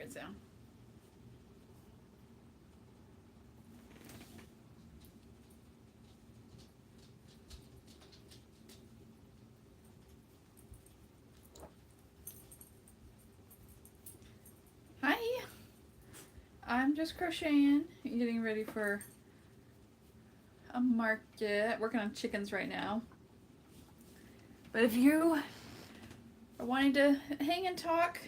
upside down. Hi, I'm just crocheting, getting ready for a market, working on chickens right now. But if you are wanting to hang and talk,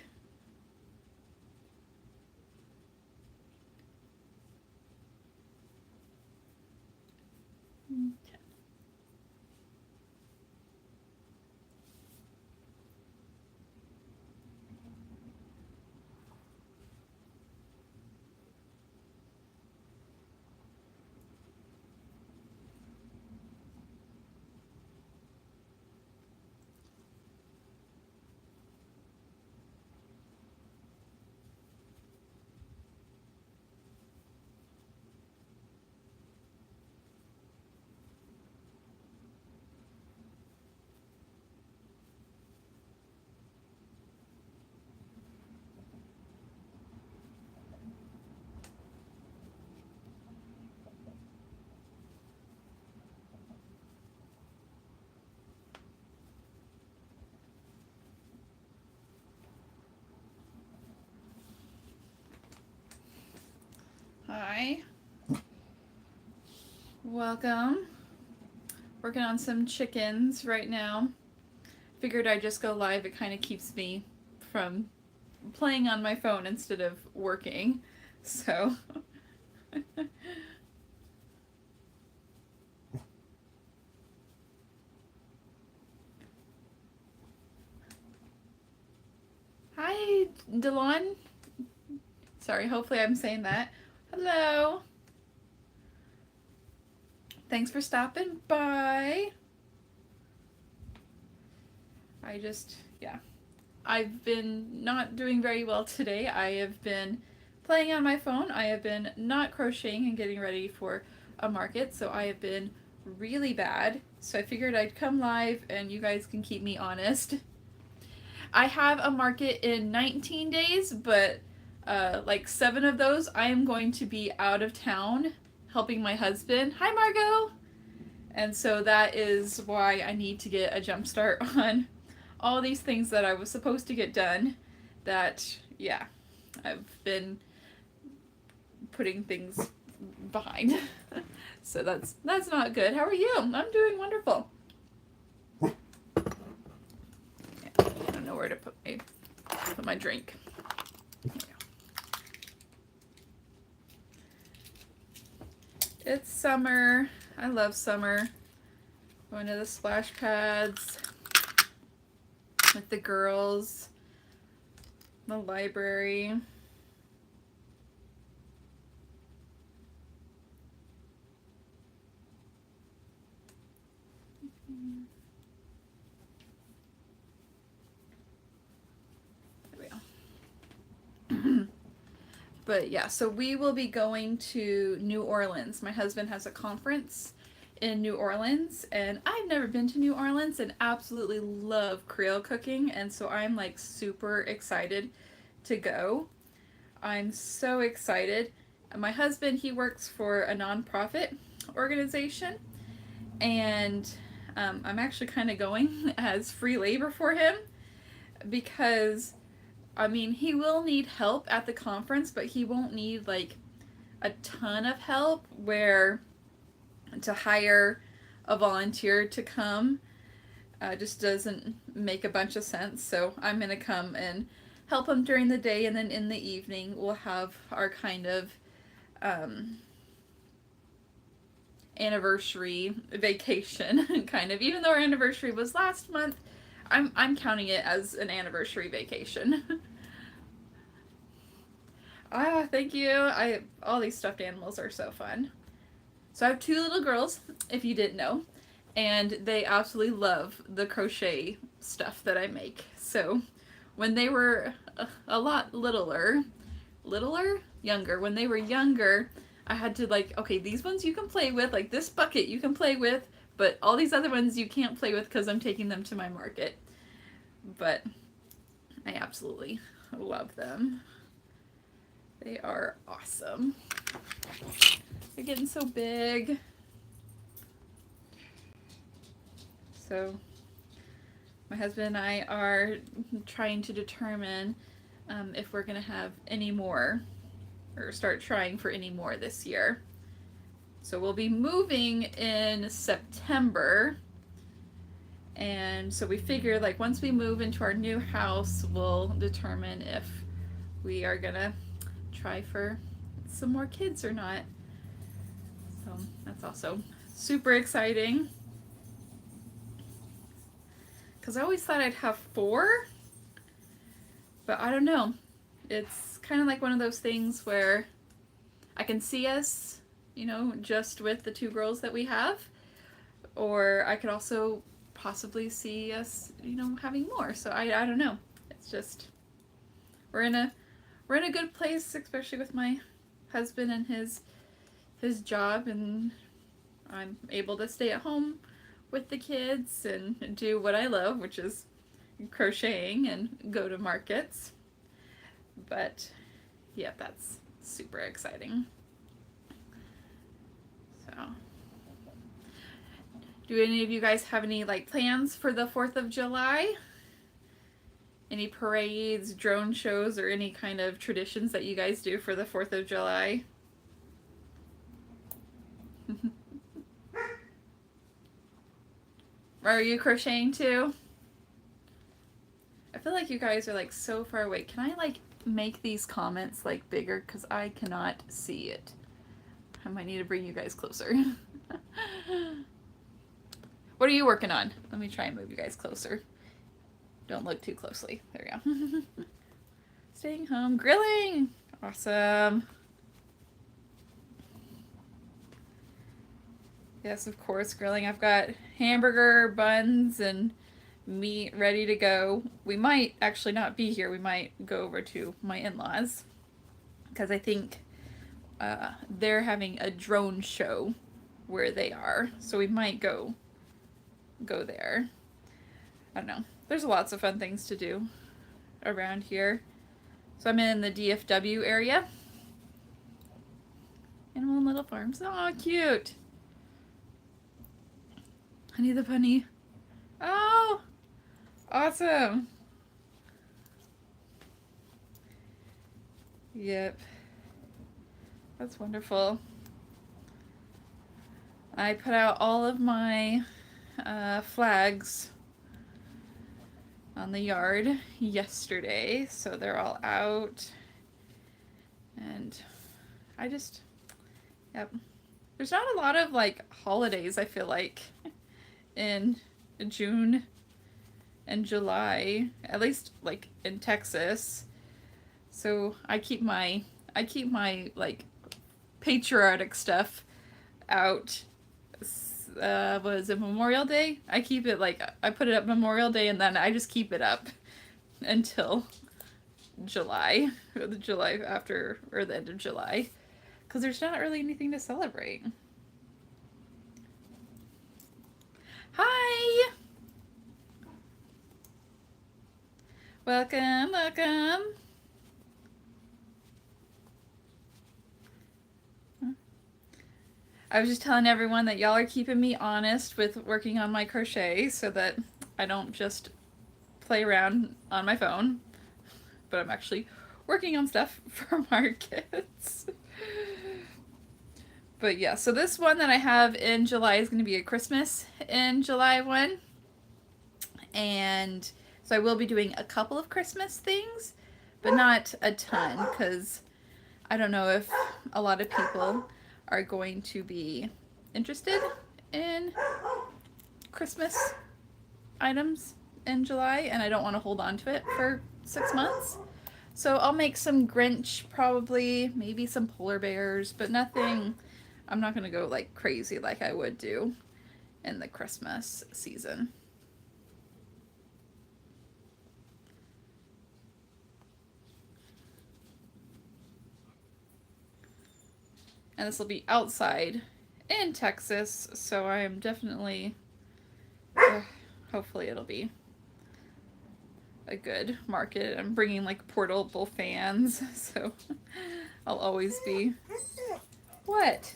hi, welcome. Working on some chickens right now. Figured I'd just go live. It kind of keeps me from playing on my phone instead of working. So hi, Delon. Sorry, hopefully I'm saying that. Hello. Thanks for stopping by. I've been not doing very well today. I have been playing on my phone. I have been not crocheting and getting ready for a market, so I have been really bad. So I figured I'd come live and you guys can keep me honest. I have a market in 19 days, but like 7 of those I am going to be out of town helping my husband. Hi, Margot! And so that is why I need to get a jump start on all these things that I was supposed to get done that, yeah, I've been putting things behind. So that's not good. How are you? I'm doing wonderful. Yeah, I don't know where to put my drink. It's summer. I love summer. Going to the splash pads with the girls, the library. There we go. But yeah, so we will be going to New Orleans. My husband has a conference in New Orleans, and I've never been to New Orleans and absolutely love Creole cooking, and so I'm like super excited to go. I'm so excited. My husband, he works for a nonprofit organization, and I'm actually kind of going as free labor for him because I mean, he will need help at the conference, but he won't need like a ton of help where to hire a volunteer to come just doesn't make a bunch of sense. So I'm going to come and help him during the day, and then in the evening we'll have our kind of anniversary vacation kind of. Even though our anniversary was last month, I'm counting it as an anniversary vacation. Thank you. All these stuffed animals are so fun. So I have 2 little girls, if you didn't know, and they absolutely love the crochet stuff that I make. So when they were a lot younger, when they were younger, I had to like, okay, these ones you can play with, like this bucket you can play with, but all these other ones you can't play with because I'm taking them to my market. But I absolutely love them. They are awesome. They're getting so big. So my husband and I are trying to determine if we're going to have any more or start trying for any more this year. So we'll be moving in September. And so we figure like once we move into our new house, we'll determine if we are going to try for some more kids or not. So that's also super exciting. Because I always thought I'd have 4, but I don't know. It's kind of like one of those things where I can see us, you know, just with the 2 girls that we have, or I could also possibly see us, you know, having more. So I don't know. It's just we're in a good place, especially with my husband and his job, and I'm able to stay at home with the kids and do what I love, which is crocheting and go to markets. But yeah, that's super exciting. So do any of you guys have any like plans for the 4th of July? Any parades, drone shows, or any kind of traditions that you guys do for the 4th of July? Are you crocheting too? I feel like you guys are like so far away. Can I like make these comments like bigger? Because I cannot see it. I might need to bring you guys closer. What are you working on? Let me try and move you guys closer. Don't look too closely. There we go. Staying home. Grilling! Awesome. Yes, of course, grilling. I've got hamburger buns and meat ready to go. We might actually not be here. We might go over to my in-laws because I think they're having a drone show where they are. So we might go there. I don't know. There's lots of fun things to do around here. So I'm in the DFW area. Animal and Little Farms. Oh, cute. Honey the Bunny. Oh, awesome. Yep. That's wonderful. I put out all of my flags on the yard yesterday, so they're all out. And I just, yep. There's not a lot of like holidays, I feel like, in June and July, at least like in Texas. So I keep my like patriotic stuff out. What is it, Memorial Day? I keep it like, I put it up Memorial Day and then I just keep it up until July, or the July after, or the end of July, because there's not really anything to celebrate. Hi! Welcome, welcome. I was just telling everyone that y'all are keeping me honest with working on my crochet so that I don't just play around on my phone, but I'm actually working on stuff for markets. But yeah, so this one that I have in July is going to be a Christmas in July one. And so I will be doing a couple of Christmas things, but not a ton, because I don't know if a lot of people are going to be interested in Christmas items in July, and I don't want to hold on to it for 6 months. So I'll make some Grinch probably, maybe some polar bears, but nothing, I'm not going to go like crazy like I would do in the Christmas season. And this will be outside in Texas, so I am definitely, hopefully it'll be a good market. I'm bringing like portable fans, so I'll always be. What?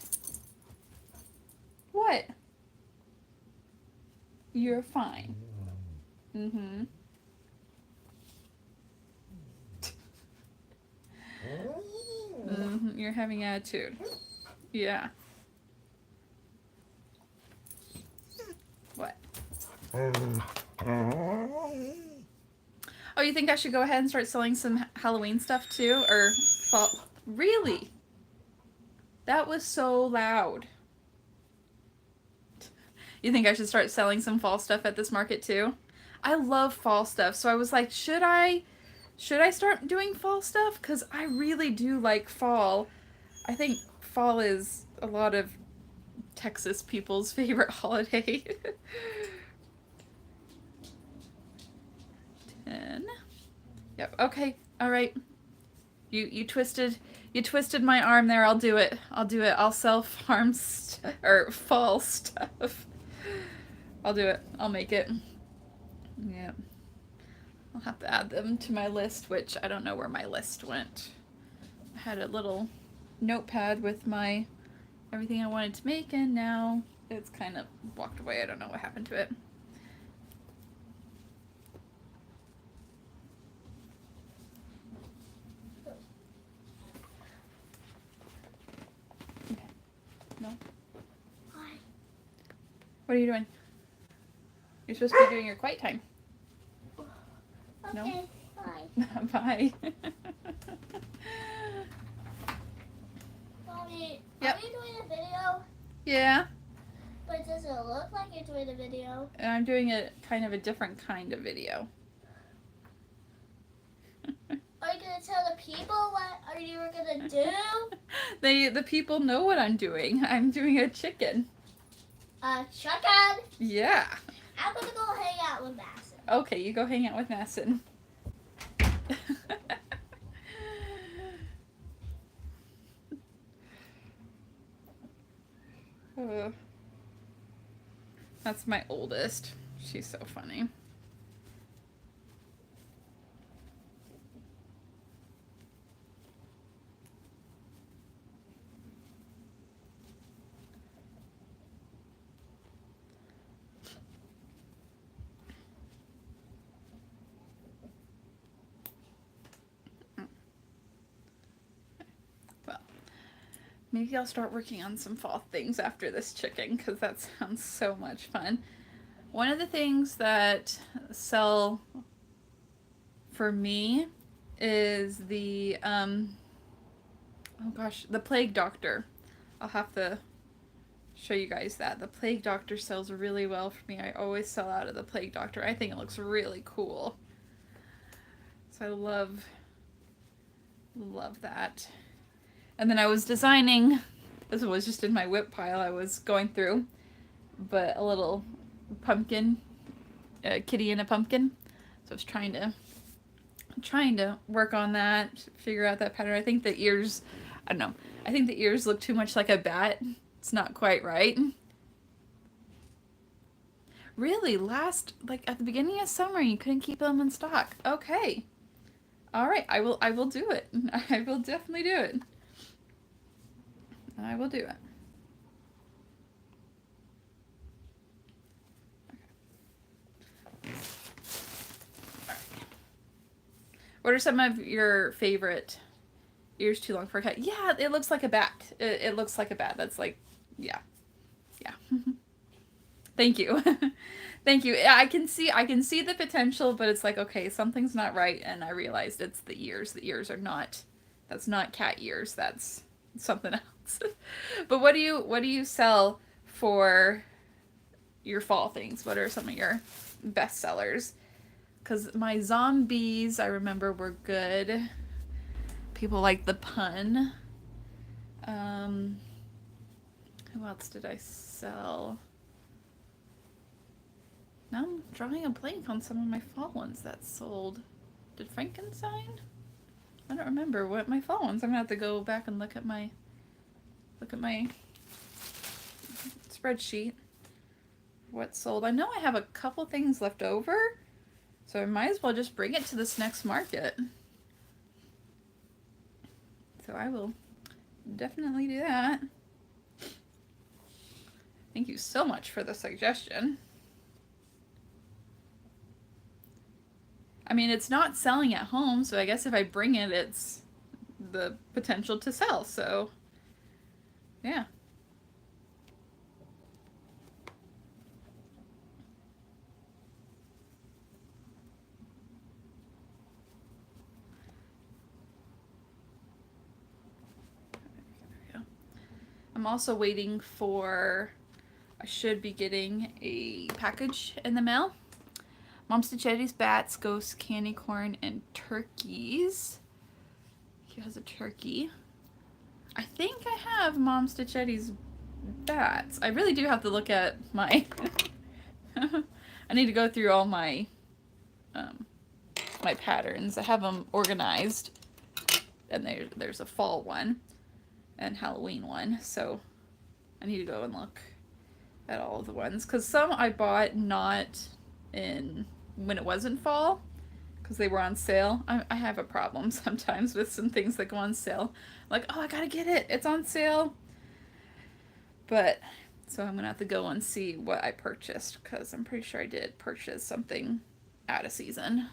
What? You're fine. Mm-hmm. Mm-hmm. You're having attitude. Yeah. What? Oh, you think I should go ahead and start selling some Halloween stuff too? Or fall? Really? That was so loud. You think I should start selling some fall stuff at this market too? I love fall stuff, so I was like, should I start doing fall stuff? Because I really do like fall. I think fall is a lot of Texas people's favorite holiday. 10. Yep. Okay. All right. You twisted my arm there. I'll do it. I'll sell or fall stuff. I'll do it. I'll make it. Yeah. I'll have to add them to my list, which I don't know where my list went. I had a little notepad with my everything I wanted to make, and now it's kind of walked away. I don't know what happened to it. Okay. No. Why? What are you doing? You're supposed to be doing your quiet time. Okay, No? bye. Bye. Mommy, Yep. are you doing a video? Yeah. But does it look like you're doing a video? And I'm doing a kind of a different kind of video. Are you going to tell the people what are you going to do? The people know what I'm doing. I'm doing a chicken. Chicken. Yeah. I'm going to go hang out with Madison. Okay, you go hang out with Madison. That's my oldest. She's so funny. Maybe I'll start working on some fall things after this chicken, because that sounds so much fun. One of the things that sell for me is the, oh gosh, the Plague Doctor. I'll have to show you guys that. The Plague Doctor sells really well for me. I always sell out of the Plague Doctor. I think it looks really cool. So I love that. And then I was designing, this was just in my whip pile I was going through, but a little pumpkin, a kitty and a pumpkin. So I was trying to work on that, figure out that pattern. I think the ears, I don't know, I think the ears look too much like a bat. It's not quite right. Really, like at the beginning of summer, you couldn't keep them in stock. Okay. All right, I will do it. I will definitely do it. I will do it. Okay. All right. What are some of your favorite ears too long for a cat? Yeah, it looks like a bat. It looks like a bat. That's like, yeah. Yeah. Thank you. Thank you. I can see the potential, but it's like, okay, something's not right, and I realized it's the ears. The ears are not, that's not cat ears. That's something else. But what do you sell for your fall things? What are some of your best sellers? Because my zombies, I remember, were good. People like the pun. Who else did I sell? Now I'm drawing a blank on some of my fall ones that sold. Did Frankenstein? I don't remember what my fall ones. I'm gonna have to go back and look at my spreadsheet. What sold? I know I have a couple things left over, so I might as well just bring it to this next market. So I will definitely do that. Thank you so much for the suggestion. I mean, it's not selling at home, so I guess if I bring it, it's the potential to sell, so yeah. I'm also waiting for, I should be getting a package in the mail. Mom Stitchetti's bats, ghosts, candy corn, and turkeys. He has a turkey. I think I have Mom Stitchetti's bats. I really do have to look at my... I need to go through all my my patterns. I have them organized. And there's a fall one and Halloween one. So I need to go and look at all of the ones. Because some I bought not in when it wasn't fall. Because they were on sale. I have a problem sometimes with some things that go on sale. Like, oh, I gotta get it. It's on sale. But, so I'm gonna have to go and see what I purchased. Because I'm pretty sure I did purchase something out of season.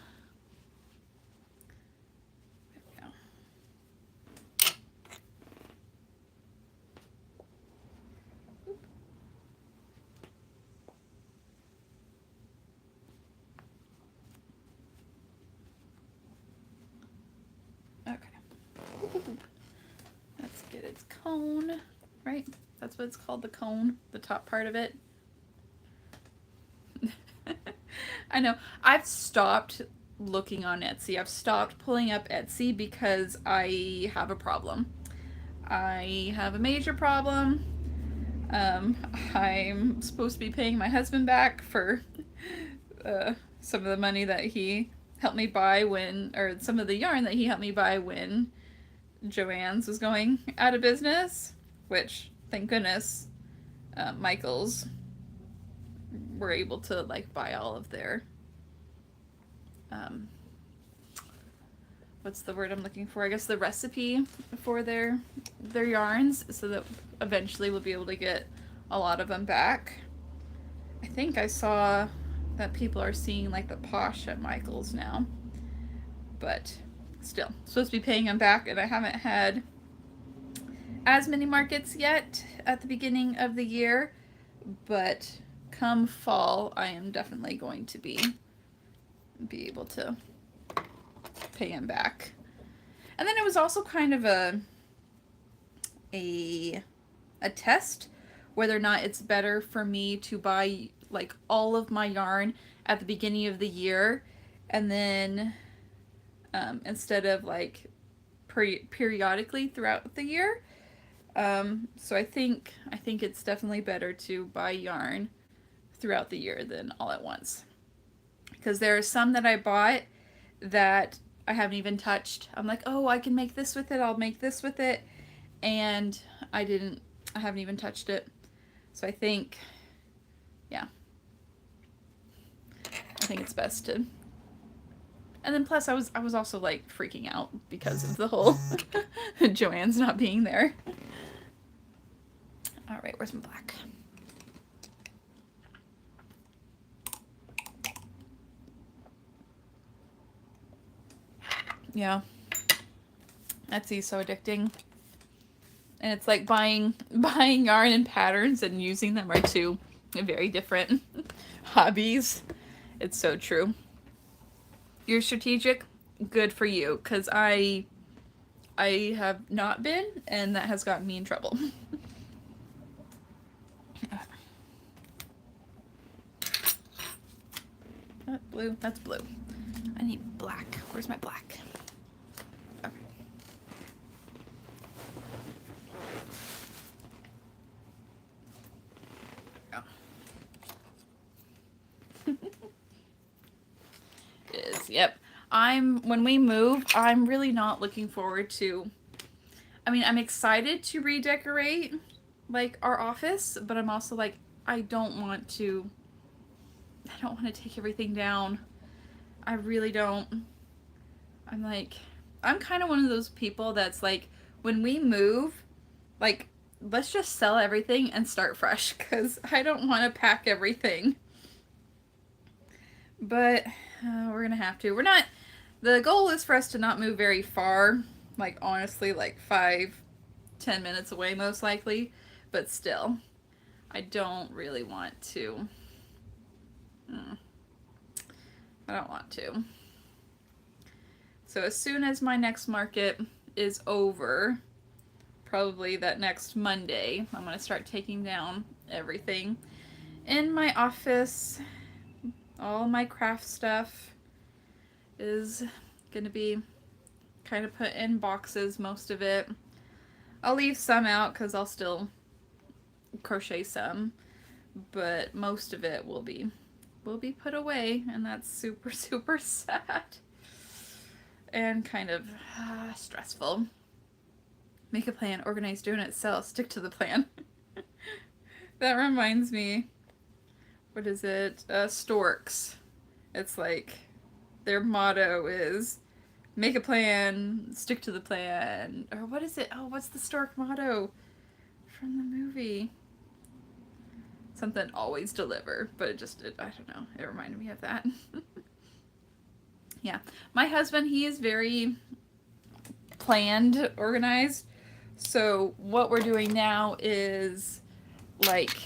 Let's get its cone, right? That's what it's called, the cone, the top part of it. I know. I've stopped looking on Etsy. I've stopped pulling up Etsy because I have a problem. I have a major problem. I'm supposed to be paying my husband back for some of the money that he helped me buy when, or some of the yarn that he helped me buy when Joann's was going out of business, which thank goodness Michael's were able to like buy all of their what's the word I'm looking for? I guess the recipe for their yarns, so that eventually we'll be able to get a lot of them back. I think I saw that people are seeing like the posh at Michael's now, but still supposed to be paying them back, and I haven't had as many markets yet at the beginning of the year, but come fall I am definitely going to be able to pay him back. And then it was also kind of a test whether or not it's better for me to buy like all of my yarn at the beginning of the year, and then instead of like periodically throughout the year. So I think it's definitely better to buy yarn throughout the year than all at once, because there are some that I bought that I haven't even touched. I'm like, oh, I can make this with it, I'll make this with it, and I haven't even touched it. So I think, yeah, I think it's best to. And then plus I was also like freaking out because of the whole Joann's not being there. All right, where's my black? Yeah, Etsy's so addicting, and it's like buying yarn and patterns and using them are two very different hobbies. It's so true. You're strategic, good for you, because I have not been, and that has gotten me in trouble. Blue, that's blue. I need black. Where's my black? Okay. Oh. It is, yep. When we move, I'm really not looking forward to, I mean, I'm excited to redecorate, like, our office, but I'm also like, I don't want to take everything down. I really don't. I'm like, I'm kind of one of those people that's like, when we move, like, let's just sell everything and start fresh, because I don't want to pack everything. But we're gonna have to. We're not, the goal is for us to not move very far, like honestly, like 5-10 minutes away most likely, but still, I don't really want to. I don't want to. So as soon as my next market is over, probably that next Monday, I'm going to start taking down everything in my office. All my craft stuff is going to be kind of put in boxes, most of it. I'll leave some out because I'll still crochet some, but most of it will be put away, and that's super, super sad and kind of stressful. Make a plan, organize, donut, sell, stick to the plan. That reminds me, what is it? Storks. It's like their motto is make a plan, stick to the plan. Or what is it? Oh, what's the stork motto from the movie? Something always deliver, but I don't know. It reminded me of that. Yeah. My husband, he is very planned, organized. So what we're doing now is like,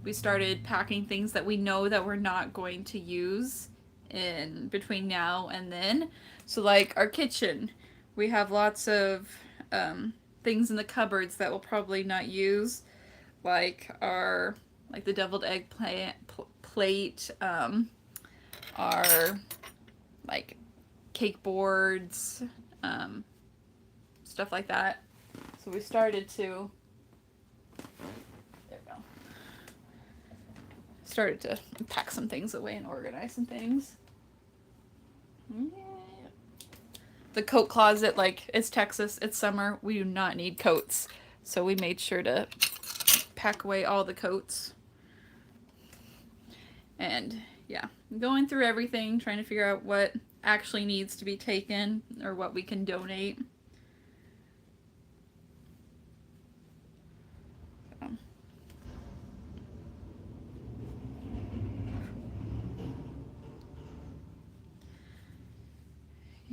we started packing things that we know that we're not going to use in between now and then. So like our kitchen, we have lots of things in the cupboards that we'll probably not use, like the deviled egg plate, our like cake boards, stuff like that. So we started to pack some things away and organize some things. Yeah. The coat closet, like, it's Texas, it's summer, we do not need coats. So we made sure to pack away all the coats. And yeah, going through everything, trying to figure out what actually needs to be taken or what we can donate.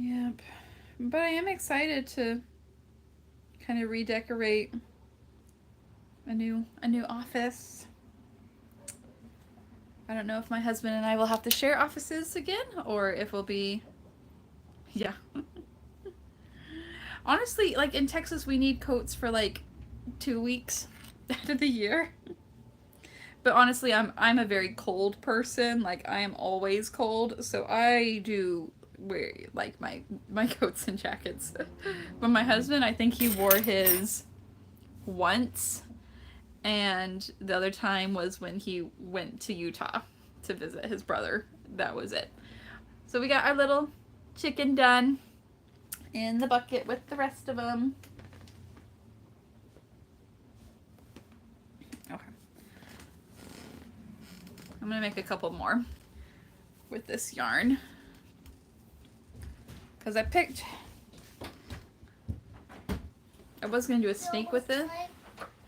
Yep. But I am excited to kind of redecorate a new office. I don't know if my husband and I will have to share offices again or if we'll be, yeah. Honestly, like in Texas we need coats for like 2 weeks out of the year. But honestly, I'm a very cold person. Like I am always cold, so I do wear like my coats and jackets. But my husband, I think he wore his once, and the other time was when he went to Utah to visit his brother. That was it. So we got our little chicken done in the bucket with the rest of them. Okay. I'm gonna make a couple more with this yarn because I was gonna do a snake with it.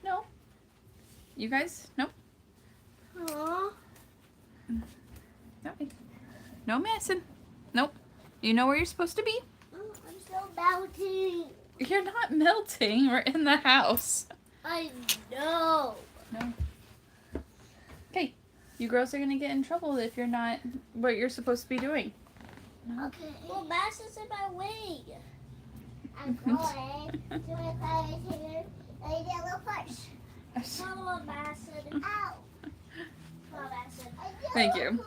No. You guys? Nope. Aww. No messing. Nope. You know where you're supposed to be? I'm so melting. You're not melting. We're in the house. I know. No. Okay. You girls are going to get in trouble if you're not what you're supposed to be doing. Okay. Well, Mass is in my way. I'm going to my parents here. I need a little push. Come on, Madison. Ow. Come on, Madison. Thank you.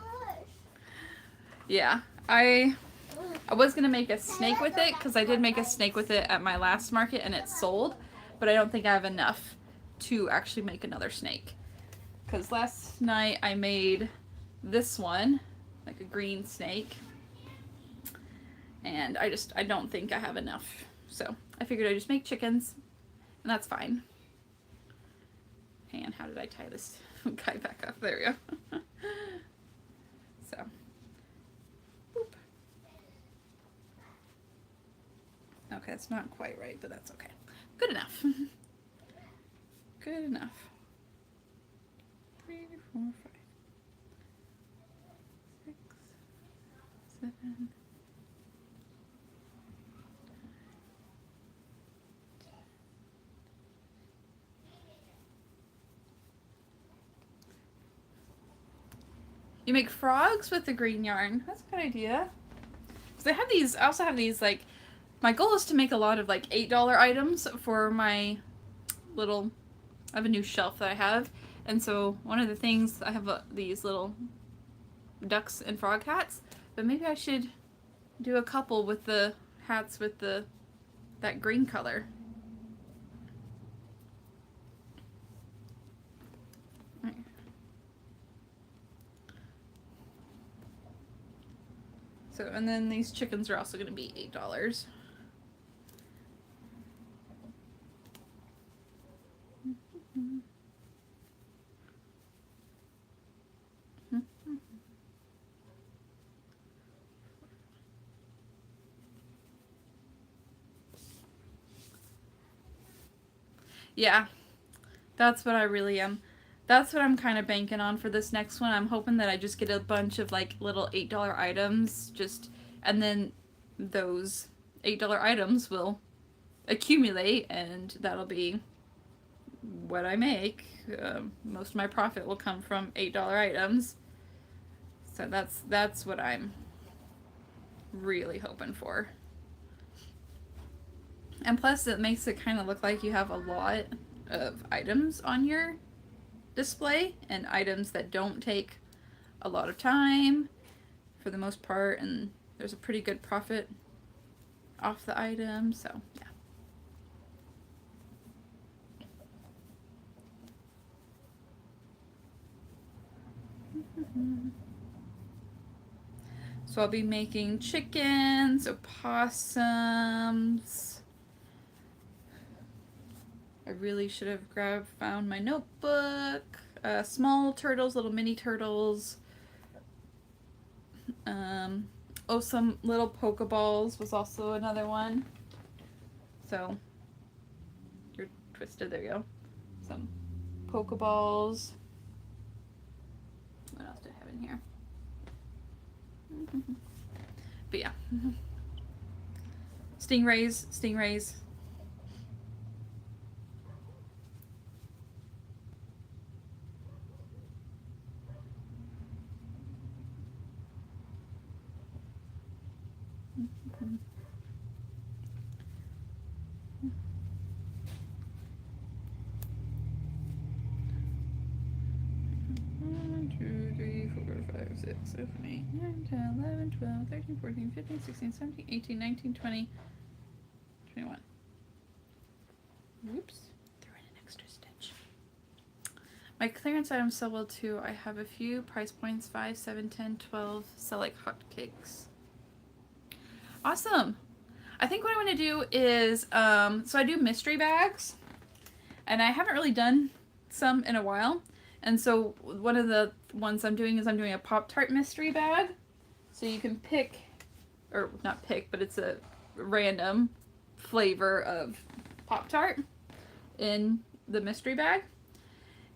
Yeah. I was going to make a snake with it because I did make a snake with it at my last market and it sold. But I don't think I have enough to actually make another snake. Because last night I made this one, like a green snake. And I don't think I have enough. So I figured I'd just make chickens. And that's fine. And how did I tie this guy back up? There we go. So. Boop. Okay, it's not quite right, but that's okay. Good enough. Good enough. 3, 4, 5, 6, 7. You make frogs with the green yarn. That's a good idea. So I also have these, like, my goal is to make a lot of like $8 items for my little, I have a new shelf that I have. And so one of the things, I have these little ducks and frog hats, but maybe I should do a couple with the hats with that green color. So, and then these chickens are also going to be $8. Yeah, that's what I really am. That's what I'm kind of banking on for this next one. I'm hoping that I just get a bunch of like little $8 items, and then those $8 items will accumulate, and that'll be what I make. Most of my profit will come from $8 items. So that's what I'm really hoping for. And plus it makes it kind of look like you have a lot of items on your display, and items that don't take a lot of time for the most part, and there's a pretty good profit off the item, so yeah. So I'll be making chickens, opossums. I really should have found my notebook. Small turtles, little mini turtles. Oh, some little Pokeballs was also another one. So, you're twisted, there you go. Some Pokeballs. What else do I have in here? But yeah. Stingrays. Five, 6, 7, 8, 9, 10, 11, 12, 13, 14, 15, 16, 17, 18, 19, 20, 21. Whoops. Threw in an extra stitch. My clearance items sell well too. I have a few price points, 5, 7, 10, 12. Sell like hotcakes. Awesome. I think what I'm going to do is, so I do mystery bags. And I haven't really done some in a while. And so one of the ones I'm doing is I'm doing a Pop-Tart mystery bag. So you can pick, or not pick, but it's a random flavor of Pop-Tart in the mystery bag.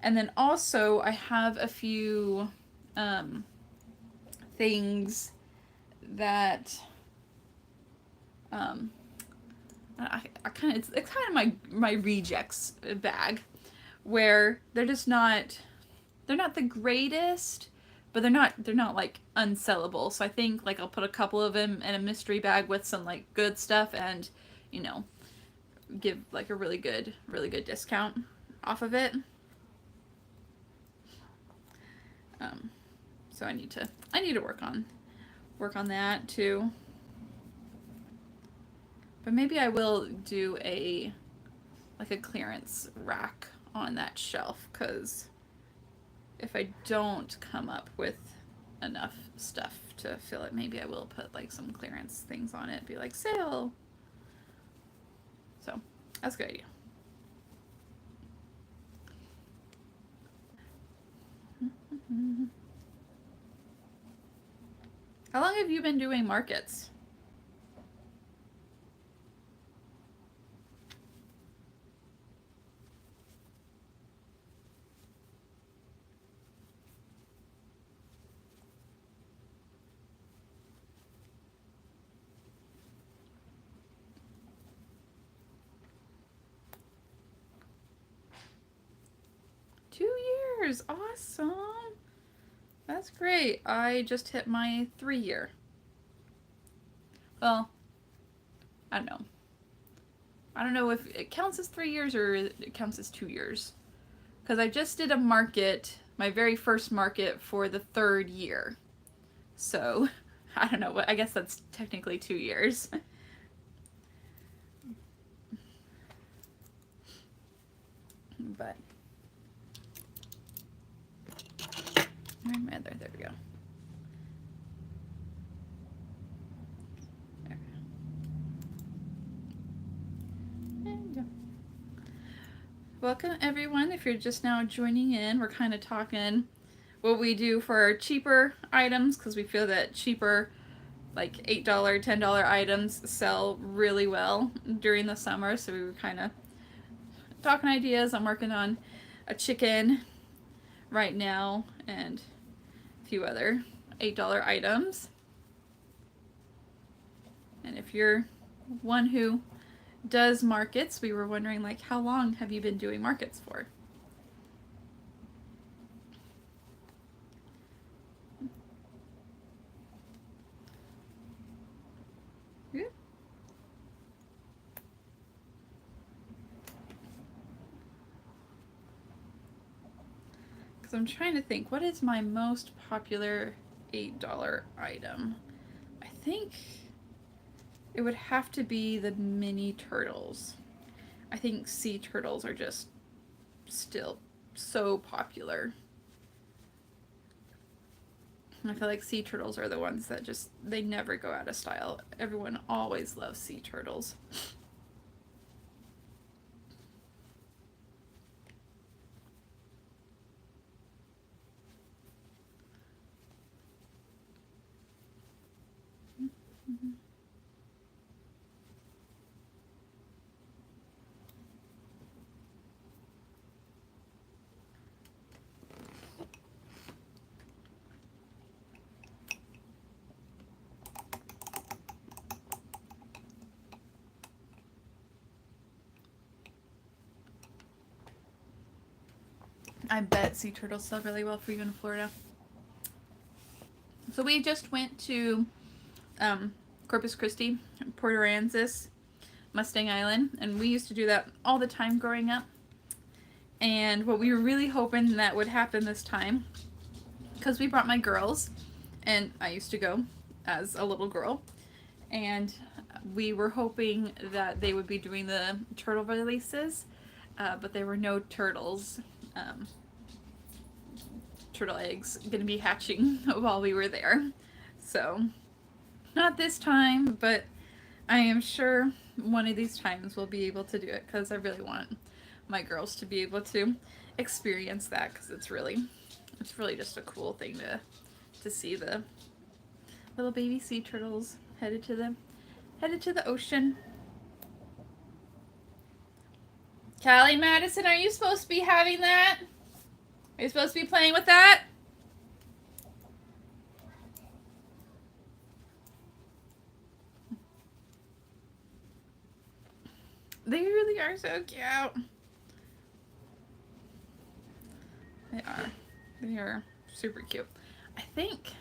And then also I have a few things that it's kind of my rejects bag, where they're just not, they're not the greatest, but they're not like unsellable. So I think like I'll put a couple of them in a mystery bag with some like good stuff, and you know, give like a really good discount off of it. So I need to work on that too. But maybe I will do a clearance rack on that shelf, because if I don't come up with enough stuff to fill it, maybe I will put like some clearance things on it, be like sale. So that's a good idea. How long have you been doing markets? 2 years. Awesome. That's great. I just hit my 3-year. Well, I don't know. I don't know if it counts as 3 years or it counts as 2 years. Because I just did a market, my very first market for the 3rd year. So, I don't know. I guess that's technically 2 years. But, there we go. Welcome everyone. If you're just now joining in, we're kind of talking what we do for our cheaper items because we feel that cheaper, like $8, $10 items sell really well during the summer. So we were kind of talking ideas. I'm working on a chicken right now and a few other $8 items. And if you're one who does markets, we were wondering, like, how long have you been doing markets for? Yeah. Because I'm trying to think, what is my most popular $8 item? I think it would have to be the mini turtles. I think sea turtles are just still so popular. I feel like sea turtles are the ones that just, they never go out of style. Everyone always loves sea turtles. I bet sea turtles sell really well for you in Florida. So we just went to Corpus Christi, Port Aransas, Mustang Island, and we used to do that all the time growing up. And what we were really hoping that would happen this time, because we brought my girls, and I used to go as a little girl, and we were hoping that they would be doing the turtle releases, but there were no turtles. Turtle eggs going to be hatching while we were there. So, not this time, but I am sure one of these times we'll be able to do it because I really want my girls to be able to experience that because it's really just a cool thing to see the little baby sea turtles headed to the ocean. Callie Madison, are you supposed to be having that? Are you supposed to be playing with that? They really are so cute. They are. They are super cute. I think,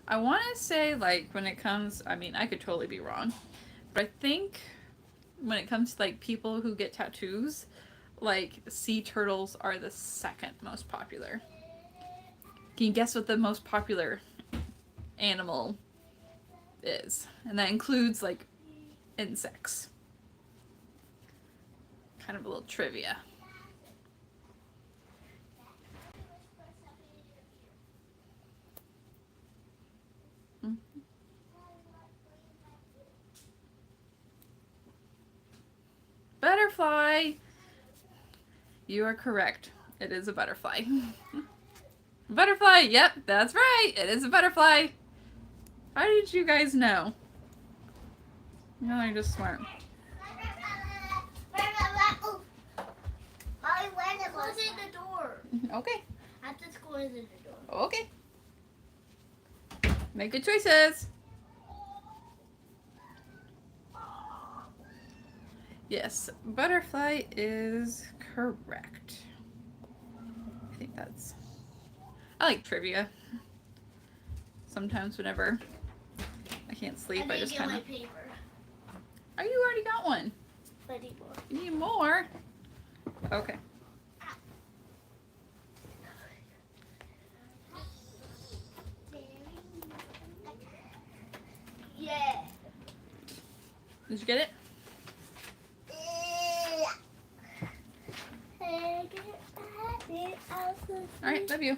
I want to say, like, when it comes, I mean, I could totally be wrong, but I think when it comes to, like, people who get tattoos, like, sea turtles are the 2nd most popular. Can you guess what the most popular animal is? And that includes, like, insects. Kind of a little trivia. Butterfly! You are correct. It is a butterfly. Butterfly! Yep, that's right. It is a butterfly. How did you guys know? No, you're just smart. Close the door. Okay. I have to close the door. Okay. Make good choices. Yes, butterfly is correct. I like trivia. Sometimes whenever I can't sleep, I just kind of. paper. Oh, you already got one. I need more. You need more. Okay. Yeah. Did you get it? All right, love you.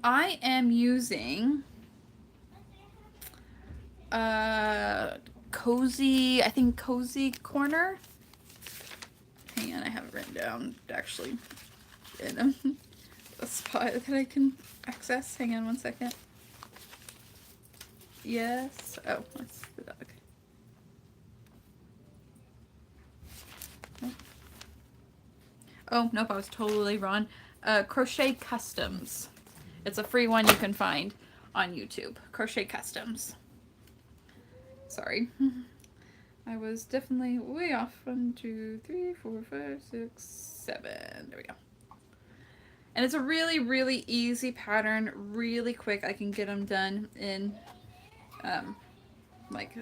I am using Cozy, I think Cozy Corner. Hang on, I have it written down actually in a spot that I can access. Hang on one second. Yes. Oh, that's the dog. Oh, nope, I was totally wrong. Crochet Customs. It's a free one you can find on YouTube. Crochet Customs. Sorry. I was definitely way off. 1, 2, 3, 4, 5, 6, 7. There we go. And it's a really, really easy pattern. Really quick. I can get them done in, like,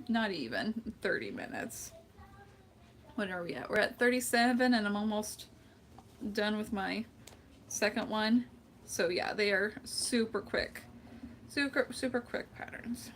not even 30 minutes. What are we at? We're at 37 and I'm almost done with my second one. So yeah, they are super quick. Super quick patterns.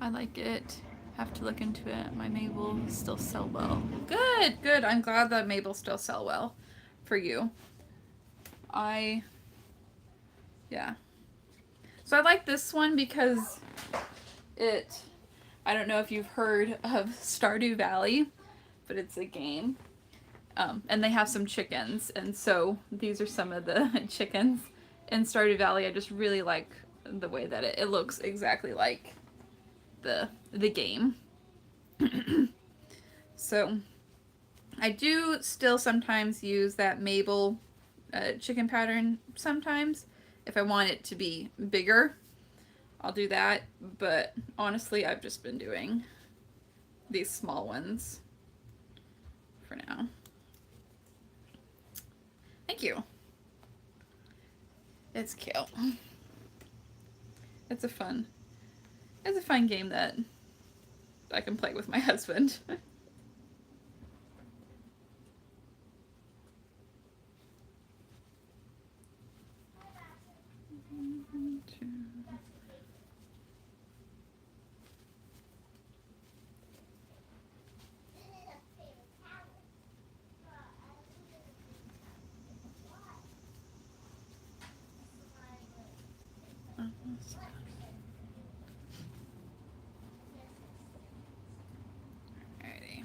I like it. Have to look into it. My Mabel still sell well. Good, good. I'm glad that Mabel still sell well for you. Yeah. So I like this one because I don't know if you've heard of Stardew Valley, but it's a game. And they have some chickens, and so these are some of the chickens in Stardew Valley. I just really like the way that it looks exactly like the game. So I do still sometimes use that Mabel chicken pattern sometimes. If I want it to be bigger, I'll do that. But honestly, I've just been doing these small ones for now. Thank you. It's cute. It's a fun game that I can play with my husband. Alrighty.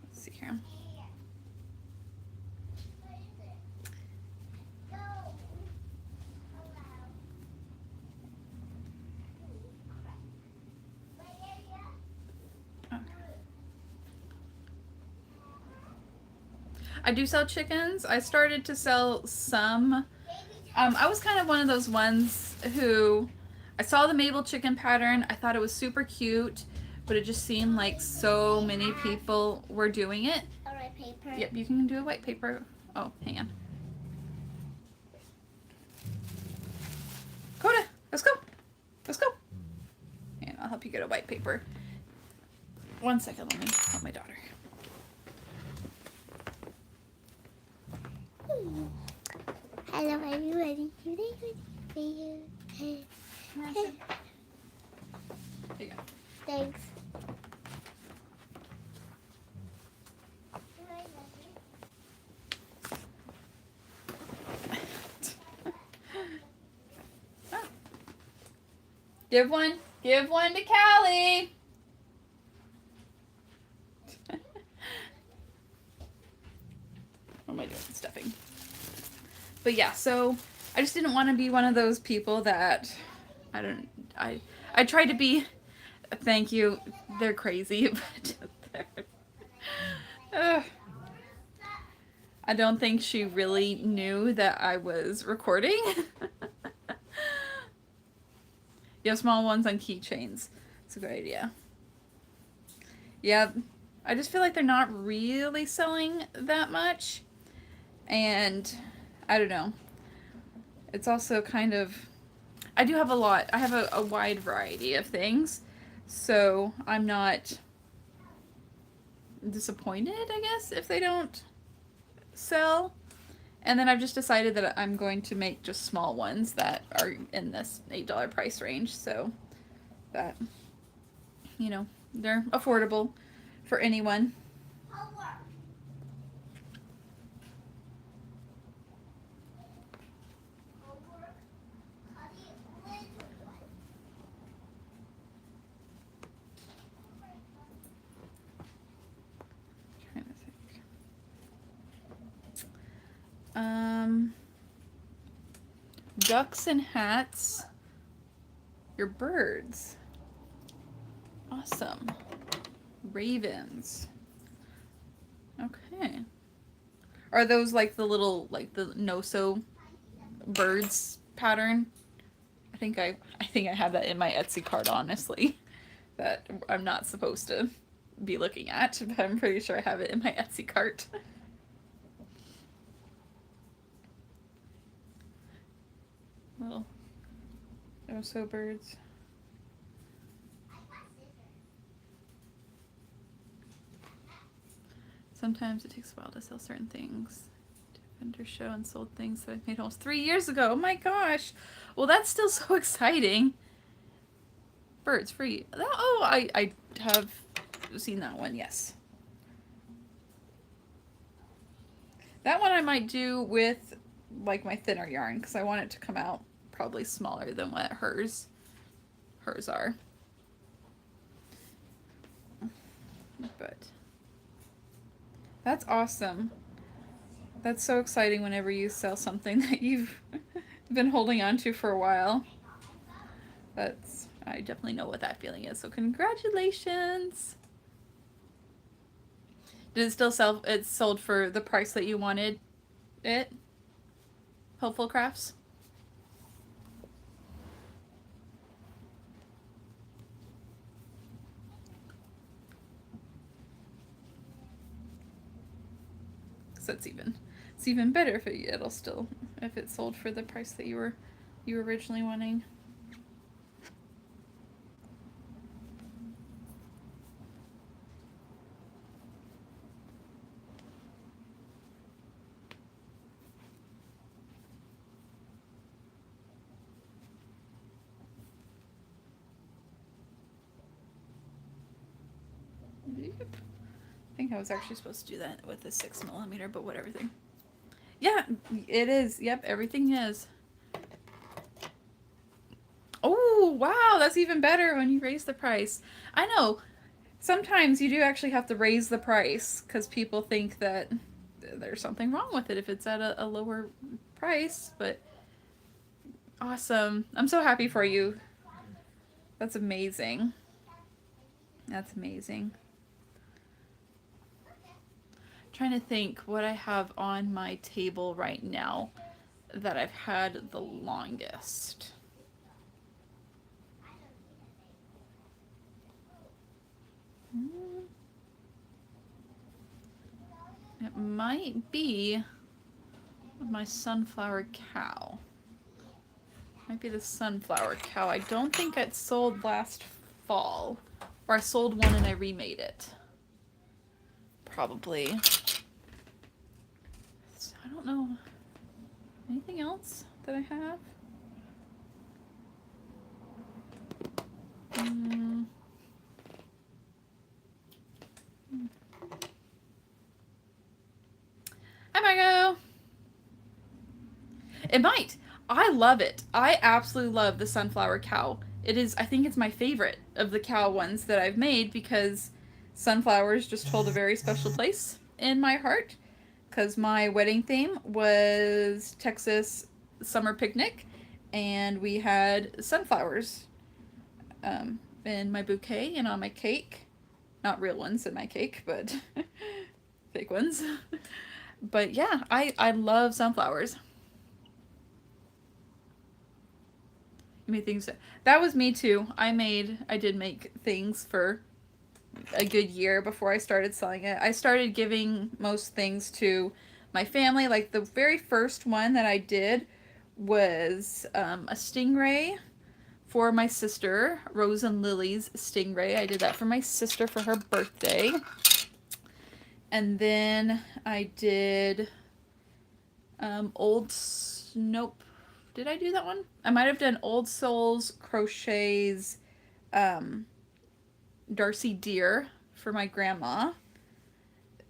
Let's see here. I do sell chickens. I started to sell some. I was kind of one of those ones who I saw the Mabel chicken pattern. I thought it was super cute, but it just seemed like so many people were doing it. A white paper. Yep, you can do a white paper. Oh, hang on. Coda, let's go. Let's go. And I'll help you get a white paper. 1 second, let me help my daughter. Hello, everybody. Today for you. Here you go. Thanks. Give one to Callie. What am I doing? Stuffing. But yeah, so I just didn't want to be one of those people that I tried to be. Thank you. They're crazy, but I don't think she really knew that I was recording. You have small ones on keychains. It's a good idea. Yeah, I just feel like they're not really selling that much. And I don't know. It's also kind of, I do have a lot. I have a wide variety of things. So I'm not disappointed, I guess, if they don't sell. And then I've just decided that I'm going to make just small ones that are in this $8 price range. So that, you know, they're affordable for anyone. Ducks and hats. Your birds. Awesome. Ravens. Okay. Are those like the little, like the no-so birds pattern? I think I have that in my Etsy card, honestly. That I'm not supposed to be looking at, but I'm pretty sure I have it in my Etsy cart. Little no-so birds. Sometimes it takes a while to sell certain things. Vendor show and sold things that I made almost 3 years ago. Oh my gosh. Well, that's still so exciting. Birds free. Oh, I have seen that one, yes. That one I might do with like my thinner yarn because I want it to come out probably smaller than what hers are. But that's awesome. That's so exciting whenever you sell something that you've been holding on to for a while. I definitely know what that feeling is. So congratulations. Did it still sell? It's sold for the price that you wanted it? Hopeful Crafts? So it's even better if if it's sold for the price that you were originally wanting. Yep. I think I was actually supposed to do that with a 6mm, but whatever thing. Yeah, it is. Yep, everything is. Oh, wow, that's even better when you raise the price. I know. Sometimes you do actually have to raise the price because people think that there's something wrong with it if it's at a lower price, but awesome. I'm so happy for you. That's amazing. That's amazing. Trying to think what I have on my table right now that I've had the longest. It might be my sunflower cow. Might be the sunflower cow. I don't think it sold last fall. Or I sold one and I remade it. Probably. I don't know. Anything else that I have? Hi, Margo. It might. I love it. I absolutely love the sunflower cow. it is, I think it's my favorite of the cow ones that I've made because sunflowers just hold a very special place in my heart because my wedding theme was Texas summer picnic and we had sunflowers in my bouquet and on my cake. Not real ones in my cake, but fake ones. But yeah, I love sunflowers. You made things. That was me too. I did make things for a good year before I started selling it. I started giving most things to my family. Like the very first one that I did was a stingray for my sister, Rose and Lily's stingray. I did that for my sister for her birthday. And then I did nope. Did I do that one? I might have done Old Souls Crochet's Darcy Deer for my grandma.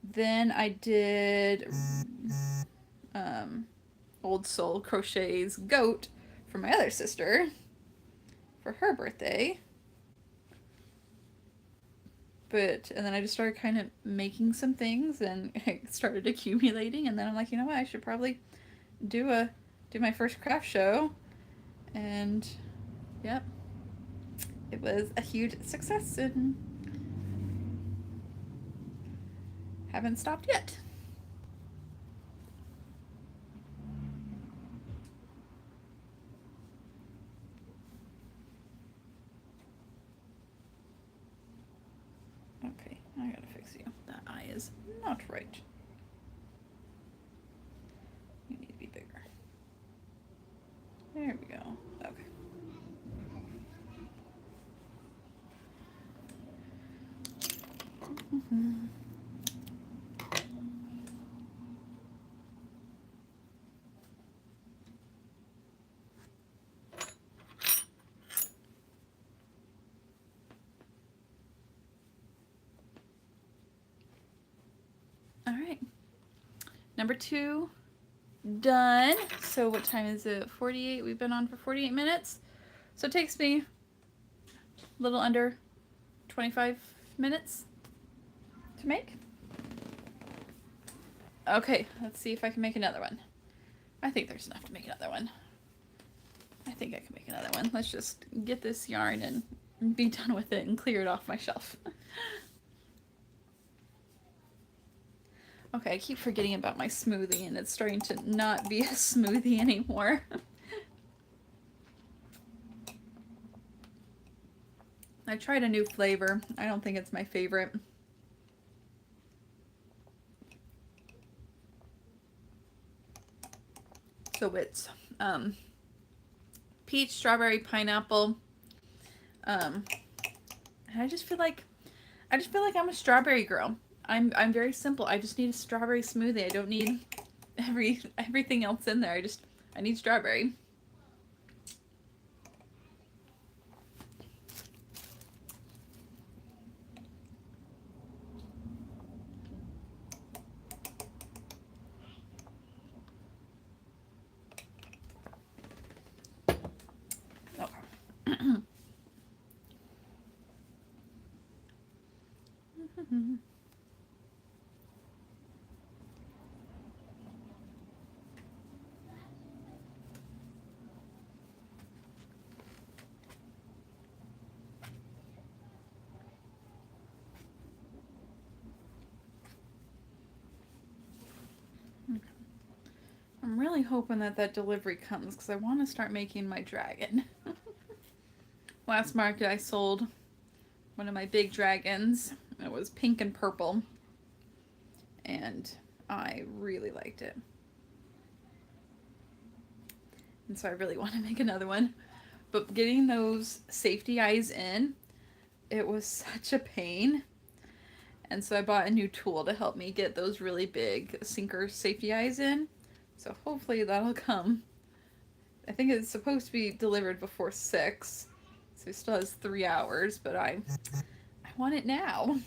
Then I did Old Soul Crochet's Goat for my other sister for her birthday. And then I just started kind of making some things and it started accumulating, and then I'm like, you know what, I should probably do my first craft show. And yep, it was a huge success and haven't stopped yet. Okay, I gotta fix you. That eye is not right. You need to be bigger. There we go. Okay. All right. Number 2 done. So what time is it? 48. We've been on for 48 minutes. So it takes me a little under 25 minutes to make. Okay, let's see if I can make another one. I think there's enough to make another one. I think I can make another one. Let's just get this yarn and be done with it and clear it off my shelf. Okay, I keep forgetting about my smoothie and it's starting to not be a smoothie anymore. I tried a new flavor. I don't think it's my favorite. So it's peach, strawberry, pineapple. And I just feel like I'm a strawberry girl. I'm very simple. I just need a strawberry smoothie. I don't need everything else in there. I need strawberry. I'm really hoping that delivery comes because I want to start making my dragon. Last market I sold one of my big dragons. It was pink and purple. And I really liked it. And so I really want to make another one. But getting those safety eyes in, it was such a pain. And so I bought a new tool to help me get those really big sinker safety eyes in. So hopefully that'll come. I think it's supposed to be delivered before 6. So it still has 3 hours, but I want it now.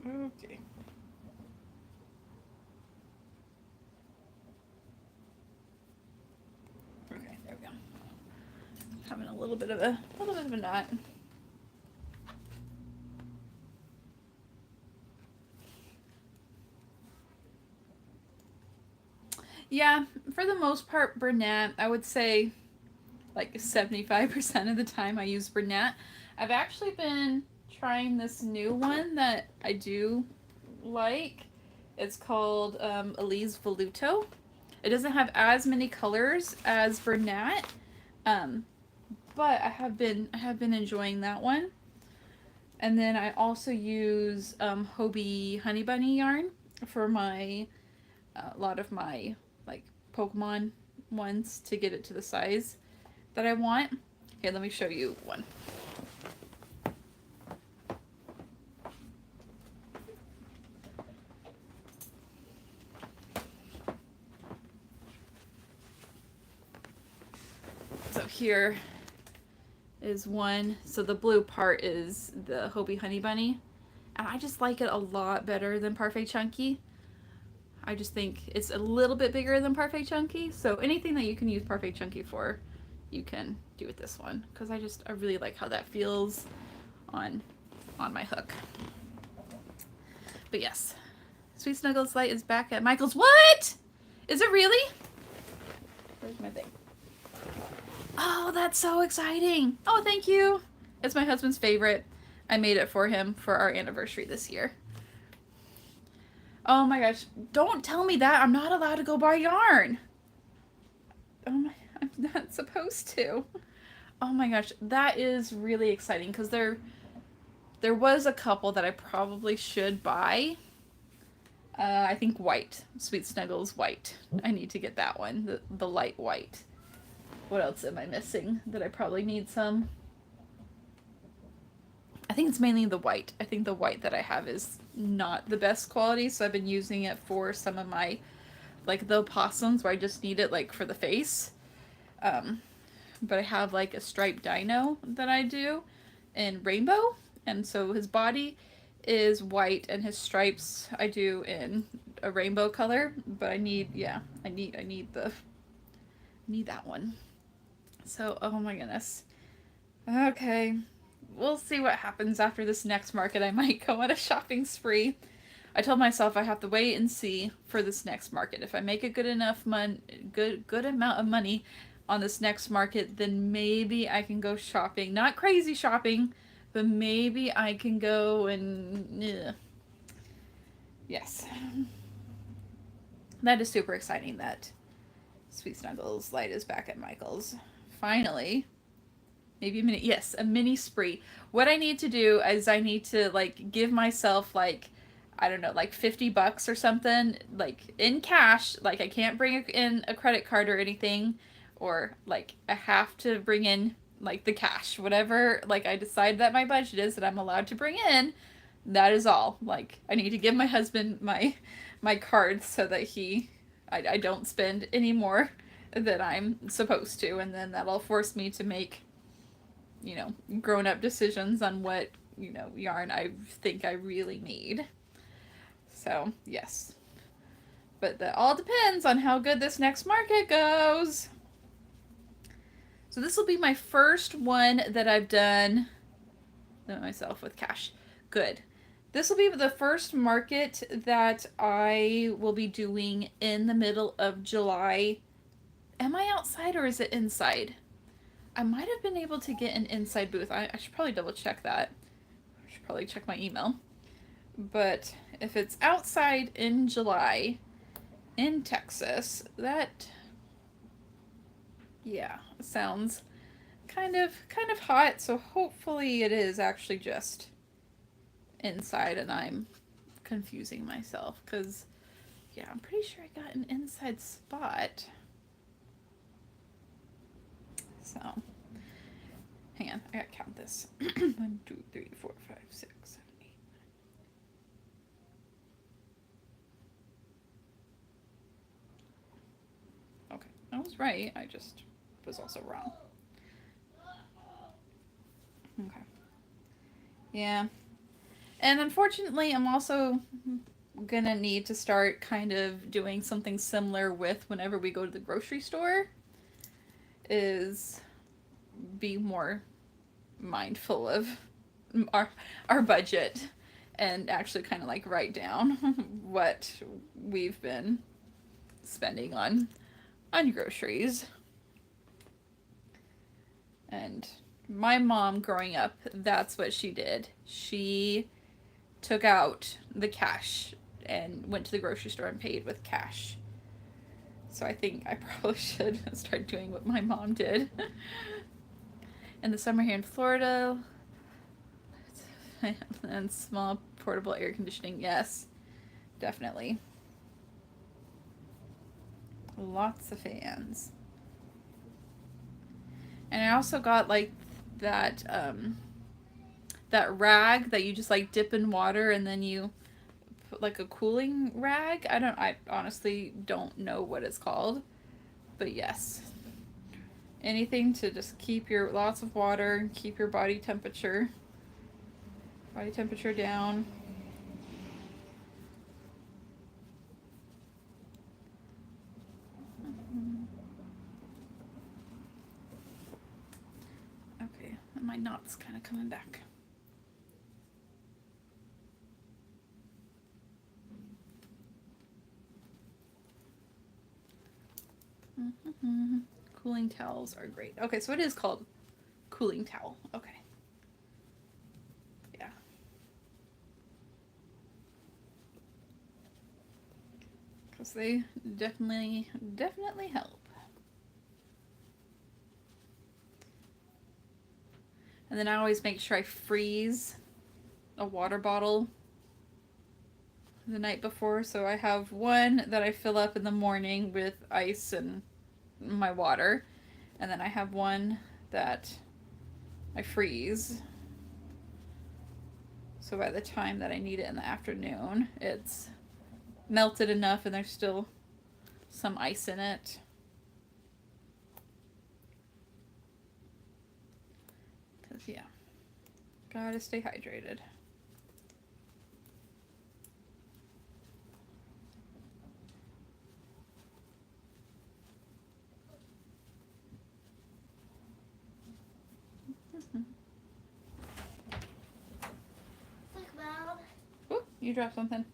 Okay. Okay, there we go. Having a little bit of a knot. Yeah, for the most part, brunette. I would say like 75% of the time I use brunette. I've actually been trying this new one that I do like. It's called Elise Voluto. It doesn't have as many colors as brunette, but I have been enjoying that one. And then I also use Hobie Honey Bunny yarn for my a lot of my like Pokemon ones to get it to the size that I want. Here, let me show you one. So here is one. So the blue part is the Hobie Honey Bunny. And I just like it a lot better than Parfait Chunky. I just think it's a little bit bigger than Parfait Chunky. So anything that you can use Parfait Chunky for, you can do with this one. Because I really like how that feels on my hook. But yes, Sweet Snuggles Light is back at Michael's. What? Is it really? Where's my thing? Oh, that's so exciting. Oh, thank you. It's my husband's favorite. I made it for him for our anniversary this year. Oh my gosh. Don't tell me that. I'm not allowed to go buy yarn. Oh my, I'm not supposed to. Oh my gosh. That is really exciting because there was a couple that I probably should buy. I think white. Sweet Snuggles white. I need to get that one. The light white. What else am I missing that I probably need some? I think it's mainly the white. I think the white that I have is not the best quality, so I've been using it for some of my, like the opossums where I just need it like for the face. But I have like a striped dino that I do in rainbow, and so his body is white and his stripes I do in a rainbow color, but I need that one. So, oh my goodness. Okay. We'll see what happens after this next market. I might go on a shopping spree. I told myself I have to wait and see for this next market. If I make a good amount of money on this next market, then maybe I can go shopping. Not crazy shopping, but maybe I can go and yes. That is super exciting that Sweet Snuggles Light is back at Michael's. Finally. Maybe a mini spree. What I need to do is I need to like give myself like, I don't know, like $50 or something, like in cash. Like I can't bring in a credit card or anything, or like I have to bring in like the cash, whatever like I decide that my budget is that I'm allowed to bring in. That is all. Like I need to give my husband my card so that I don't spend any more than I'm supposed to, and then that'll force me to make, you know, grown up decisions on what, you know, yarn I think I really need. So, yes. But that all depends on how good this next market goes. So this will be my first one that I've done myself with cash. Good. This will be the first market that I will be doing in the middle of July Am I outside or is it inside? I might have been able to get an inside booth. I should probably double check that. I should probably check my email. But if it's outside in July in Texas, that, yeah, sounds kind of hot. So hopefully it is actually just inside and I'm confusing myself, because yeah, I'm pretty sure I got an inside spot. So hang on, I gotta count this. 1, 2, 3, 4, 5, 6, 7, 8, 9. Okay, I was right, I just was also wrong. Okay. Yeah. And unfortunately, I'm also gonna need to start kind of doing something similar with whenever we go to the grocery store, is be more mindful of our budget and actually kind of like write down what we've been spending on groceries. And my mom growing up, that's what she did. She took out the cash and went to the grocery store and paid with cash. So I think I probably should start doing what my mom did. In the summer here in Florida, and small portable air conditioning, yes, definitely. Lots of fans. And I also got like that that rag that you just like dip in water and then you put like a cooling rag. I honestly don't know what it's called, but yes, anything to just keep your lots of water and keep your body temperature down. Okay, my knot's kind of coming back. Cooling towels are great. Okay, so it is called cooling towel. Okay. Yeah. Because they definitely help. And then I always make sure I freeze a water bottle the night before. So I have one that I fill up in the morning with ice and my water. And then I have one that I freeze. So by the time that I need it in the afternoon, it's melted enough and there's still some ice in it. Because, yeah, gotta stay hydrated. Ooh, you dropped something.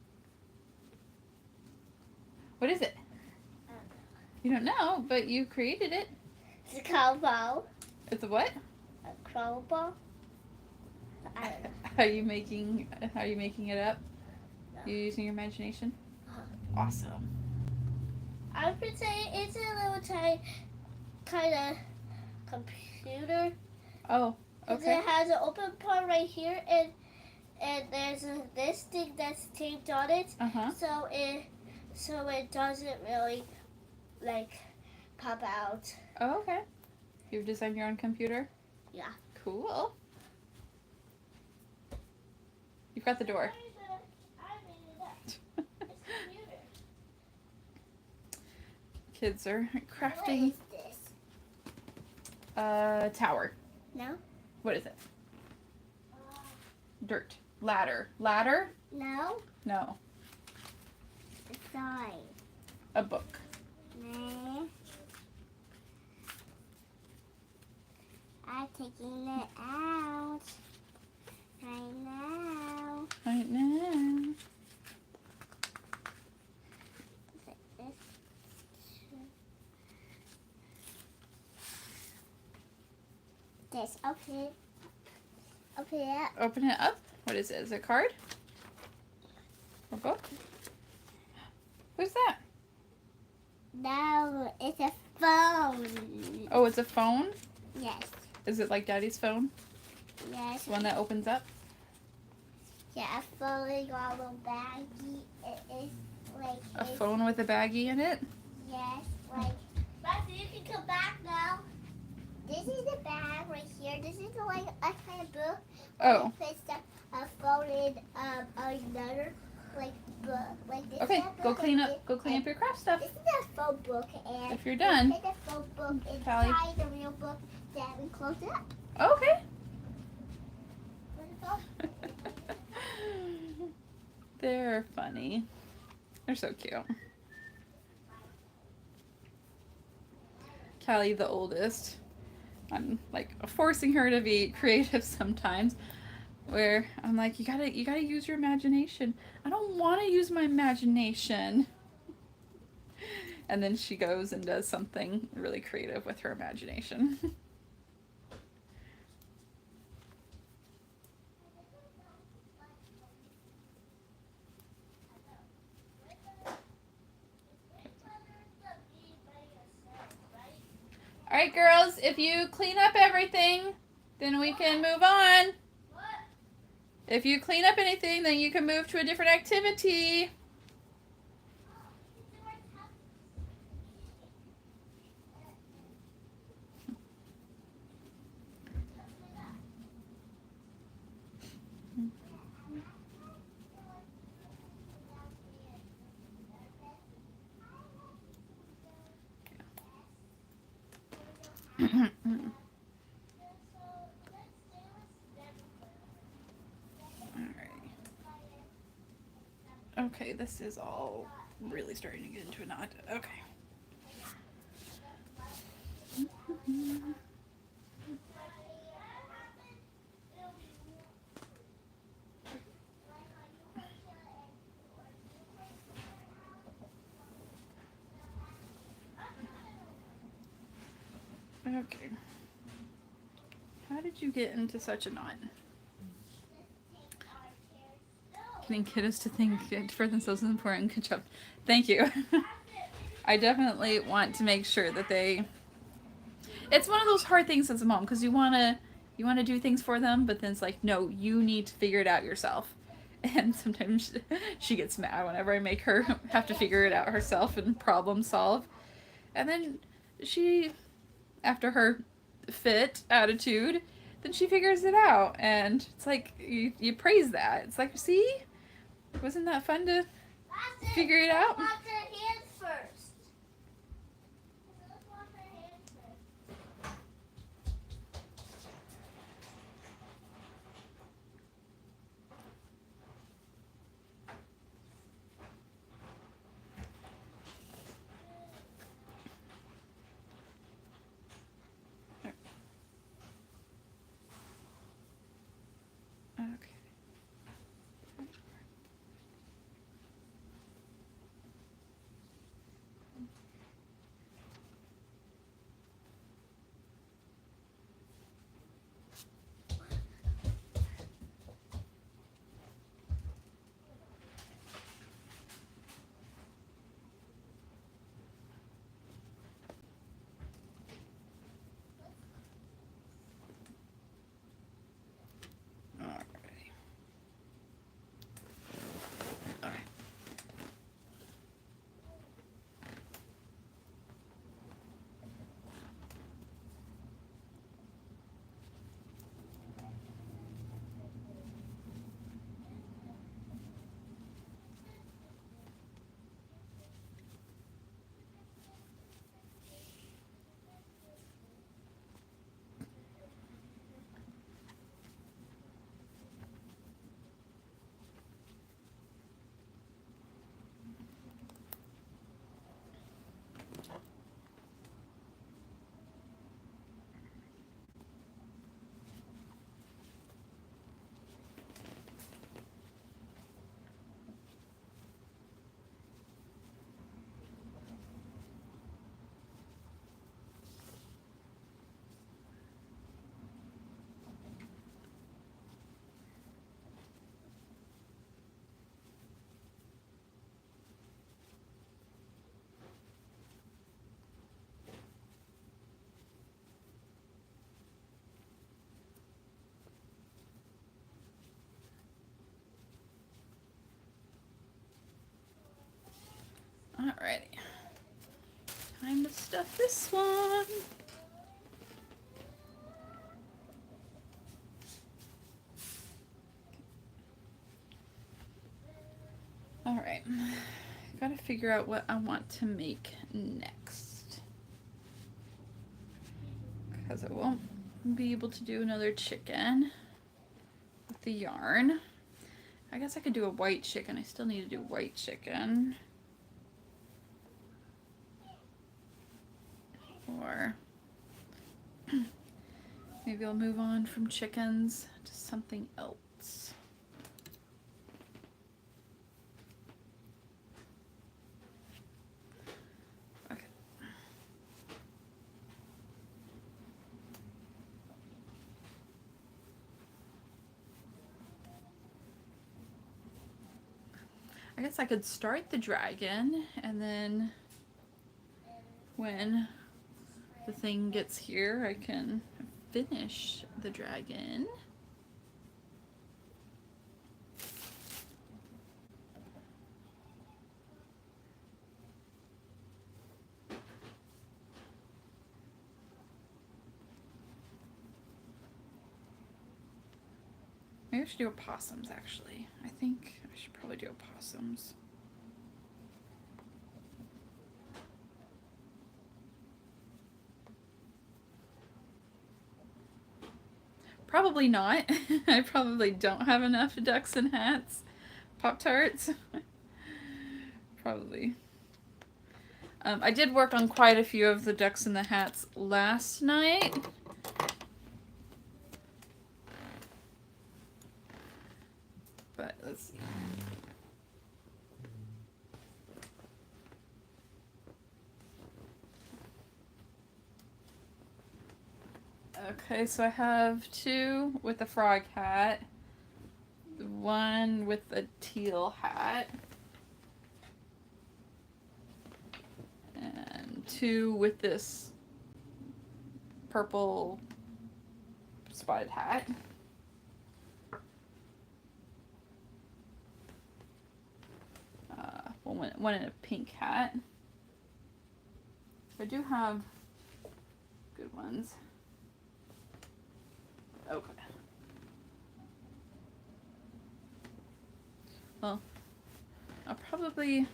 What is it? You don't know, but you created it. It's a crowbar. It's a what? A crowbar. I don't know. How are you making it up? No. You using your imagination? Awesome. I would say it's a little tiny kind of computer. Oh, okay. It has an open part right here, and there's this thing that's taped on it. So it doesn't really like pop out. Oh, okay. You've designed your own computer? Yeah. Cool. You've got the door. I made it up. It's a computer. Kids are What crafting is this? a tower. No. What is it? Dirt. Ladder. Ladder? No. No. The sign. A book. No. I'm taking it out right now. Right now. Let's open it. Open it up. Open it up. What is it? Is it a card? A book? Who's that? No, it's a phone. Oh, it's a phone? Yes. Is it like Daddy's phone? Yes. One that opens up? Yeah, a phone got a little baggie. It is like A phone with a baggie in it? Yes, like. But you can come back now. This is the bag right here. This is like a kind of book. Oh. It's a phone in another like book. Like this. Okay, is a go book, clean and up. Go clean up your craft stuff. This is a phone book, and If you're done. It's a phone book Callie. inside the real book. Then we close it up. Okay. They're funny. They're so cute. Callie, the oldest, I'm like forcing her to be creative sometimes, where I'm like, you gotta use your imagination. I don't want to use my imagination. And then she goes and does something really creative with her imagination. All right, girls, if you clean up everything, then we can move on. If you clean up anything, then you can move to a different activity. Okay, this is all really starting to get into a knot. Okay. Okay. How did you get into such a knot? Getting kiddos to think for themselves is important. Good job. Thank you. I definitely want to make sure that they... It's one of those hard things as a mom, because you want to do things for them, but then it's like, no, you need to figure it out yourself. And sometimes she gets mad whenever I make her have to figure it out herself and problem solve. And then she, after her fit attitude, then she figures it out. And it's like, you praise that. It's like, see? Wasn't that fun to figure it out? Wash her hands first. Okay. Alrighty. Time to stuff this one. Alright. Gotta figure out what I want to make next. Because I won't be able to do another chicken with the yarn. I guess I could do a white chicken. I still need to do white chicken. Or maybe I'll move on from chickens to something else. Okay. I guess I could start the dragon, and then when the thing gets here, I can finish the dragon. Maybe I should do opossums, actually. I think I should probably do opossums. Probably not. I probably don't have enough ducks and hats. Pop-Tarts. Probably. I did work on quite a few of the ducks and the hats last night. But let's see. Okay, so I have two with the frog hat, one with the teal hat, and two with this purple spotted hat. One in a pink hat. I do have good ones. Okay. Well, I probably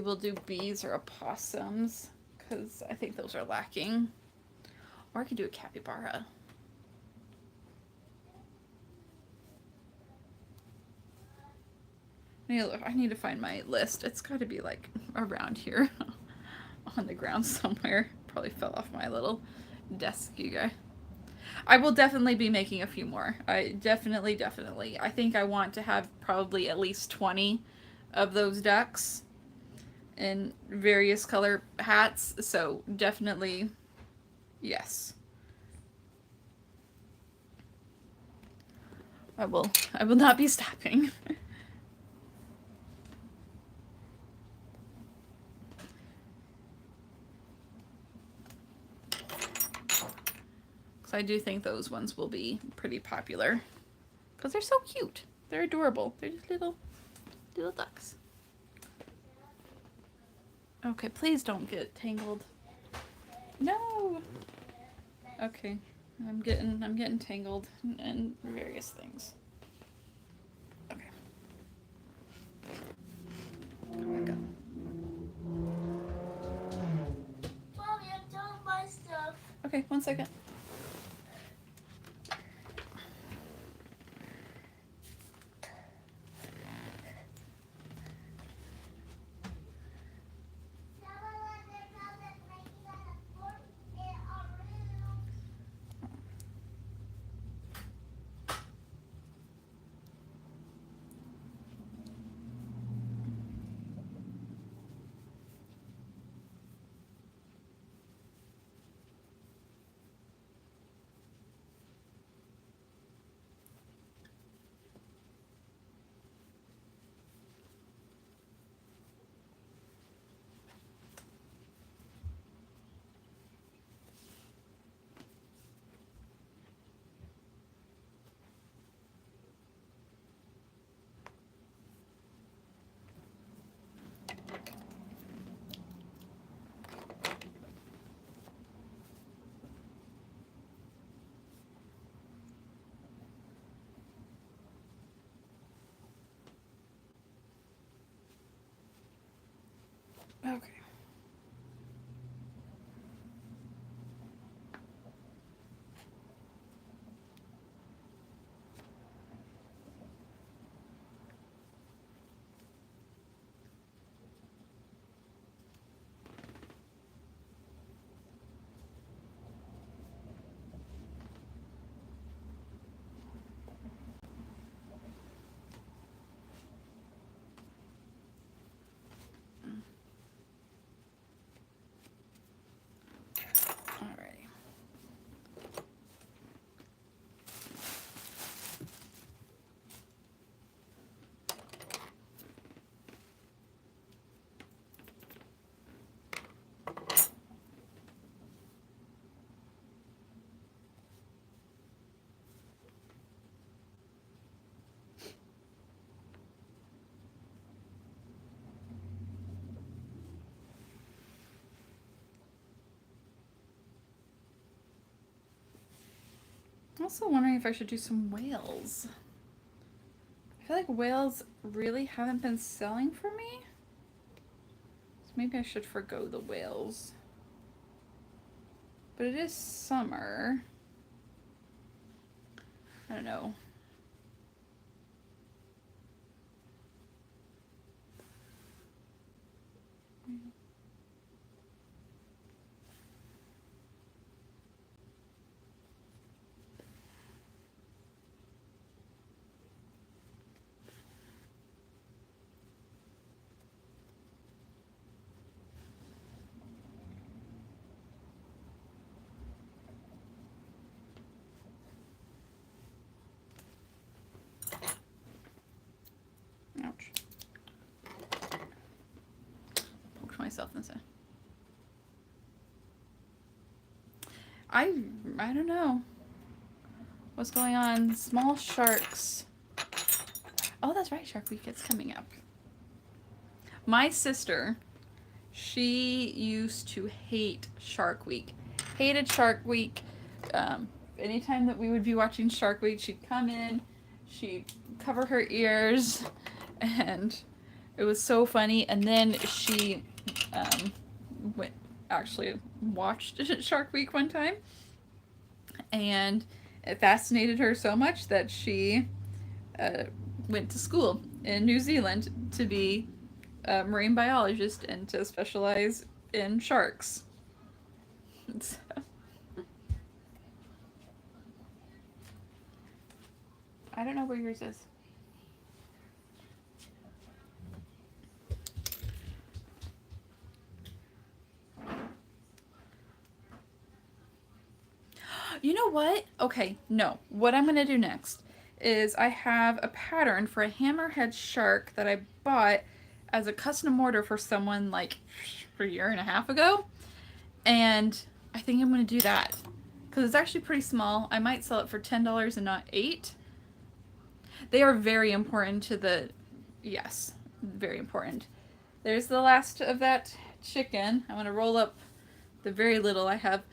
will do bees or opossums because I think those are lacking. Or I could do a capybara. I need to find my list. It's got to be like around here on the ground somewhere. Probably fell off my little desk, you guys. I will definitely be making a few more. I definitely. I think I want to have probably at least 20 of those ducks in various color hats. So definitely, yes. I will not be stopping. So I do think those ones will be pretty popular because they're so cute. They're adorable. They're just little ducks. Okay, please don't get tangled. No. Okay, I'm getting tangled in various things. Okay. Oh my God. Mommy, I'm done my stuff. Okay, 1 second. Okay. Alrighty. I'm also wondering if I should do some whales. I feel like whales really haven't been selling for me. So maybe I should forgo the whales. But it is summer. I don't know. Ouch. Poked myself in the side. I don't know what's going on. Small sharks. Oh, that's right. Shark Week is coming up. My sister, she used to hate Shark Week. Hated Shark Week. Anytime that we would be watching Shark Week, she'd come in, she'd cover her ears, and it was so funny. And then she actually watched Shark Week one time, and it fascinated her so much that she went to school in New Zealand to be a marine biologist and to specialize in sharks. So. I don't know where yours is. You know what? Okay, no. What I'm going to do next is I have a pattern for a hammerhead shark that I bought as a custom order for someone like a year and a half ago. And I think I'm going to do that because it's actually pretty small. I might sell it for $10 and not $8. They are very important to the, yes, very important. There's the last of that chicken. I'm going to roll up the very little I have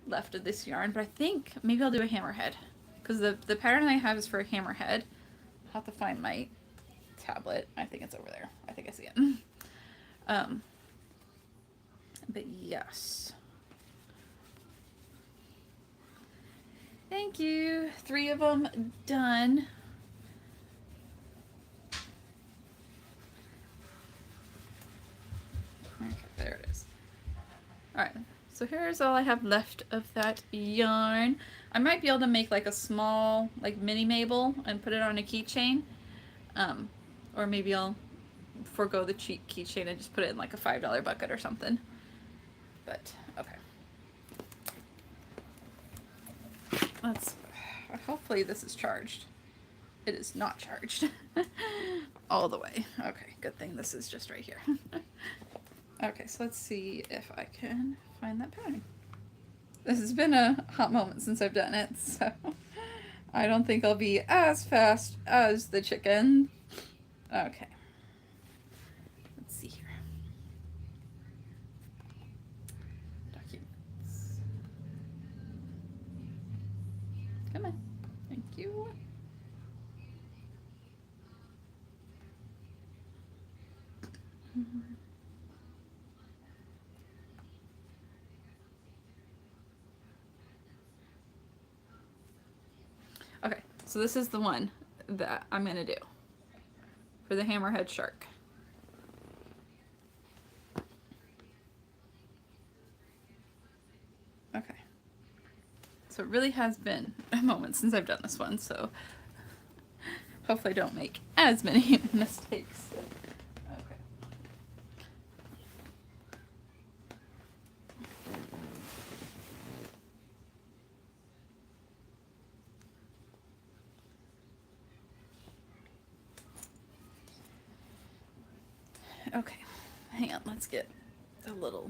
left of this yarn, but I think maybe I'll do a hammerhead because the pattern I have is for a hammerhead. I'll have to find my tablet. I think it's over there. I think I see it. But yes. Thank you. 3 of them done. Okay, there it is. All right. So here's all I have left of that yarn. I might be able to make like a small, like mini Mabel and put it on a keychain. Or maybe I'll forego the cheap keychain and just put it in like a $5 bucket or something. But, okay. Hopefully this is charged. It is not charged. All the way. Okay, good thing this is just right here. Okay, so let's see if I can find that pattern. This has been a hot moment since I've done it, so I don't think I'll be as fast as the chicken. Okay. Let's see here. Documents. Come on. Thank you. So this is the one that I'm going to do for the hammerhead shark. Okay. So it really has been a moment since I've done this one, so hopefully I don't make as many mistakes. Okay. Okay, hang on, let's get a little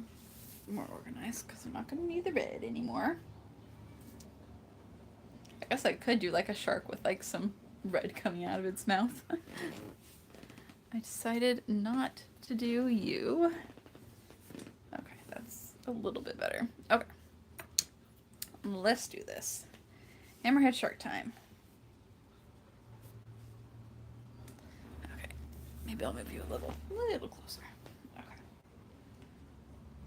more organized because I'm not going to need the red anymore. I guess I could do like a shark with like some red coming out of its mouth. I decided not to do you. Okay, that's a little bit better. Okay, let's do this. Hammerhead shark time. Okay, maybe I'll move you a little closer. Okay.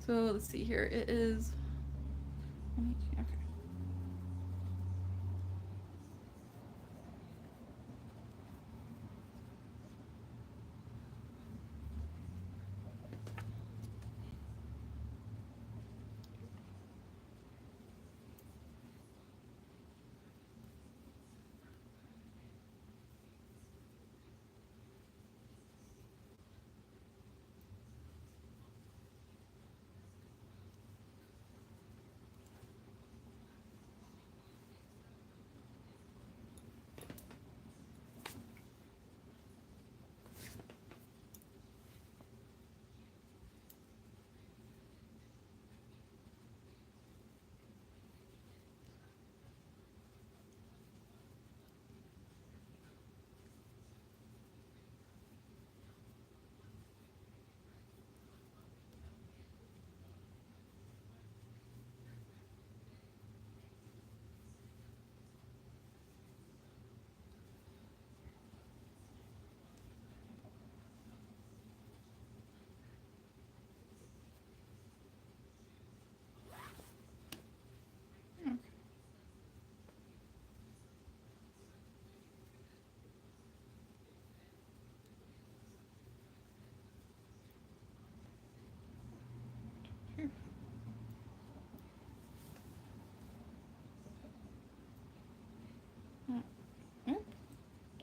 So let's see here. It is. Okay.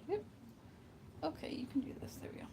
Yep. Okay, you can do this. There we go.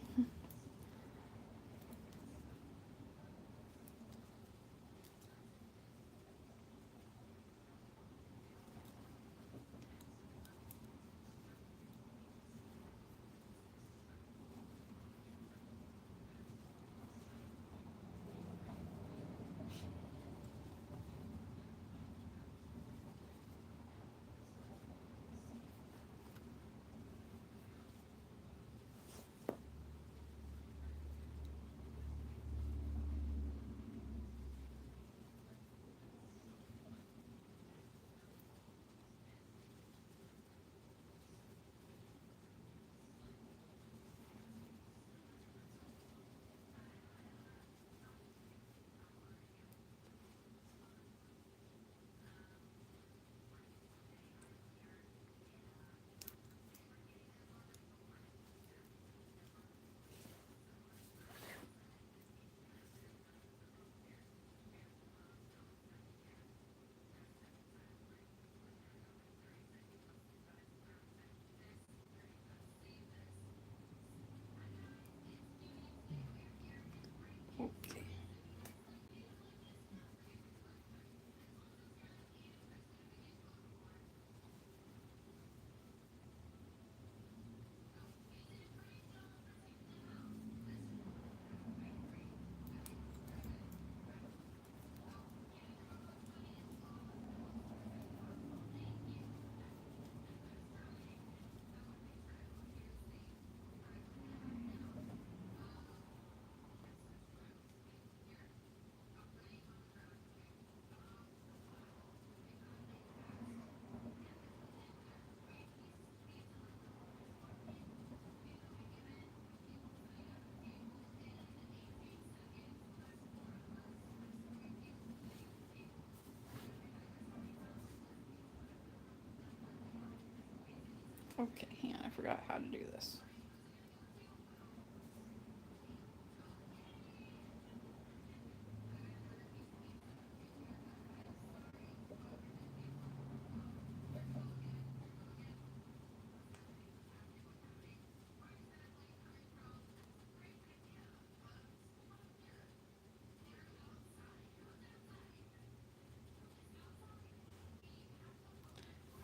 Okay, hang on, I forgot how to do this.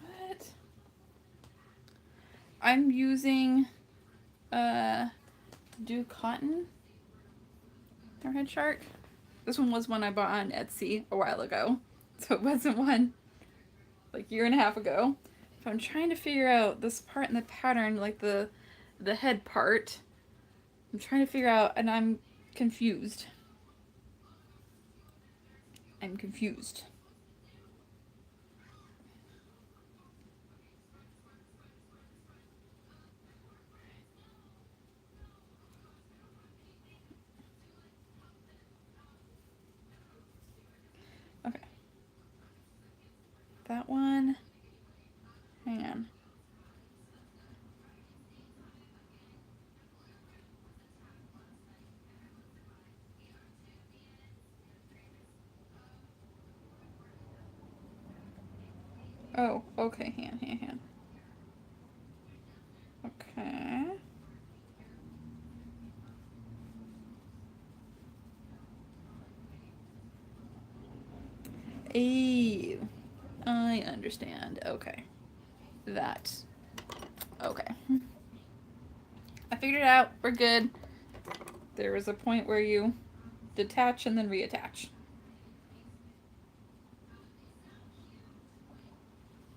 What? I'm using Do Cotton Hammerhead Shark. This one was one I bought on Etsy a while ago, so it wasn't one like a year and a half ago. So I'm trying to figure out this part in the pattern, like the head part. I'm trying to figure out, and I'm confused. I'm confused. Okay. That one. Hang on. Oh, okay, hand. Okay. Ew. I understand. Okay. That. Okay. I figured it out. We're good. There was a point where you detach and then reattach.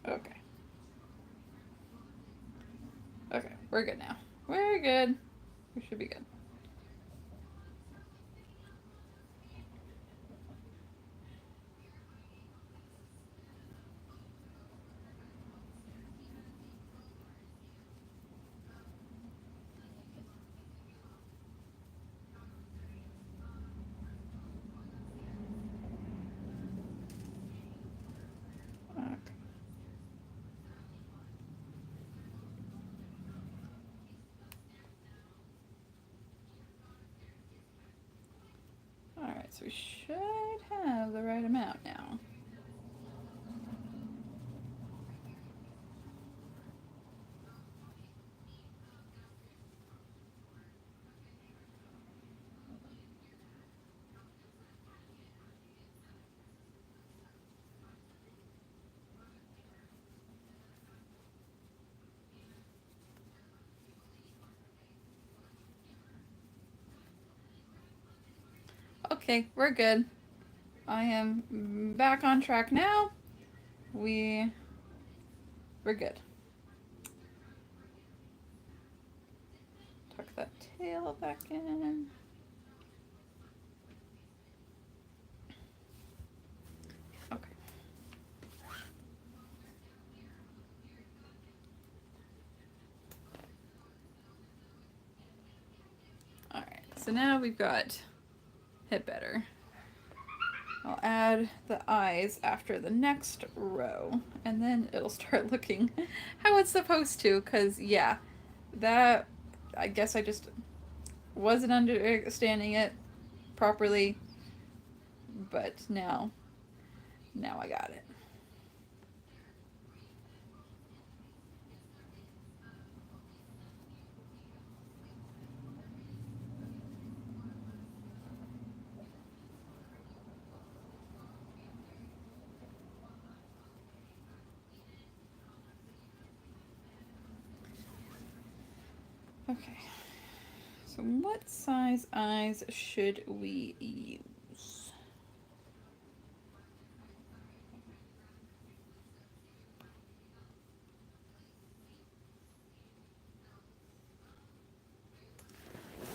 Okay. Okay, we're good now. We're good. We should be good. Okay. Alright, so we should have the right amount now. Okay, we're good. I am back on track now. We're good. Tuck that tail back in. Okay. Alright, so now we've got hit better. I'll add the eyes after the next row, and then it'll start looking how it's supposed to, because, yeah, that, I guess I just wasn't understanding it properly, but now I got it. Okay, so what size eyes should we use?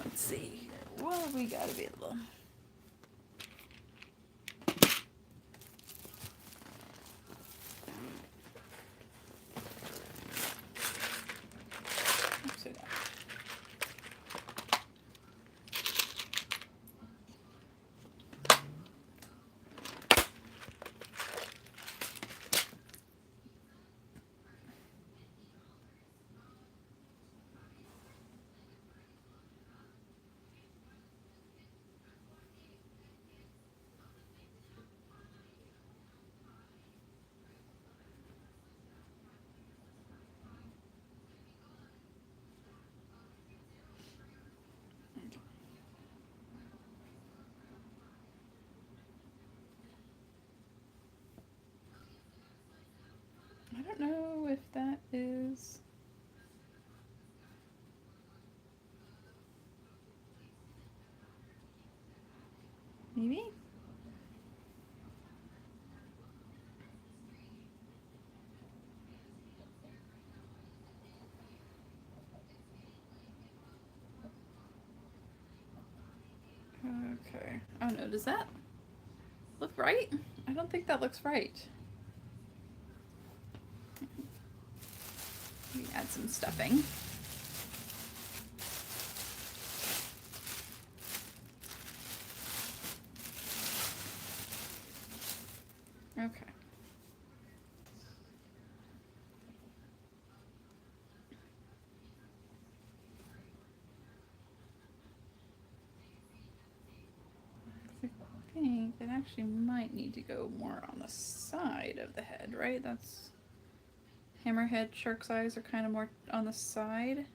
Let's see, what have we got available? Upside down. that is... Maybe? Okay. Oh no, does that look right? I don't think that looks right. We add some stuffing. Okay. I think it actually might need to go more on the side of the head, right? That's hammerhead, shark's eyes are kind of more on the side.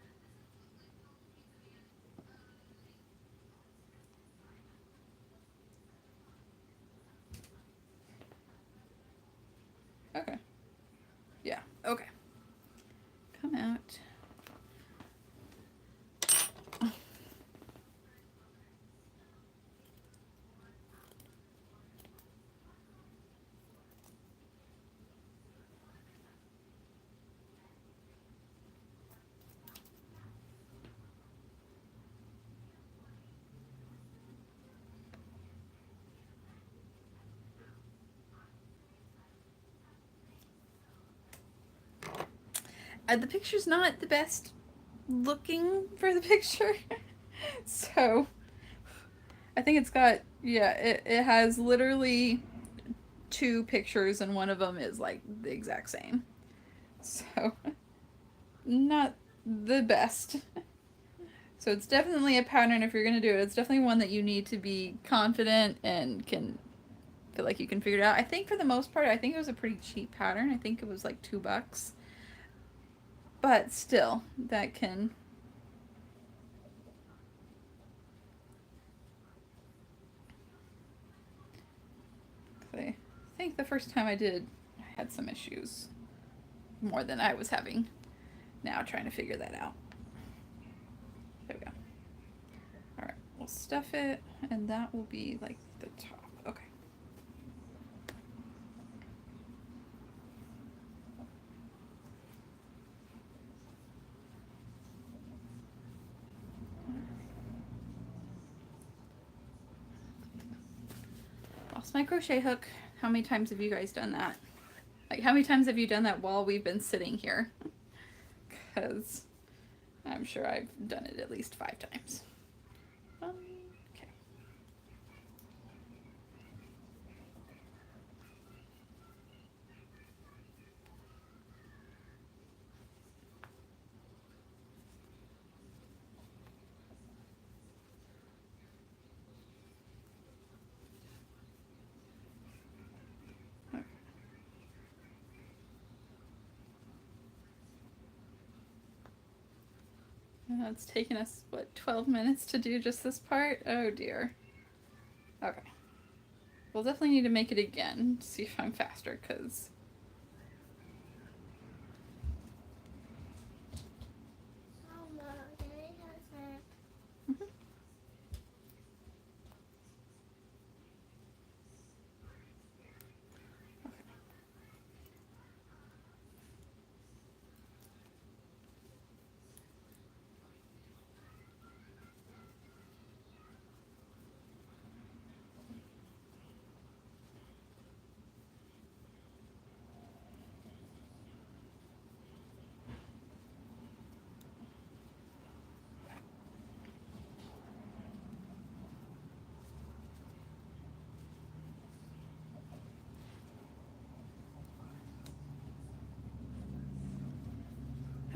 Okay. Yeah, okay. Come out. The picture's not the best looking for the picture. So I think it's got, yeah, it has literally 2 pictures and one of them is like the exact same. So not the best. So it's definitely a pattern if you're going to do it. It's definitely one that you need to be confident and can feel like you can figure it out. I think for the most part, I think it was a pretty cheap pattern. I think it was like $2. But still, that can... I think the first time I did, I had some issues. More than I was having now trying to figure that out. There we go. Alright, we'll stuff it, and that will be like the top. Okay. Lost my crochet hook. How many times have you guys done that? Like, how many times have you done that while we've been sitting here? Because I'm sure I've done it at least 5 times. Okay. It's taken us, what, 12 minutes to do just this part? Oh dear. Okay. We'll definitely need to make it again to see if I'm faster, because... Mhm.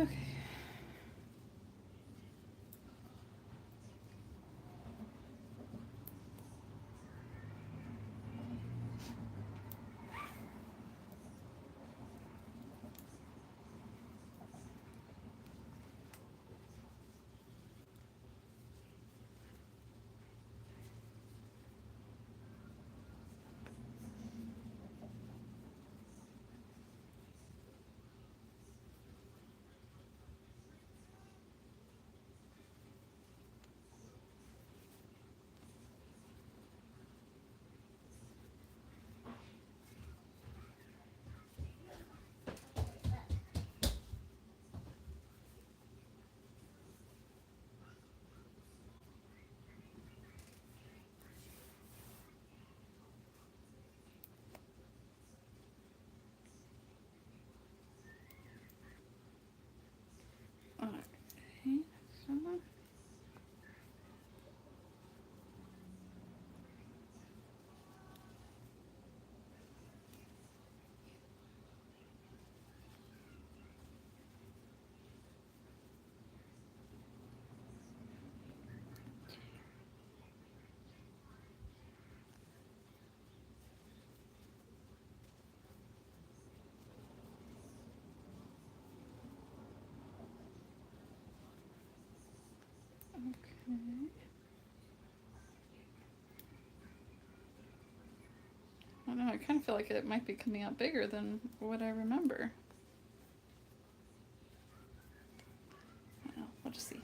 Okay. I don't know, I kind of feel like it might be coming out bigger than what I remember. I don't know, we'll just see.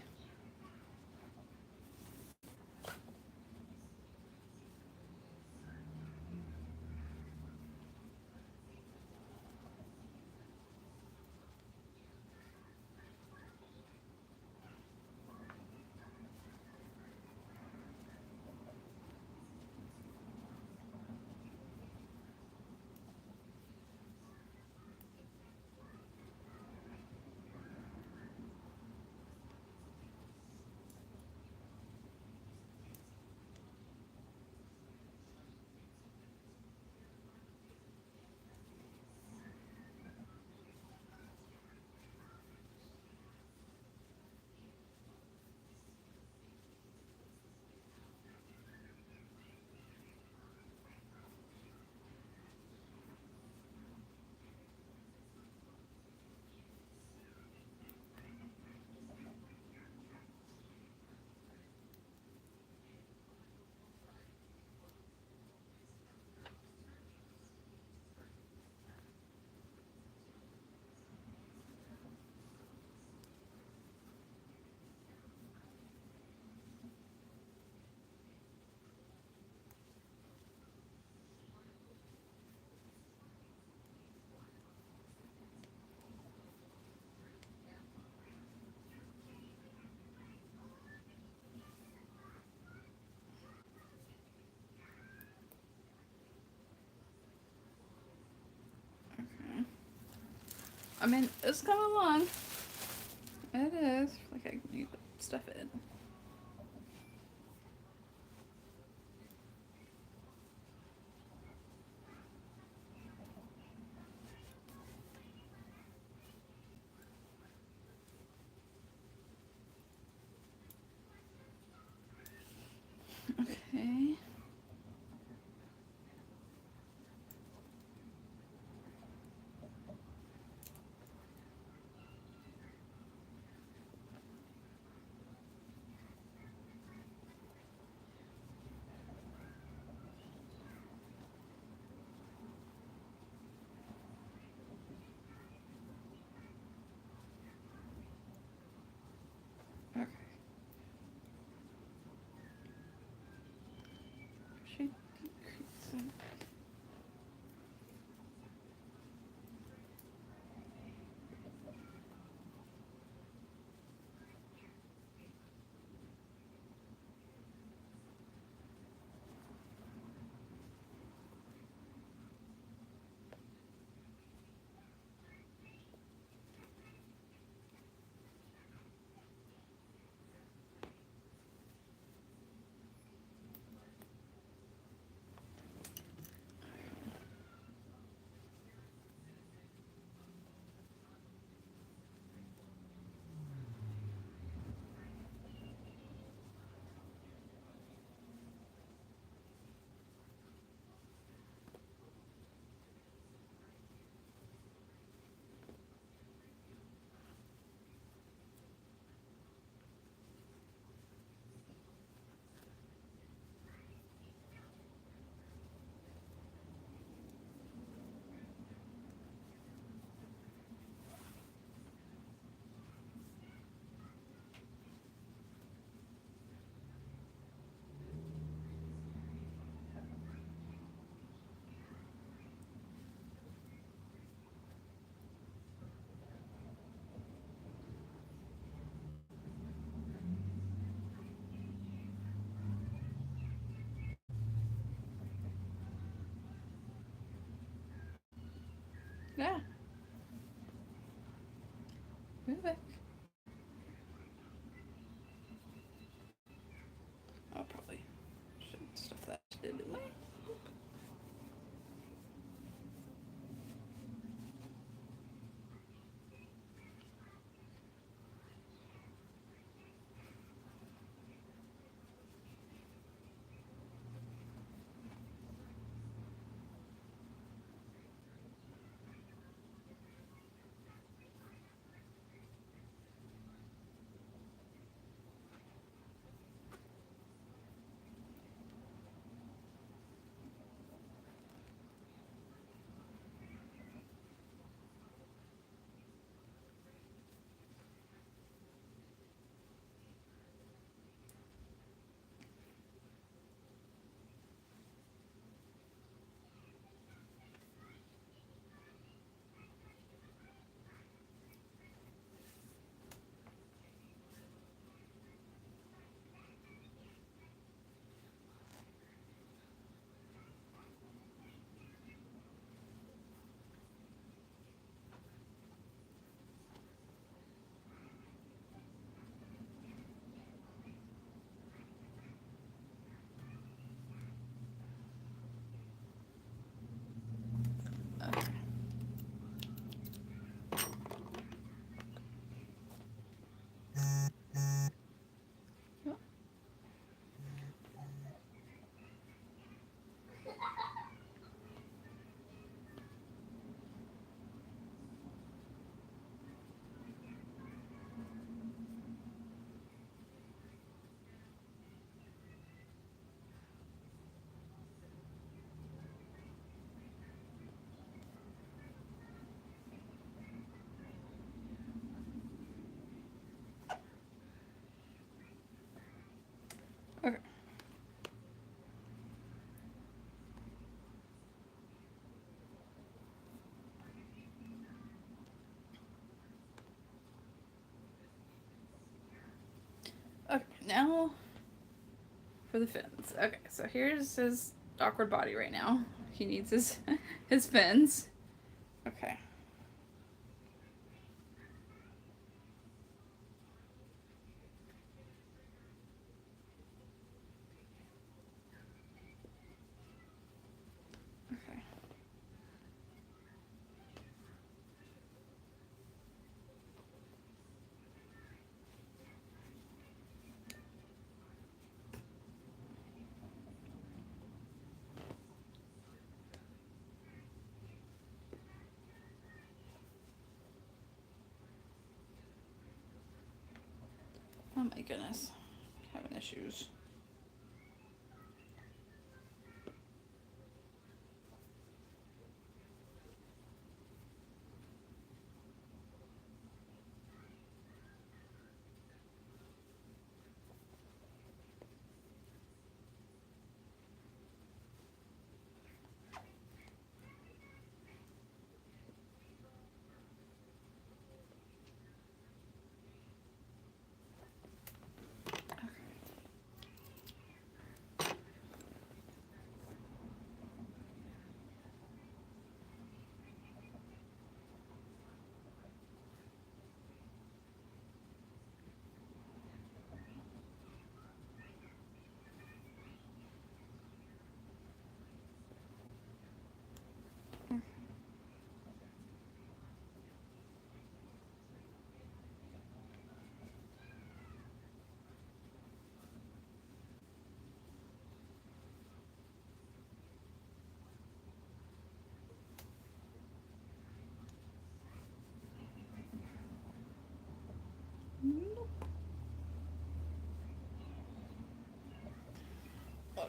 Okay. I mean, it's coming along. It is. Like I need to stuff it in. Okay. Okay. Should decrease it. Yeah. Move it. I'll probably should stuff that anyway. Okay. Okay. Okay, now for the fins. Okay, so here's his awkward body right now. He needs his his fins. Okay. Okay. Oh my goodness. Having issues. Nope. Okay.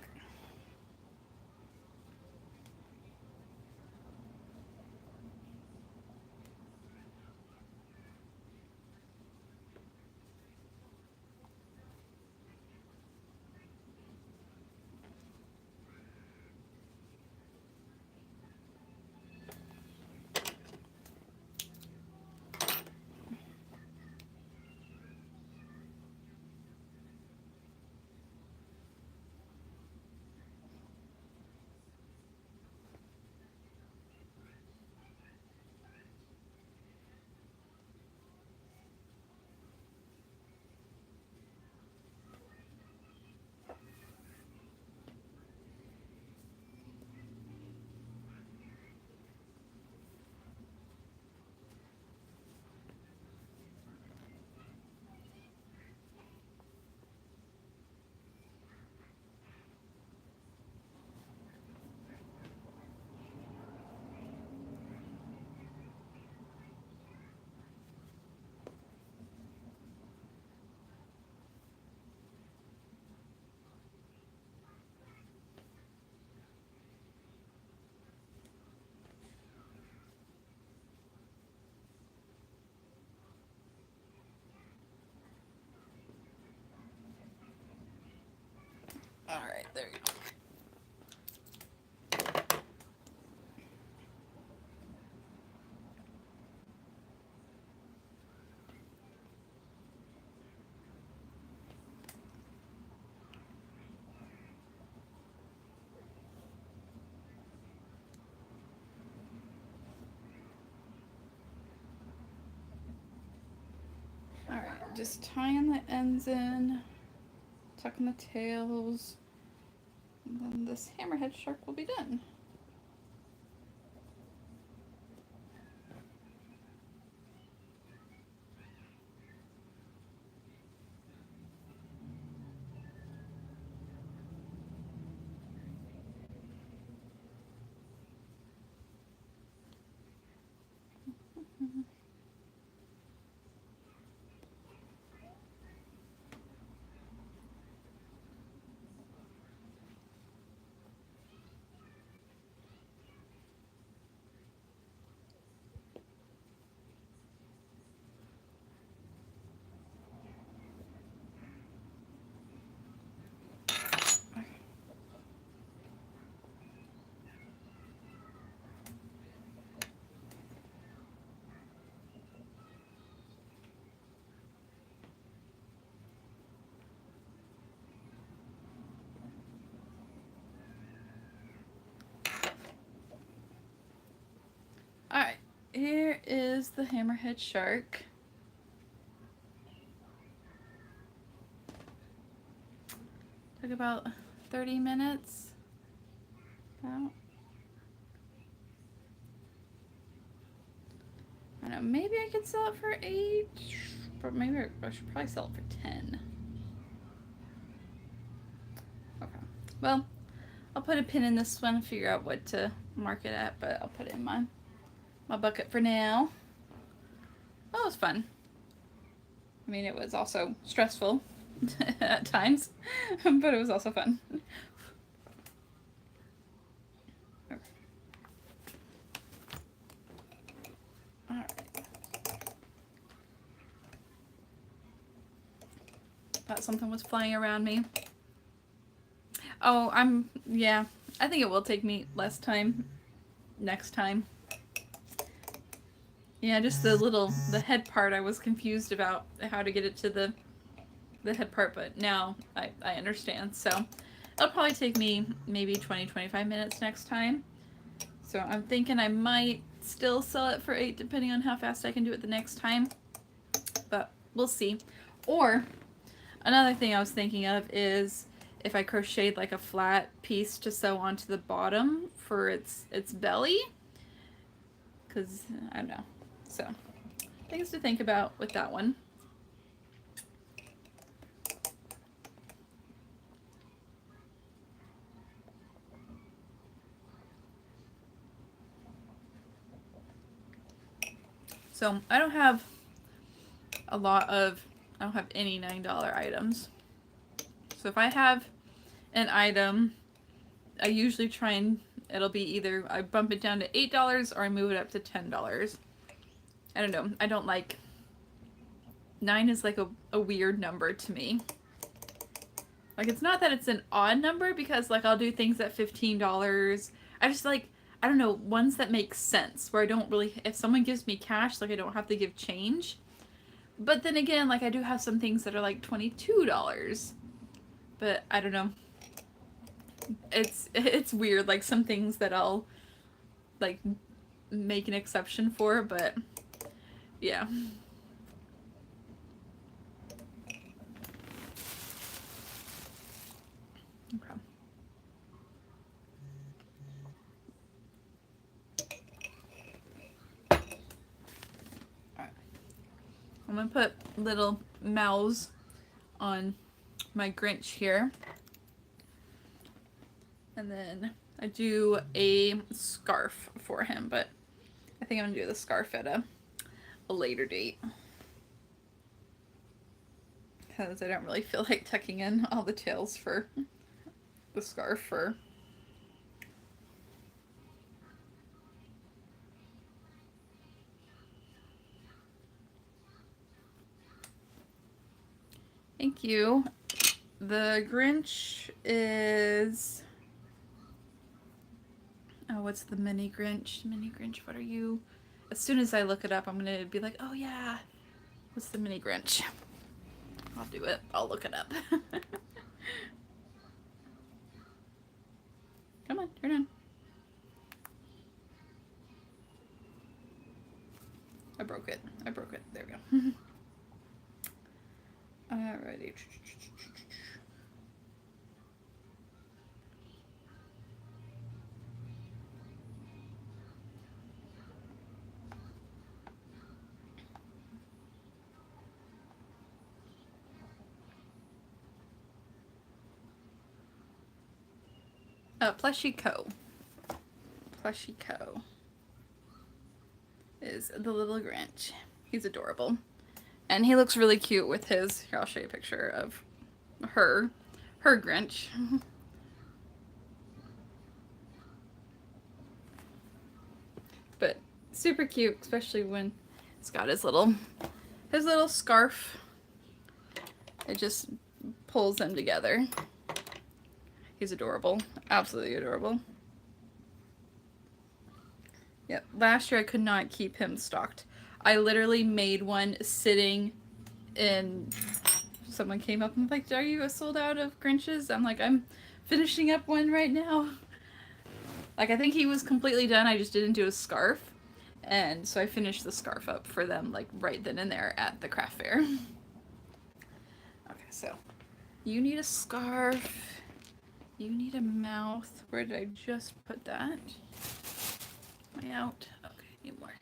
Alright, there you go. Alright, just tying the ends in, tucking the tails, and then this hammerhead shark will be done. here is the hammerhead shark. Took about 30 minutes. About. I don't know, maybe I could sell it for 8, but maybe I should probably sell it for 10. Okay. Well, I'll put a pin in this one and figure out what to mark it at, but I'll put it in my bucket for now. That was fun. I mean, it was also stressful at times, but it was also fun. Alright. Thought something was flying around me. Oh, yeah, I think it will take me less time next time. Yeah, just the head part, I was confused about how to get it to the head part, but now I understand. So it'll probably take me maybe 20-25 minutes next time. So I'm thinking I might still sell it for 8 depending on how fast I can do it the next time. But we'll see. Or another thing I was thinking of is if I crocheted like a flat piece to sew onto the bottom for its belly. Because, I don't know. So, things to think about with that one. So, I don't have any $9 items. So if I have an item, I usually try and it'll be either I bump it down to $8 or I move it up to $10. I don't know. I don't like 9 is like a weird number to me. Like, it's not that it's an odd number because like I'll do things at $15. I just like, I don't know, ones that make sense where I don't really, if someone gives me cash, like I don't have to give change. But then again, like I do have some things that are like $22. But I don't know. It's weird, like some things that I'll like make an exception for, but yeah. Okay. Alright. I'm gonna put little mouths on my Grinch here. And then I do a scarf for him, but I think I'm gonna do the scarf at a later date. Because I don't really feel like tucking in all the tails for the scarf fur. Thank you. The Grinch is... Oh, what's the mini Grinch? Mini Grinch, what are you? As soon as I look it up, I'm going to be like, oh yeah, what's the mini Grinch? I'll do it. I'll look it up. Come on, turn on. I broke it. There we go. Alrighty. Plushy Co. Plushy Co. is the little Grinch. He's adorable. And he looks really cute with his... Here, I'll show you a picture of her Grinch. But super cute, especially when it's got his little scarf. It just pulls them together. He's adorable. Absolutely adorable. Yep. Last year I could not keep him stocked. I literally made one sitting in... Someone came up and was like, are you sold out of Grinches? I'm like, I'm finishing up one right now. Like, I think he was completely done. I just didn't do a scarf. And so I finished the scarf up for them like right then and there at the craft fair. Okay, so you need a scarf. You need a mouth. Where did I just put that? Am I out? Okay, need more.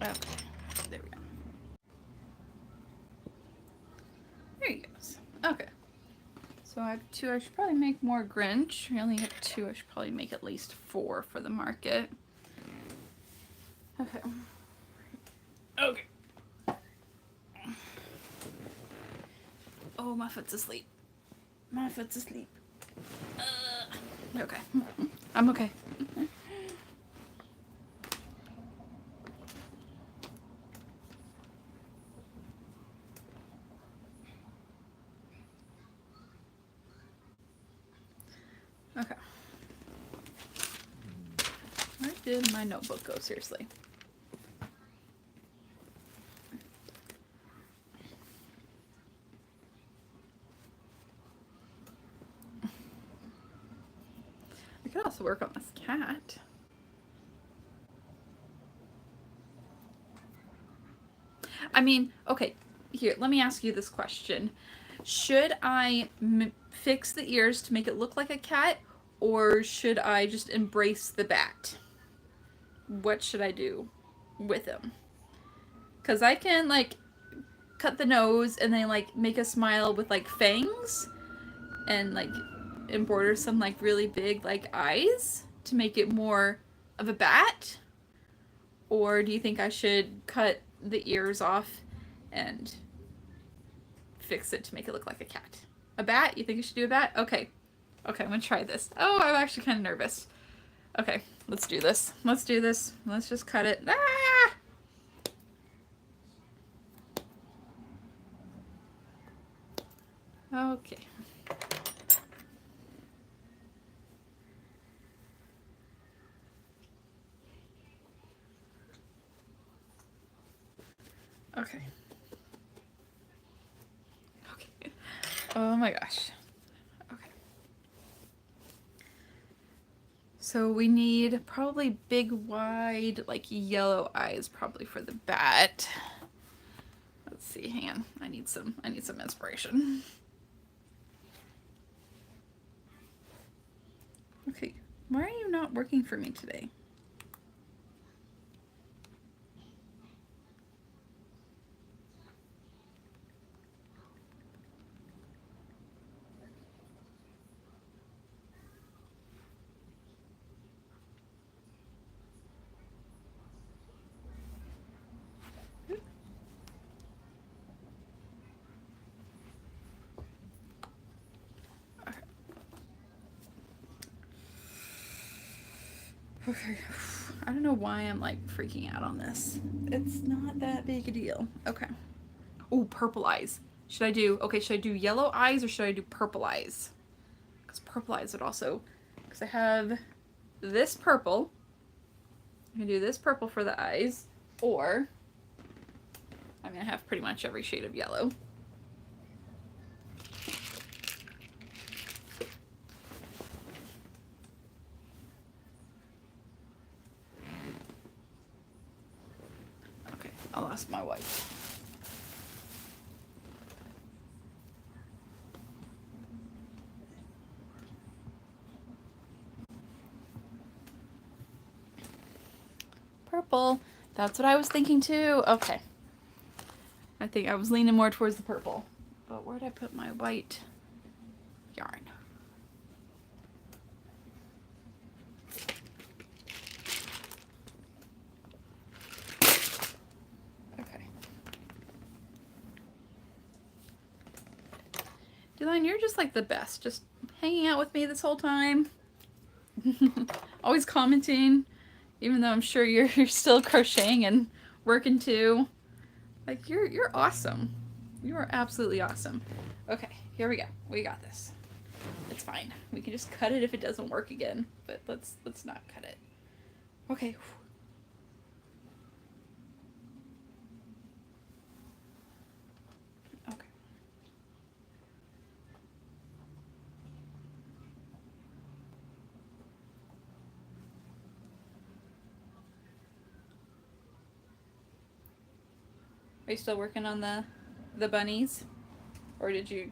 Okay, there we go. There he goes. Okay. So I have 2. I should probably make more Grinch. We only have 2. I should probably make at least 4 for the market. Okay. Okay. Oh, my foot's asleep. My foot's asleep. Okay. I'm okay. Okay. Where did my notebook go? Seriously. I could also work on this cat. I mean, okay, here, let me ask you this question. Should I fix the ears to make it look like a cat, or should I just embrace the bat? What should I do with him? Because I can, like, cut the nose and then, like, make a smile with, like, fangs and, like, embroider some, like, really big, like, eyes to make it more of a bat. Or do you think I should cut the ears off and fix it to make it look like a cat? A bat? You think I should do a bat? Okay. Okay, I'm gonna try this. Oh, I'm actually kind of nervous. Okay, let's do this. Let's do this. Let's just cut it. Ah! Okay. Okay. Okay. Oh my gosh. Okay. So we need probably big, wide, like yellow eyes probably for the bat. Let's see, hang on. I need some inspiration. Okay. Why are you not working for me today? Okay. I don't know why I'm like freaking out on this. It's not that big a deal. Okay. Oh, purple eyes. Should I do yellow eyes or should I do purple eyes? Because purple eyes would also, because I have this purple. I can do this purple for the eyes, or I mean, I have pretty much every shade of yellow. Okay, I lost my white. Purple. That's what I was thinking too. Okay. I think I was leaning more towards the purple. But where'd I put my white yarn? Deline, you're just like the best. Just hanging out with me this whole time. Always commenting, even though I'm sure you're still crocheting and working too. Like you're awesome. You are absolutely awesome. Okay, here we go. We got this. It's fine. We can just cut it if it doesn't work again. But let's not cut it. Okay. Okay. Are you still working on the bunnies? Or did you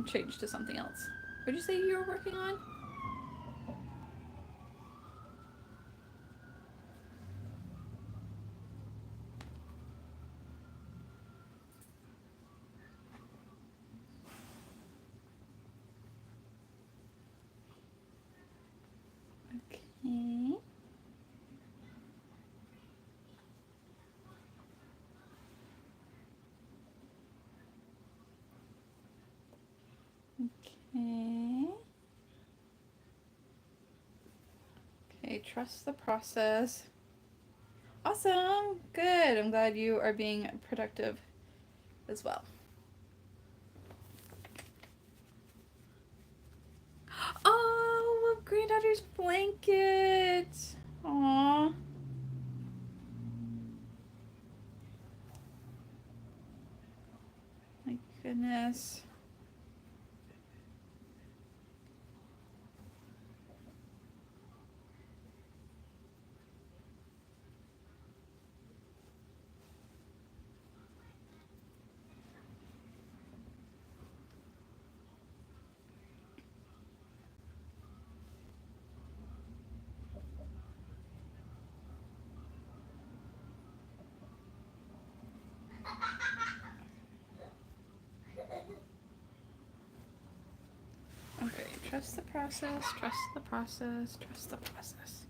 change to something else? What did you say you were working on? Okay. Okay. Okay, trust the process. Awesome. Good. I'm glad you are being productive as well. Oh, a granddaughter's blanket. Aw. My goodness. Okay, trust the process, trust the process, trust the process.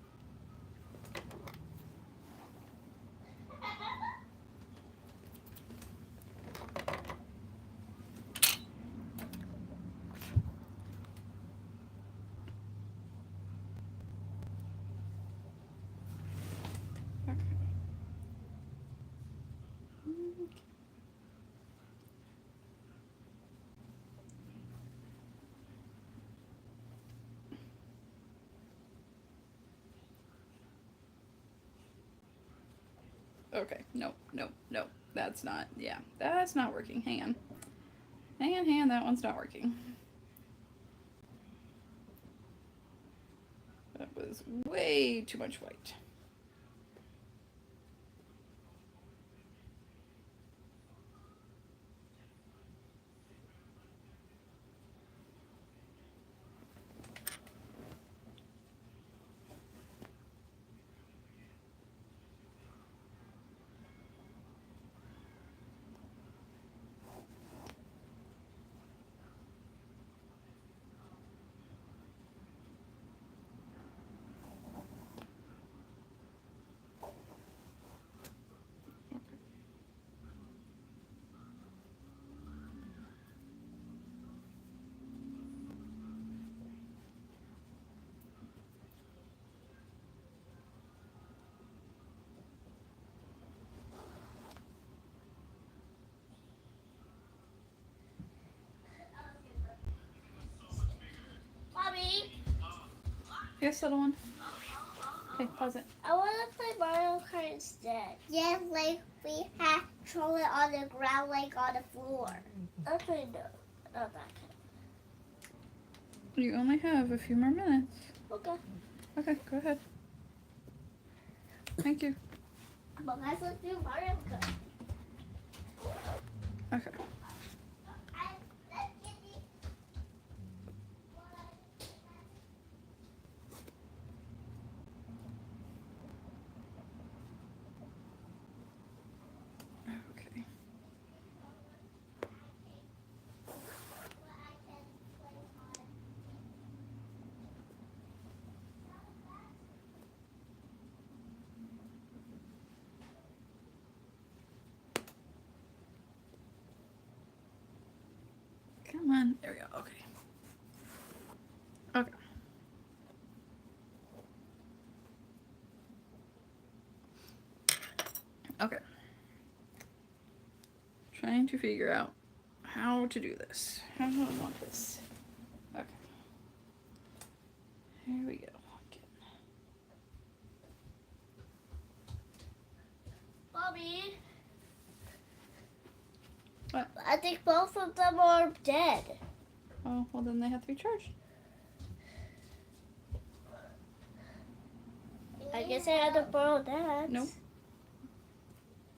Okay, nope, nope, nope. That's not, yeah, that's not working. Hang on. Hang on, that one's not working. That was way too much white. Mommy, Yes, little one. Okay, pause it. I want to play Mario Kart instead. Yeah, like we have throw it on the ground, like on the floor. Actually, no, not that kind. You only have a few more minutes. Okay. Okay, go ahead. Thank you. But let's do Mario Kart. Okay. Okay. trying to figure out how to do this. How do I want this? Okay. Here we go. Mommy. What? I think both of them are dead. Oh, well then they have to be charged. I guess I had to borrow that. Nope.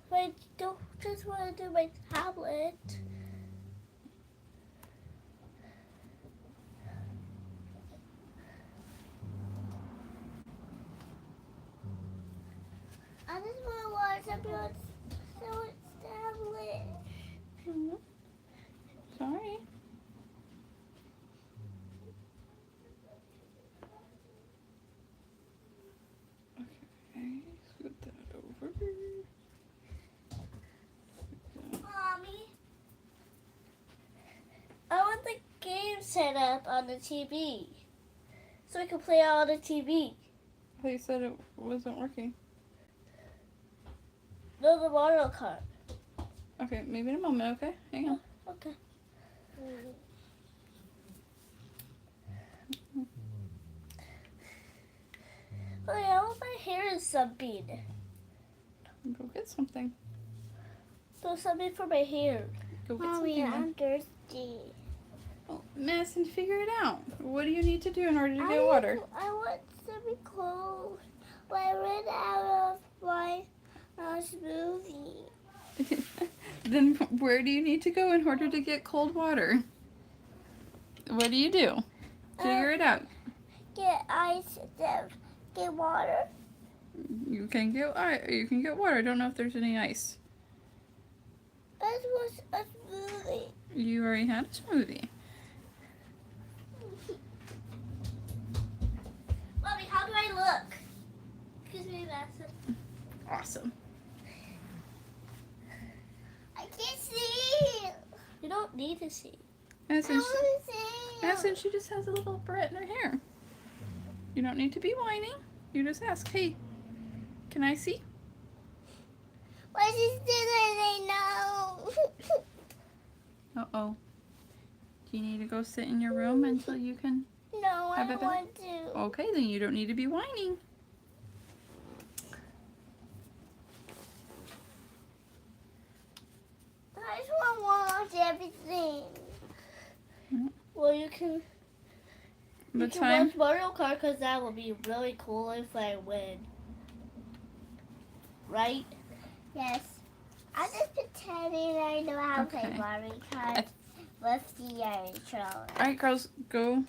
But I don't just want to do my tablet. I just want to watch everyone's tablet. Mm-hmm. Sorry. Okay, scoot that over. Mommy, I want the game set up on the TV so I can play it on the TV. Oh, you said it wasn't working. No, the Mario Kart. Okay, maybe in a moment, okay? Hang on. Okay. Oh yeah, I want my hair is something. Go get something. Do something for my hair. Go get Mommy, something. I'm thirsty. Oh, Madison, figure it out. What do you need to do in order to get water? I want some clothes, but I ran out of my smoothie. Then where do you need to go in order to get cold water? What do you do? Figure it out. Get ice, then get water. You can get water. I don't know if there's any ice. That was a smoothie. You already had a smoothie. Mommy, how do I look? Excuse me, Madison. Awesome. I can't see. You don't need to see. Madison, see. Madison, she just has a little barrette in her hair. You don't need to be whining. You just ask, hey, can I see? Why is she still no? Uh-oh. Do you need to go sit in your room until you can? No, I Have don't a want to. Okay, then you don't need to be whining. I just want to watch everything. Mm. Well, you can What watch time? Mario Kart because that would be really cool if I win. Right? Yes. I'm just pretending I know how to play Okay. Mario Kart with the controller. Alright, girls, go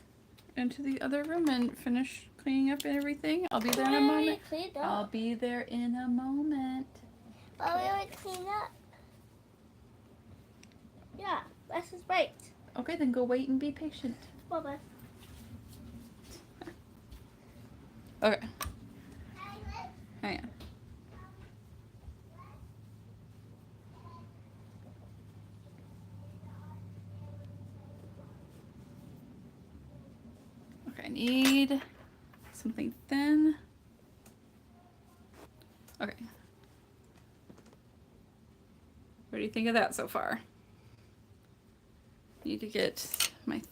into the other room and finish cleaning up and everything. I'll be there in a moment. I'll be there in a moment. But we would clean up. Yeah, that's just right. Okay, then go wait and be patient. Bye-bye. Okay. Hang on. Okay, I need something thin. Okay. What do you think of that so far? Need to get my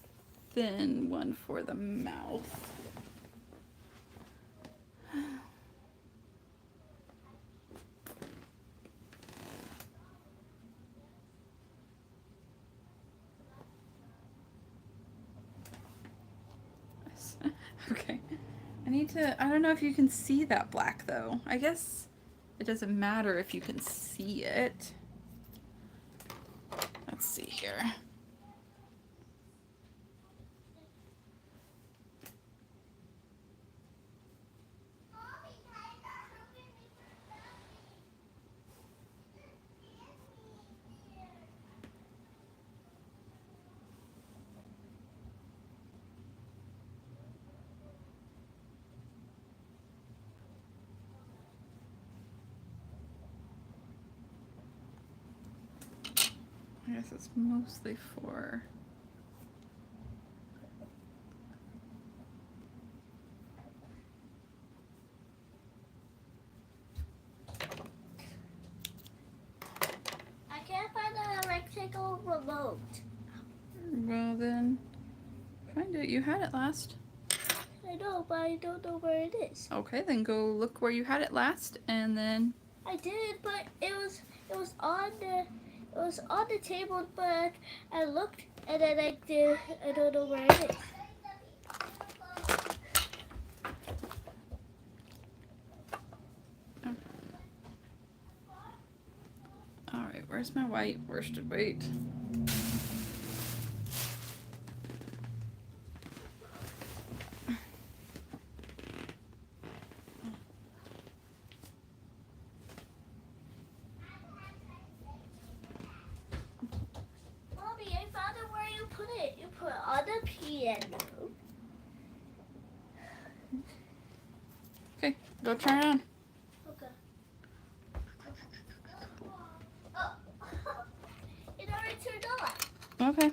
thin one for the mouth. Okay. I don't know if you can see that black though. I guess it doesn't matter if you can see it. Let's see here. I guess it's mostly for I can't find the rectangle you had it last. I know, but I don't know where it is. Okay, then go look where you had it last, and then... I did, but it was on the table, but I looked and then I don't know where it is. Alright, where's my white worsted weight? Mommy, I found it where you put it. You put it on the piano. Okay, go turn it on. Okay. Oh, it already turned on. Okay.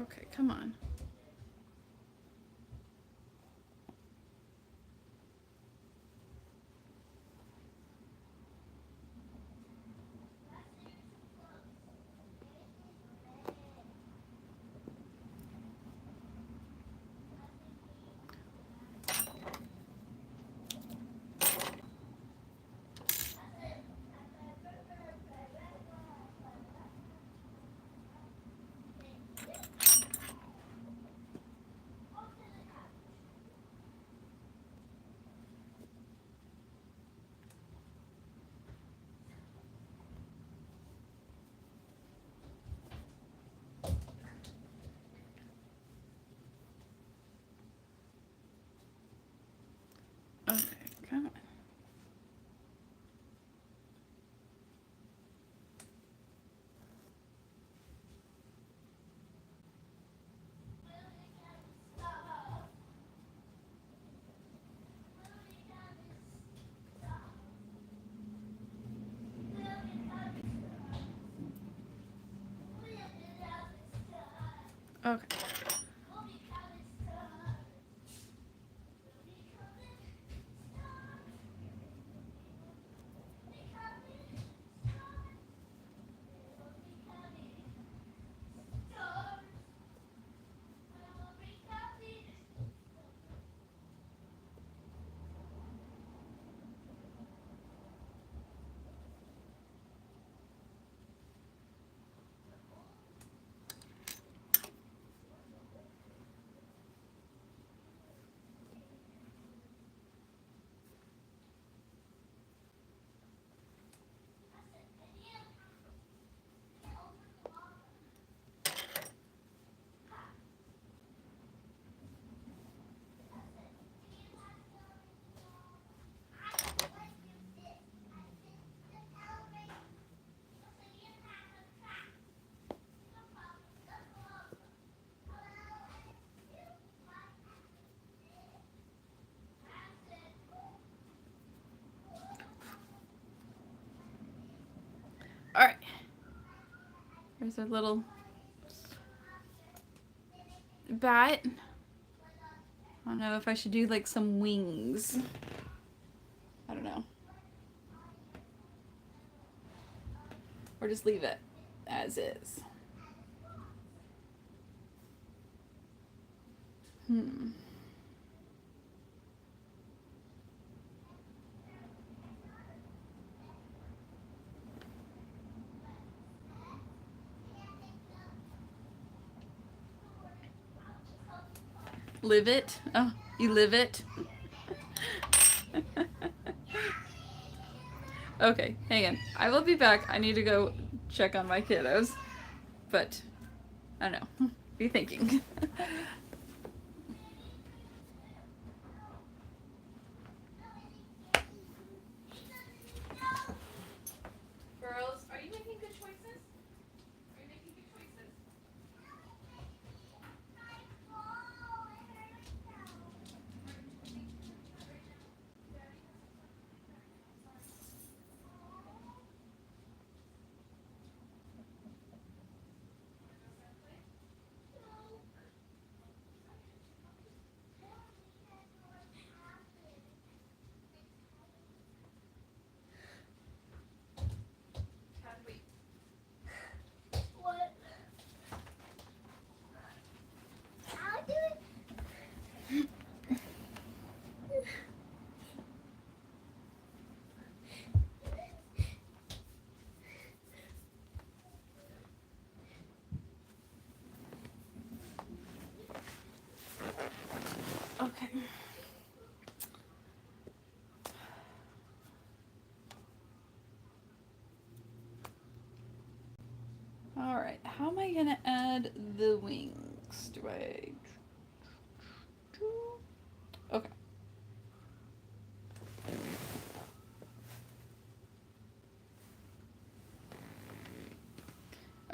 Okay, come on. Okay, come on. Okay. Alright. There's a little bat. I don't know if I should do like some wings. I don't know. Or just leave it as is. Live it? Oh, you live it? Okay, hang on. I will be back. I need to go check on my kiddos. But, I don't know. Be thinking. Girls, are you making good choices? Are you making good choices? What? I'll do it. Okay. Alright, how am I gonna add the wings? Do I... Okay.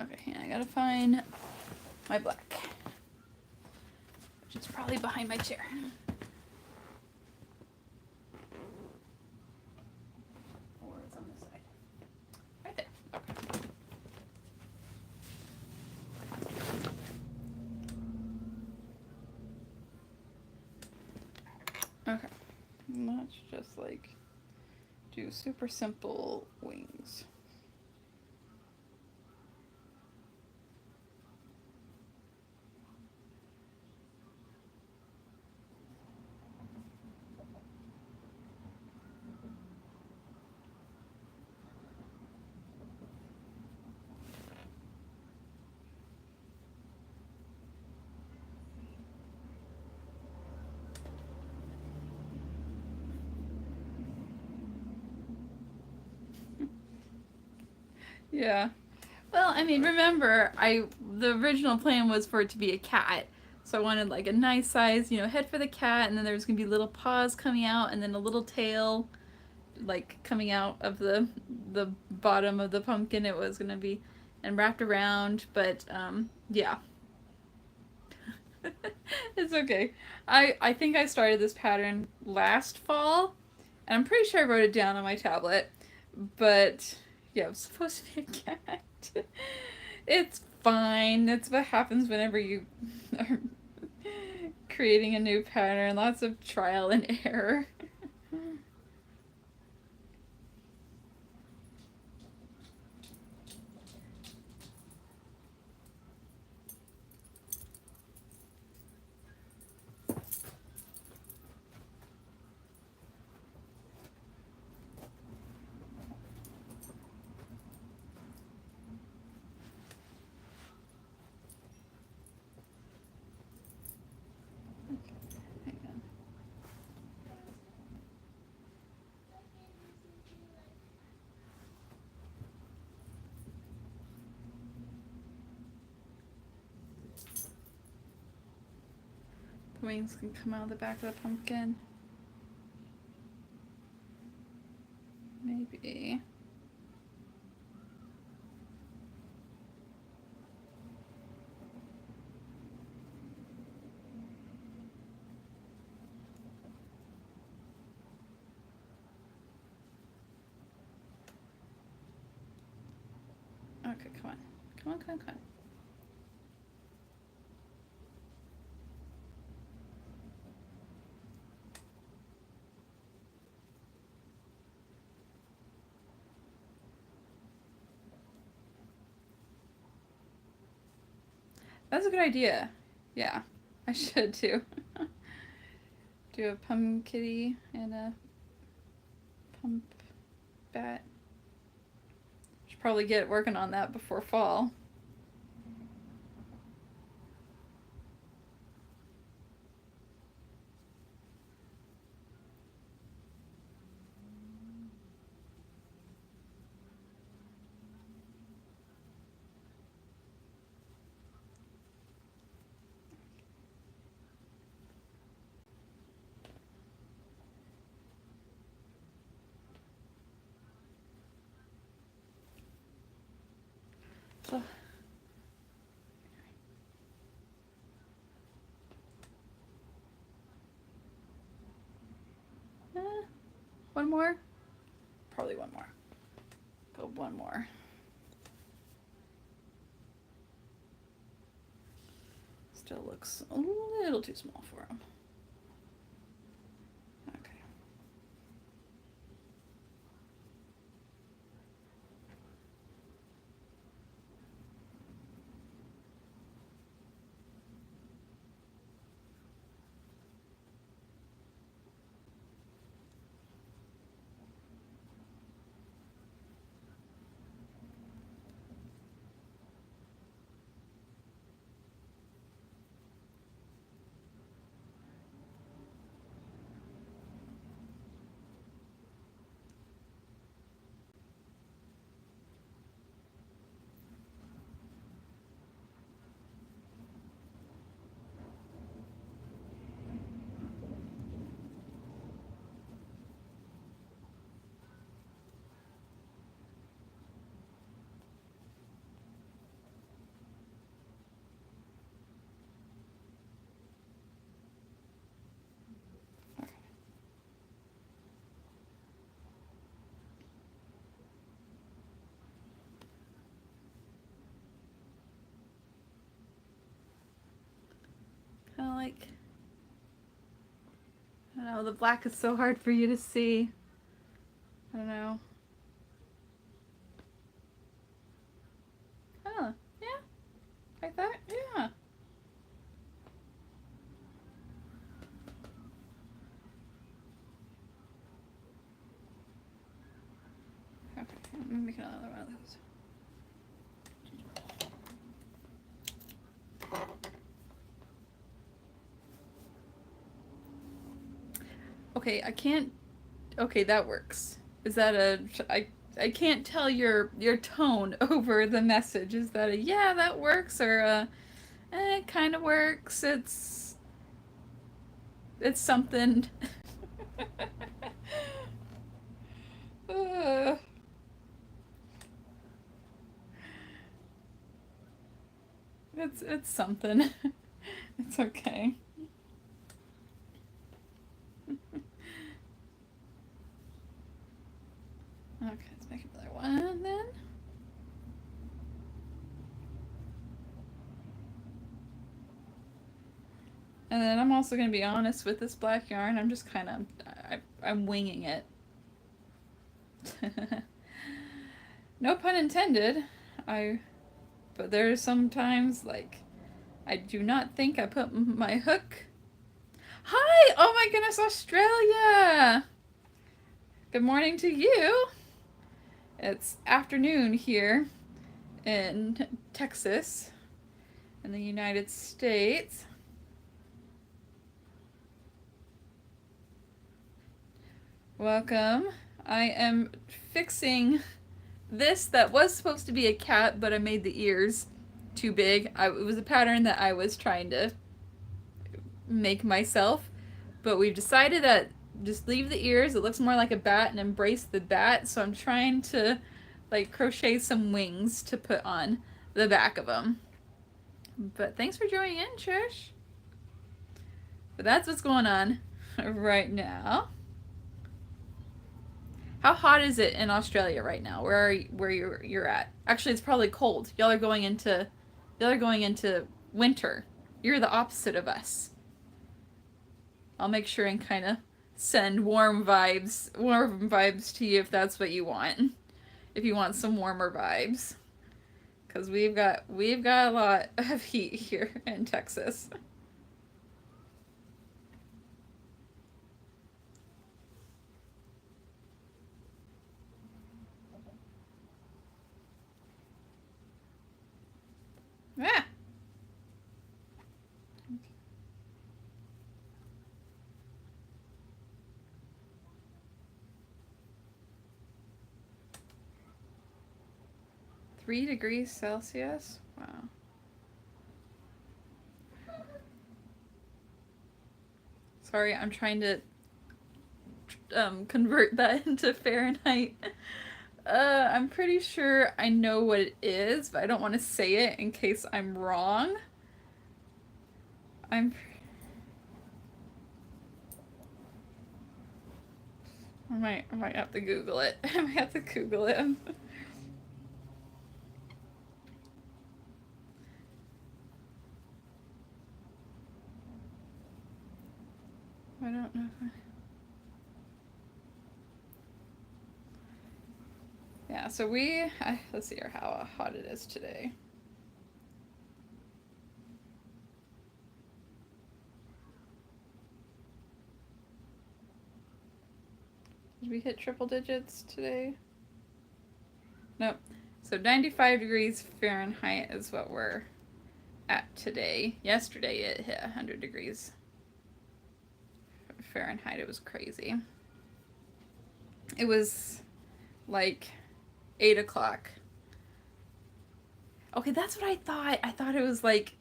Okay, I gotta find my black. Which is probably behind my chair. Or it's on this side. Right there. Okay. Let's just like do super simple wings. Yeah. Well, I mean, remember, the original plan was for it to be a cat. So I wanted like a nice size, head for the cat, and then there's gonna be little paws coming out, and then a little tail, like coming out of the bottom of the pumpkin. It was gonna be and wrapped around, but yeah. It's okay. I think I started this pattern last fall, and I'm pretty sure I wrote it down on my tablet, but yeah, it was supposed to be a cat. It's fine. That's what happens whenever you are creating a new pattern. Lots of trial and error. Hang on. The wings can come out of the back of the pumpkin. Maybe. Okay, come on. Come on, come on, come on. That's a good idea. Yeah, I should too. Do a pum kitty and a pump bat. Should probably get working on that before fall. So, one more? Probably one more. Go one more. Still looks a little too small for him. Okay. Kind of like, I don't know, the black is so hard for you to see. I don't know. Oh, yeah. Like that? Yeah. Okay, I'm making another one of those. Okay, I can't. Okay, that works. Is that a? I can't tell your tone over the message. Is that a yeah that works or a it kind of works. It's something. uh, it's something. It's okay. Okay, let's make another one then. And then I'm also going to be honest with this black yarn. I'm just kind of, I'm winging it. No pun intended. But there's sometimes, like, I do not think I put my hook. Hi! Oh my goodness, Australia! Good morning to you. It's afternoon here in Texas, in the United States. Welcome. I am fixing this that was supposed to be a cat, but I made the ears too big. It was a pattern that I was trying to make myself, but we've decided that just leave the ears. It looks more like a bat and embrace the bat, so I'm trying to like crochet some wings to put on the back of them. But thanks for joining in, Trish. But that's what's going on right now. How hot is it in Australia right now? Where you're at? Actually, it's probably cold. Y'all are going into winter. You're the opposite of us. I'll make sure and kind of send warm vibes to you if that's what you want. If you want some warmer vibes, because we've got a lot of heat here in Texas. Yeah. 3 degrees Celsius? Wow. Sorry, I'm trying to convert that into Fahrenheit. I'm pretty sure I know what it is, but I don't want to say it in case I'm wrong. I might have to Google it. I might have to Google it. I don't know. Yeah, so let's see how hot it is today. Did we hit triple digits today? Nope. So 95 degrees Fahrenheit is what we're at today. Yesterday it hit 100 degrees Fahrenheit. It was crazy. It was like 8 o'clock. Okay, that's what I thought. I thought it was like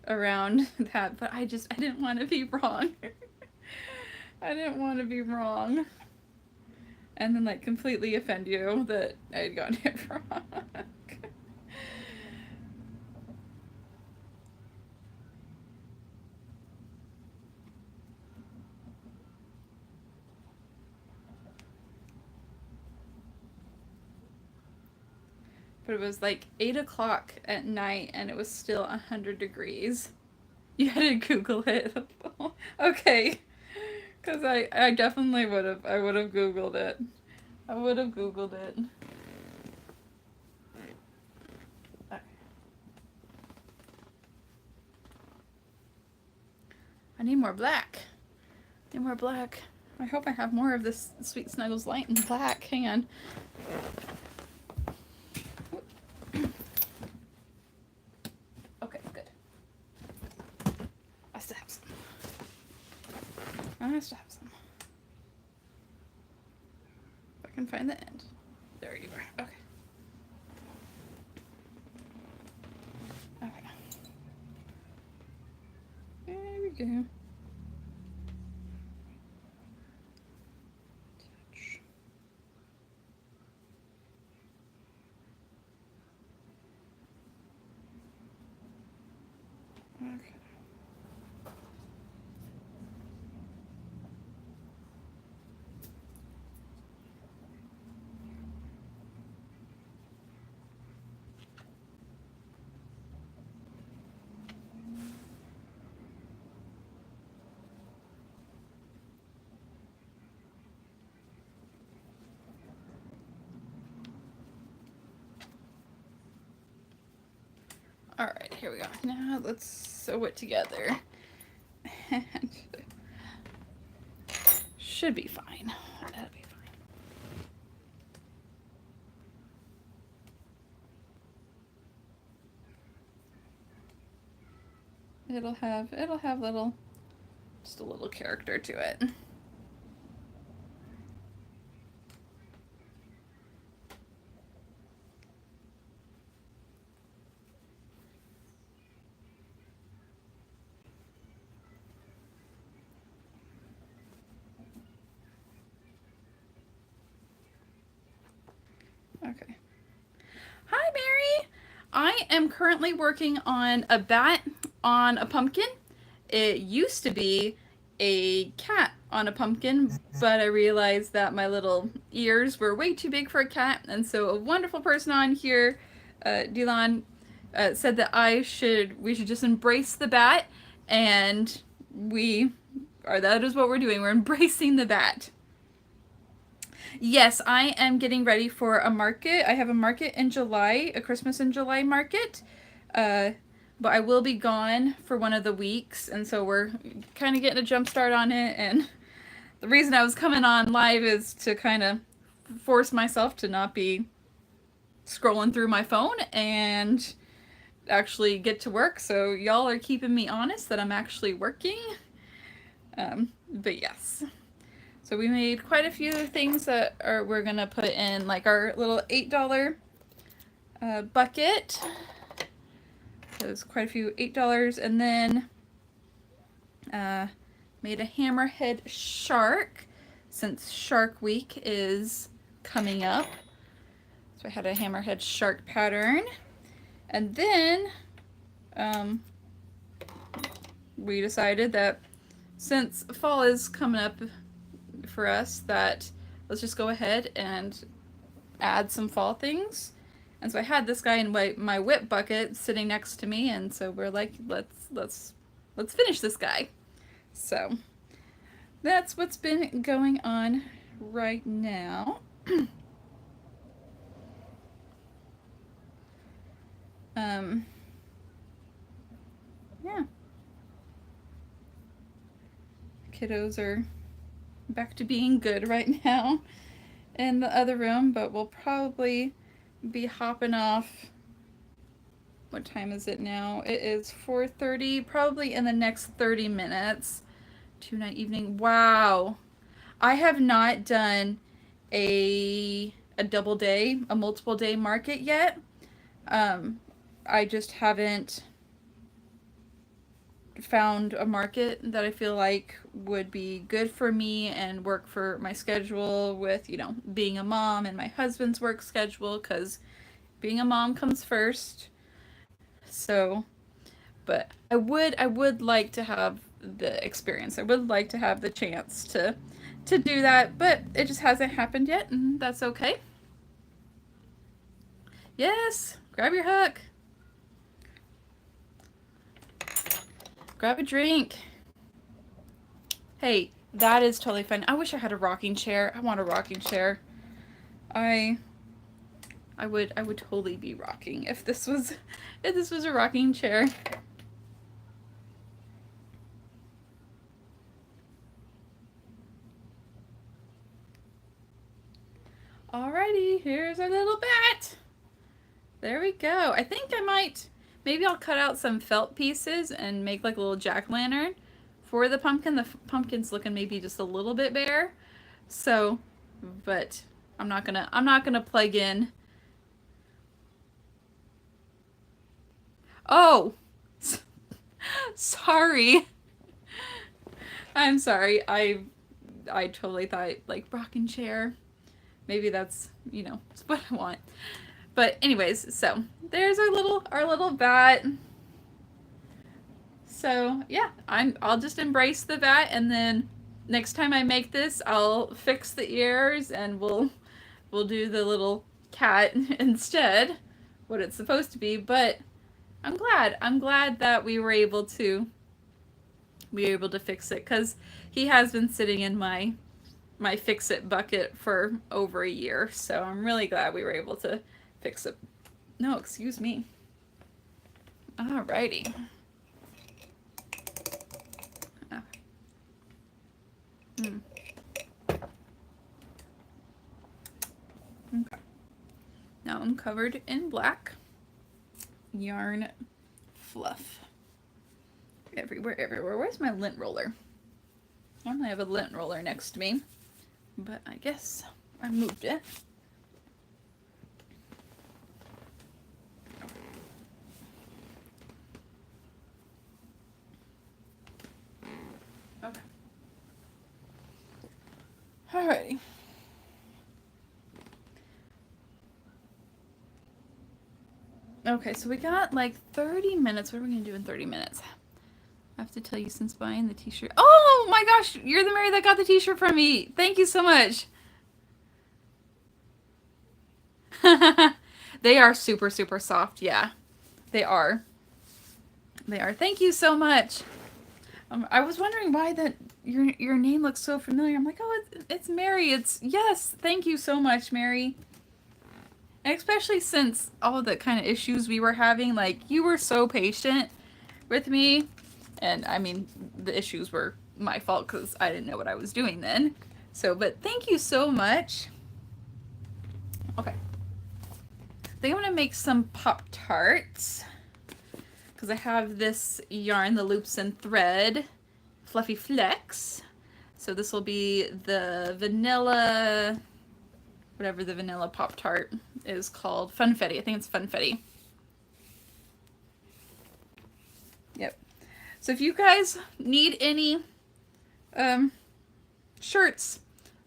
around that, but I didn't want to be wrong. I didn't want to be wrong. And then like completely offend you that I had gotten it wrong. But it was like 8 o'clock at night and it was still 100 degrees. You had to Google it. Okay. Because I definitely would have. I would have Googled it. I would have Googled it. I need more black. Need more black. I hope I have more of this Sweet Snuggles light in black. Hang on. Okay, good. I still have some. I still have some. If I can find the end. There you are. Okay. Okay. There we go. Okay. All right, here we go. Now let's sew it together. And should be fine. That'll be fine. It'll have just a little character to it. Okay. Hi, Mary. I am currently working on a bat on a pumpkin. It used to be a cat on a pumpkin, but I realized that my little ears were way too big for a cat, and so a wonderful person on here, Dylan, said that we should just embrace the bat, and that is what we're doing. We're embracing the bat. Yes, I am getting ready for a market. I have a market in July, a Christmas in July market. But I will be gone for one of the weeks, and so we're kind of getting a jump start on it. And the reason I was coming on live is to kind of force myself to not be scrolling through my phone and actually get to work. So y'all are keeping me honest that I'm actually working. But yes. So we made quite a few things that we're gonna put in, like our little $8 bucket. There's quite a few $8, and then made a hammerhead shark since Shark Week is coming up. So I had a hammerhead shark pattern. And then we decided that since fall is coming up for us, that let's just go ahead and add some fall things. And so I had this guy in my whip bucket sitting next to me, and so we're like, let's finish this guy. So that's what's been going on right now. Yeah. Kiddos are back to being good right now in the other room, but we'll probably be hopping off. What time is it now? It is 4:30, probably in the next 30 minutes. Tonight evening. Wow. I have not done a double day, a multiple day market yet. I just haven't found a market that I feel like would be good for me and work for my schedule with, you know, being a mom and my husband's work schedule, because being a mom comes first. So, but I would like to have the experience. I would like to have the chance to do that, but it just hasn't happened yet, and that's okay. Yes, grab your hook. Grab a drink. Hey, that is totally fun. I wish I had a rocking chair. I want a rocking chair. I would totally be rocking if this was a rocking chair. Alrighty, here's our little bat. There we go. I think maybe I'll cut out some felt pieces and make like a little jack-o'-lantern for the pumpkin. The pumpkin's looking maybe just a little bit bare. So, but I'm not gonna plug in. Oh, sorry. I'm sorry. I totally thought like rocking chair. Maybe that's, you know, it's what I want. But anyways, so there's our little bat. So yeah, I'll just embrace the bat, and then next time I make this, I'll fix the ears and we'll do the little cat instead, what it's supposed to be. But I'm glad that we were able to fix it, because he has been sitting in my fix it bucket for over a year. So I'm really glad we were able to fix it. No, excuse me. Alrighty. Okay. Now I'm covered in black yarn fluff. Everywhere. Where's my lint roller? Normally I have a lint roller next to me, but I guess I moved it. Okay. Alrighty. Okay, so we got like 30 minutes. What are we gonna do in 30 minutes? I have to tell you, since buying the t-shirt. Oh my gosh, you're the Mary that got the t-shirt from me. Thank you so much. They are super, super soft. Yeah, they are. They are. Thank you so much. I was wondering why that your name looks so familiar. I'm like, oh, it's Mary. Yes. Thank you so much, Mary. And especially since all the kind of issues we were having, like, you were so patient with me. And I mean, the issues were my fault because I didn't know what I was doing then. So, but thank you so much. Okay. I think I'm going to make some Pop-Tarts, because I have this yarn, the Loops and Thread Fluffy Flex. So this will be the vanilla, whatever the vanilla Pop-Tart is called. Funfetti. I think it's Funfetti. Yep. So if you guys need any shirts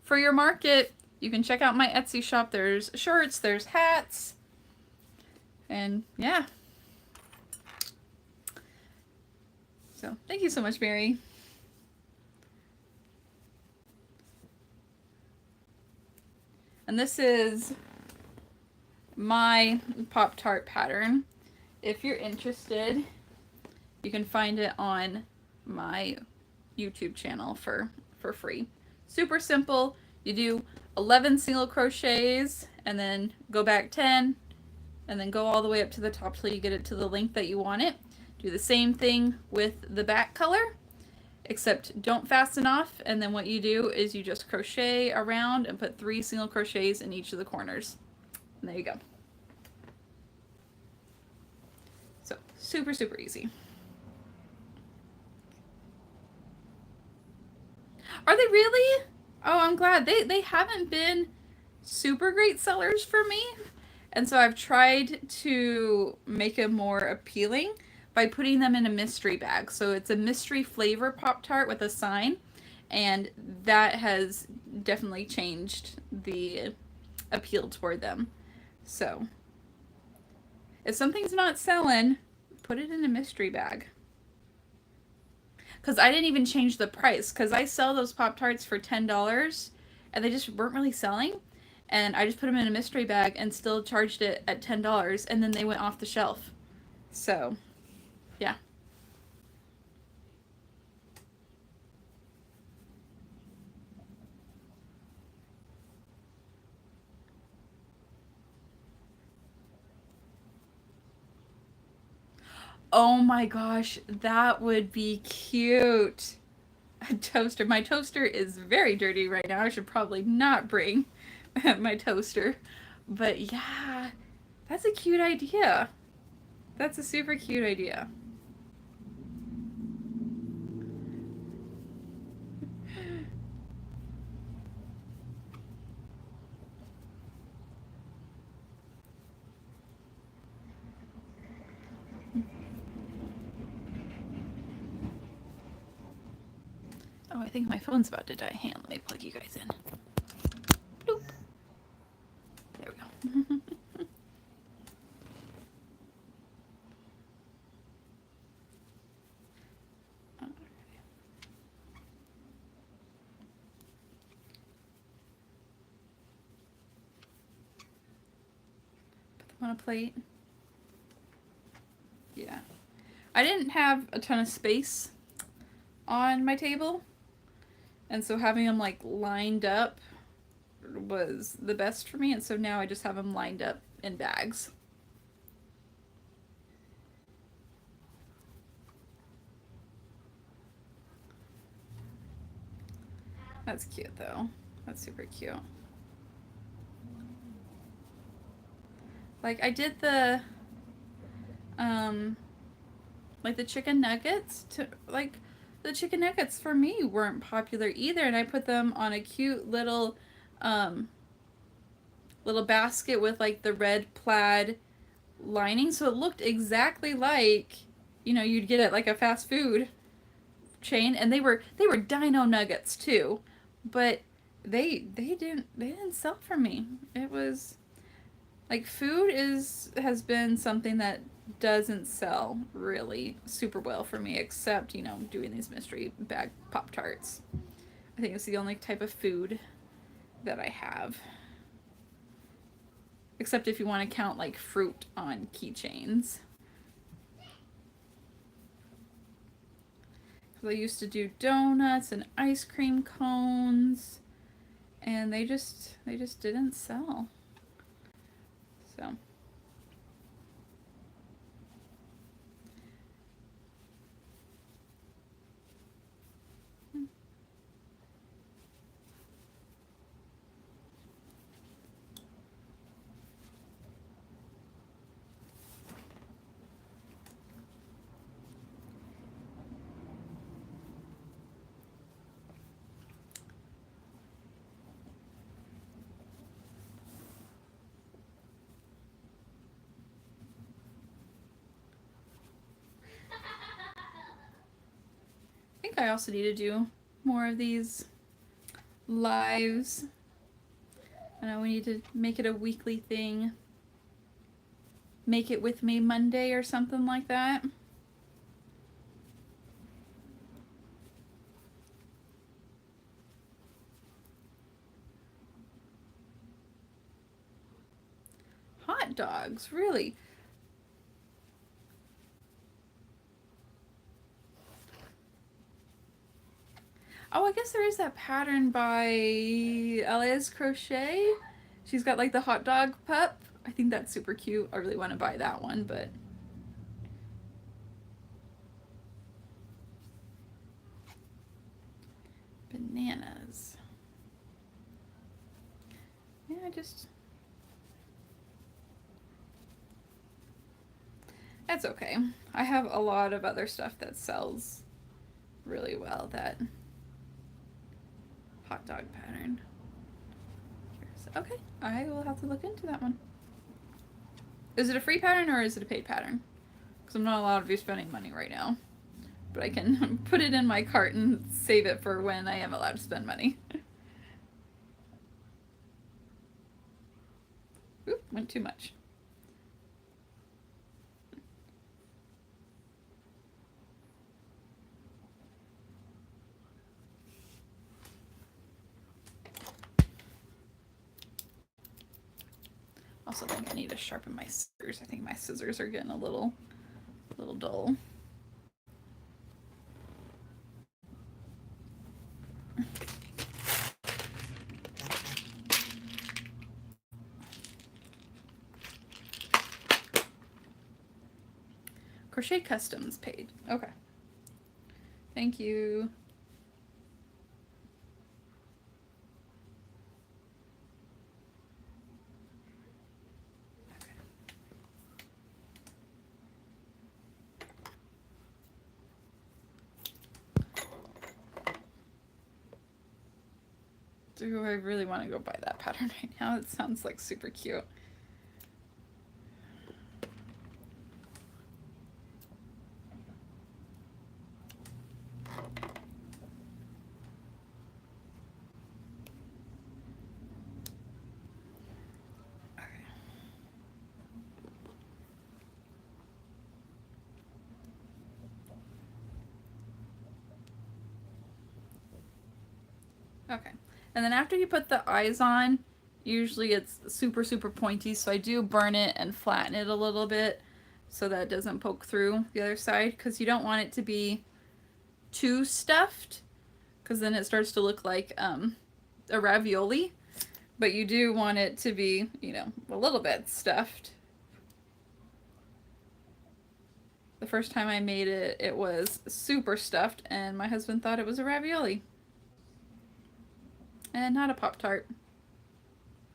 for your market, you can check out my Etsy shop. There's shirts, there's hats, and yeah. So thank you so much, Mary. And this is my Pop-Tart pattern. If you're interested, you can find it on my YouTube channel for free. Super simple. You do 11 single crochets and then go back 10 and then go all the way up to the top till you get it to the length that you want it. Do the same thing with the back color, except don't fasten off, and then what you do is you just crochet around and put 3 single crochets in each of the corners. And there you go. So super, super easy. Are they really? Oh, I'm glad. They haven't been super great sellers for me. And so I've tried to make them more appealing by putting them in a mystery bag. So it's a mystery flavor Pop-Tart with a sign. And that has definitely changed the appeal toward them. So if something's not selling, put it in a mystery bag. Because I didn't even change the price. Because I sell those Pop-Tarts for $10. And they just weren't really selling. And I just put them in a mystery bag and still charged it at $10. And then they went off the shelf. So, yeah. Oh my gosh, that would be cute. A toaster. My toaster is very dirty right now. I should probably not bring my toaster. But yeah, that's a cute idea. That's a super cute idea. Oh, I think my phone's about to die. Hang on, let me plug you guys in. Bloop. There we go. Put them on a plate. Yeah. I didn't have a ton of space on my table. And so having them like lined up was the best for me. And so now I just have them lined up in bags. That's cute though. That's super cute. Like I did the like the chicken nuggets to like the chicken nuggets for me weren't popular either, and I put them on a cute little little basket with like the red plaid lining, so it looked exactly like, you know, you'd get at like a fast food chain. And they were dino nuggets too, but they didn't sell for me. It was like food has been something that doesn't sell really super well for me, except, you know, doing these mystery bag Pop-Tarts. I think it's the only type of food that I have. Except if you want to count like fruit on keychains. I used to do donuts and ice cream cones, and they just didn't sell. So I think I also need to do more of these lives I know we need to make it a weekly thing. Make it with me Monday or something like that. Hot dogs, really? Oh, I guess there is that pattern by Alice Crochet. She's got like the hot dog pup. I think that's super cute. I really want to buy that one, but bananas. Yeah, that's okay. I have a lot of other stuff that sells really well. That hot dog pattern. Okay, I will have to look into that one. Is it a free pattern or is it a paid pattern? Because I'm not allowed to be spending money right now. But I can put it in my cart and save it for when I am allowed to spend money. Oop, went too much. Also think I need to sharpen my scissors. I think my scissors are getting a little dull. Crochet Customs page. Okay. Thank you. Do I really want to go buy that pattern right now? It sounds like super cute. Okay. And then after you put the eyes on, usually it's super, super pointy, so I do burn it and flatten it a little bit so that it doesn't poke through the other side, because you don't want it to be too stuffed, because then it starts to look like a ravioli. But you do want it to be, you know, a little bit stuffed. The first time I made it, it was super stuffed, and my husband thought it was a ravioli. And not a Pop-Tart.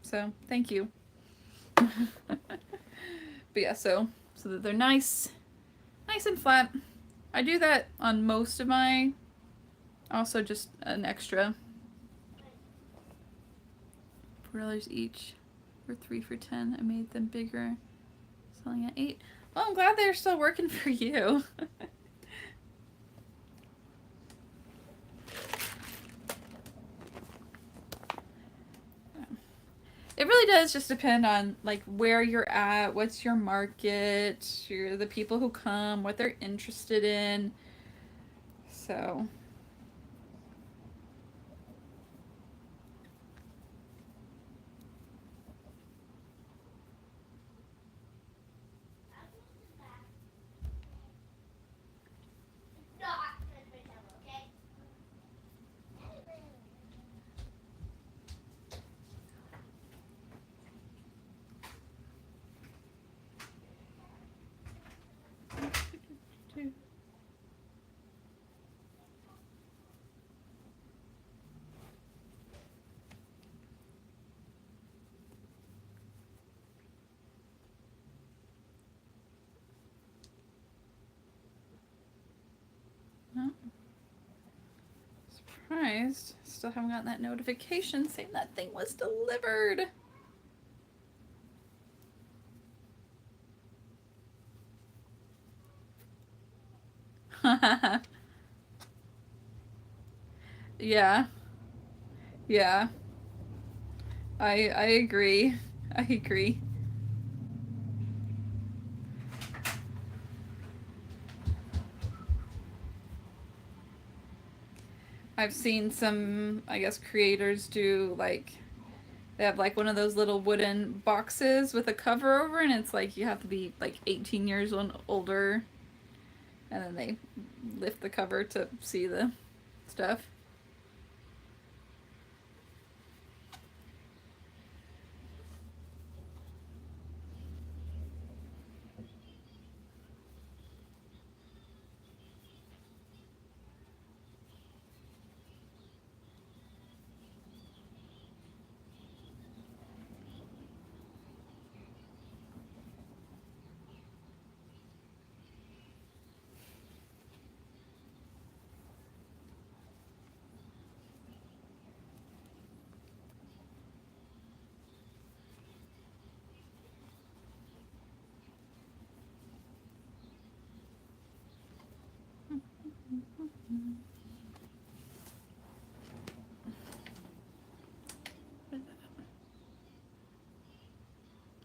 So, thank you. But yeah, so that they're nice and flat. I do that on most of my, also just an extra $4 each, or 3 for $10. I made them bigger, selling at $8. Well, I'm glad they're still working for you. It really does just depend on like where you're at, what's your market, the people who come, what they're interested in. So surprised. Still haven't gotten that notification saying that thing was delivered. Yeah. Yeah. I agree. I agree. I've seen some, I guess, creators do like they have like one of those little wooden boxes with a cover over, and it's like you have to be like 18 years older, and then they lift the cover to see the stuff.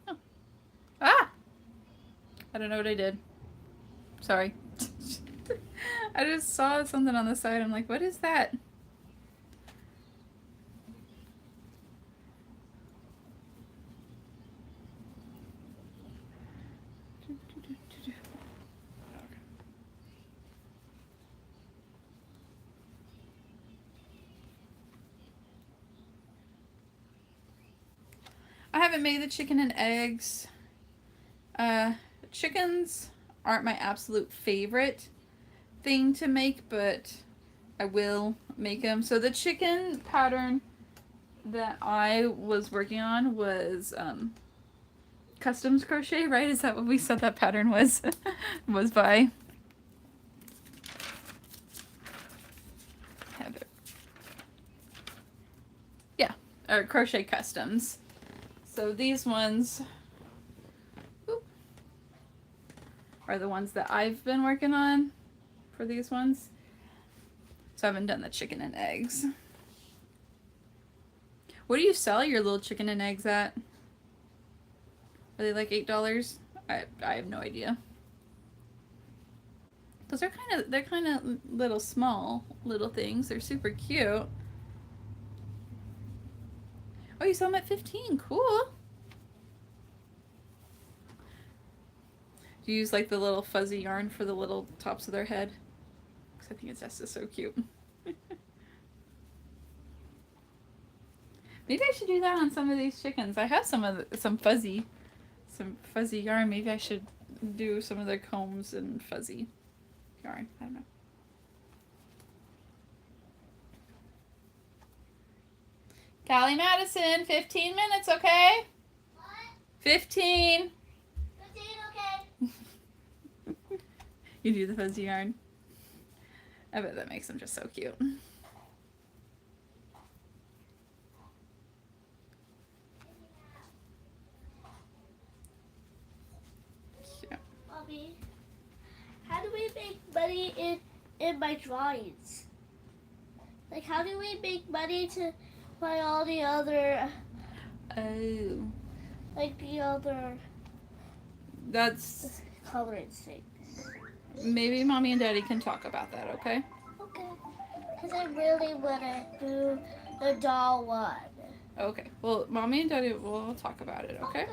Oh. Ah! I don't know what I did. Sorry. I just saw something on the side. I'm like, what is that? I haven't made the chicken and eggs. Chickens aren't my absolute favorite thing to make, but I will make them. So the chicken pattern that I was working on was customs crochet, right? Is that what we said that pattern was? Was by Heather. Yeah, or Crochet Customs. So these ones are the ones that I've been working on for these ones. So I haven't done the chicken and eggs. What do you sell your little chicken and eggs at? Are they like $8? I have no idea. Cause they're kind of little small little things. They're super cute. Oh, you sell them at 15. Cool. Do you use like the little fuzzy yarn for the little tops of their head? Cause I think it's just so cute. Maybe I should do that on some of these chickens. I have some fuzzy yarn. Maybe I should do some of their combs and fuzzy yarn. I don't know. Callie Madison, 15 minutes, okay? What? 15. 15, okay. You do the fuzzy yarn. I bet that makes them just so cute. Mommy, how do we make money in my drawings? Like, how do we make money to buy all the other, Oh. like the other That's coloring things? maybe Mommy and Daddy can talk about that, okay? Okay. Because I really want to do the doll one. Okay. Well, Mommy and Daddy will talk about it, okay?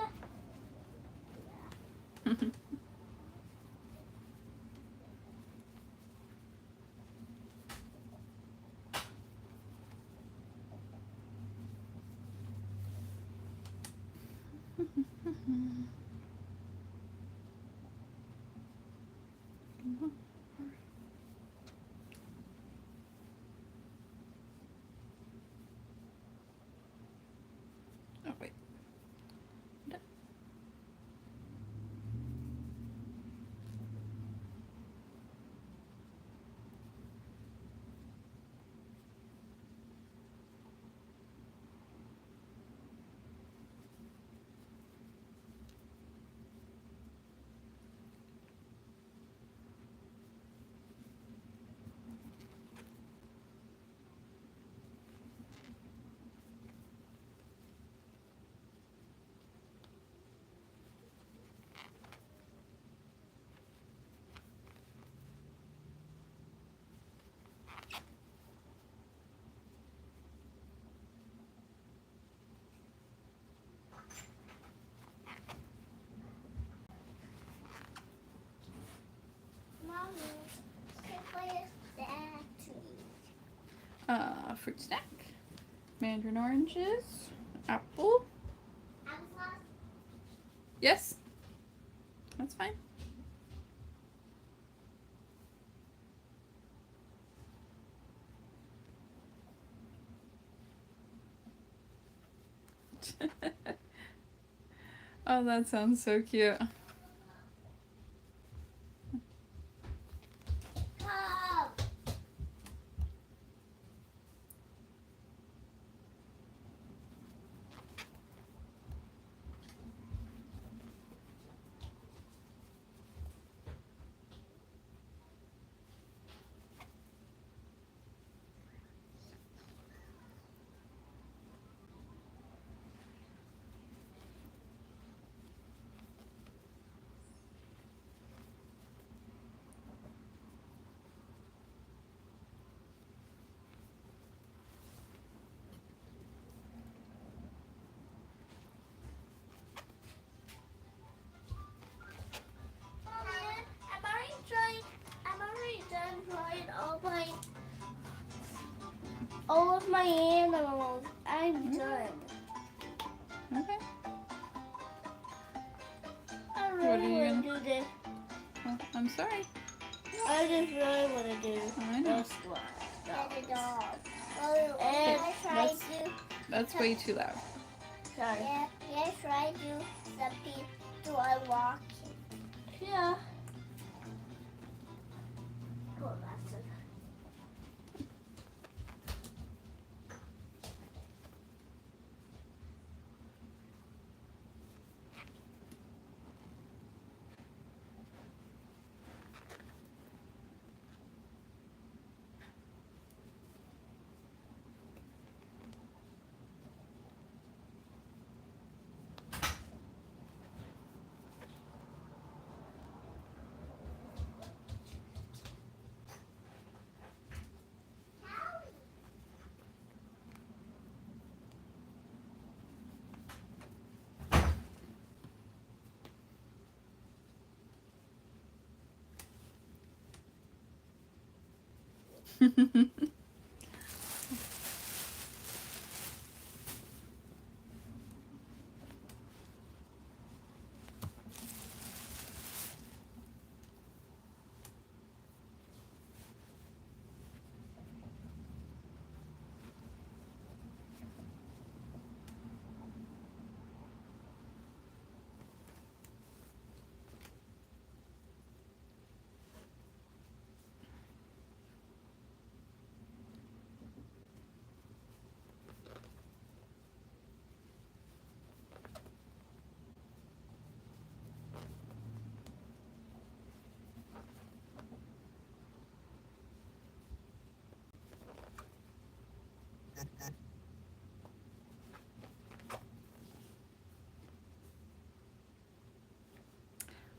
Oh, wait. Fruit snack. Mandarin oranges. Apple. Applesauce? Yes. That's fine. Oh, that sounds so cute. Come. I'm already done drawing all of my animals. I'm done. Okay. I What are really you want to do this. Well, I'm sorry. I just really want to do I know. this one. And the dog. And That's way too loud. sorry. Yeah, try to something to unlock it. Yeah. Cool, that's it.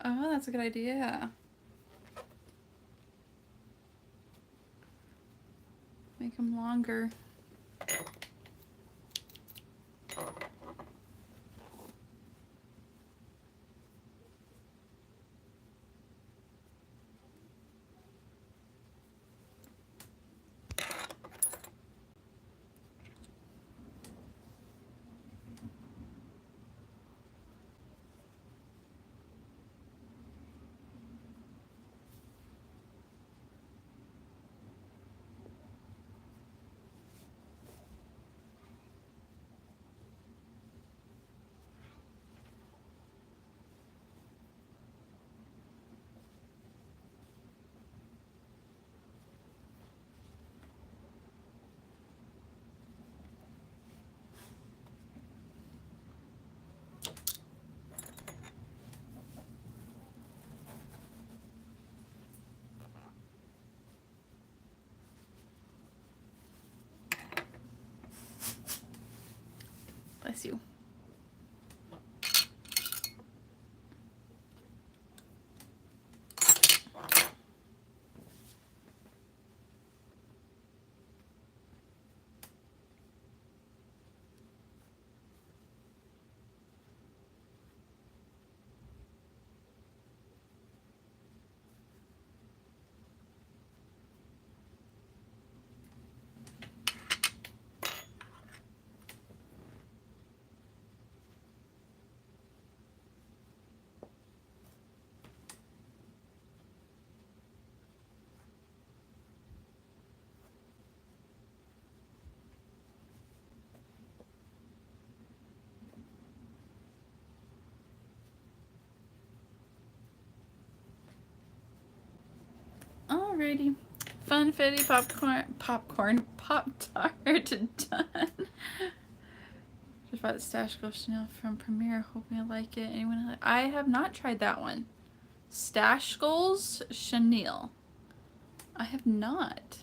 Oh, that's a good idea. Make them longer. Bless you. Alrighty. Funfetti popcorn Pop-Tart done. Just bought Stash Gold Chanel from Premiere. Hoping I like it. Anyone? I have not tried that one. Stash Goals Chanel. I have not.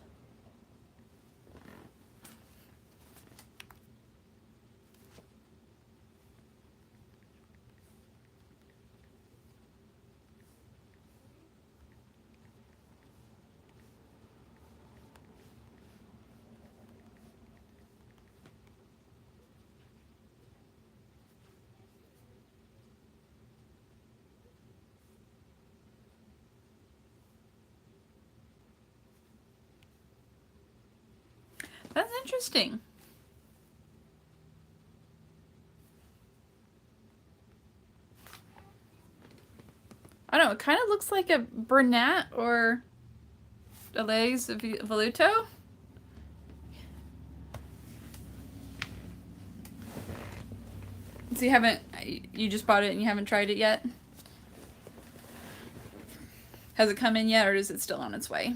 That's interesting. I don't know, it kind of looks like a Bernat or Elise Voluto. So you just bought it and you haven't tried it yet? Has it come in yet, or is it still on its way?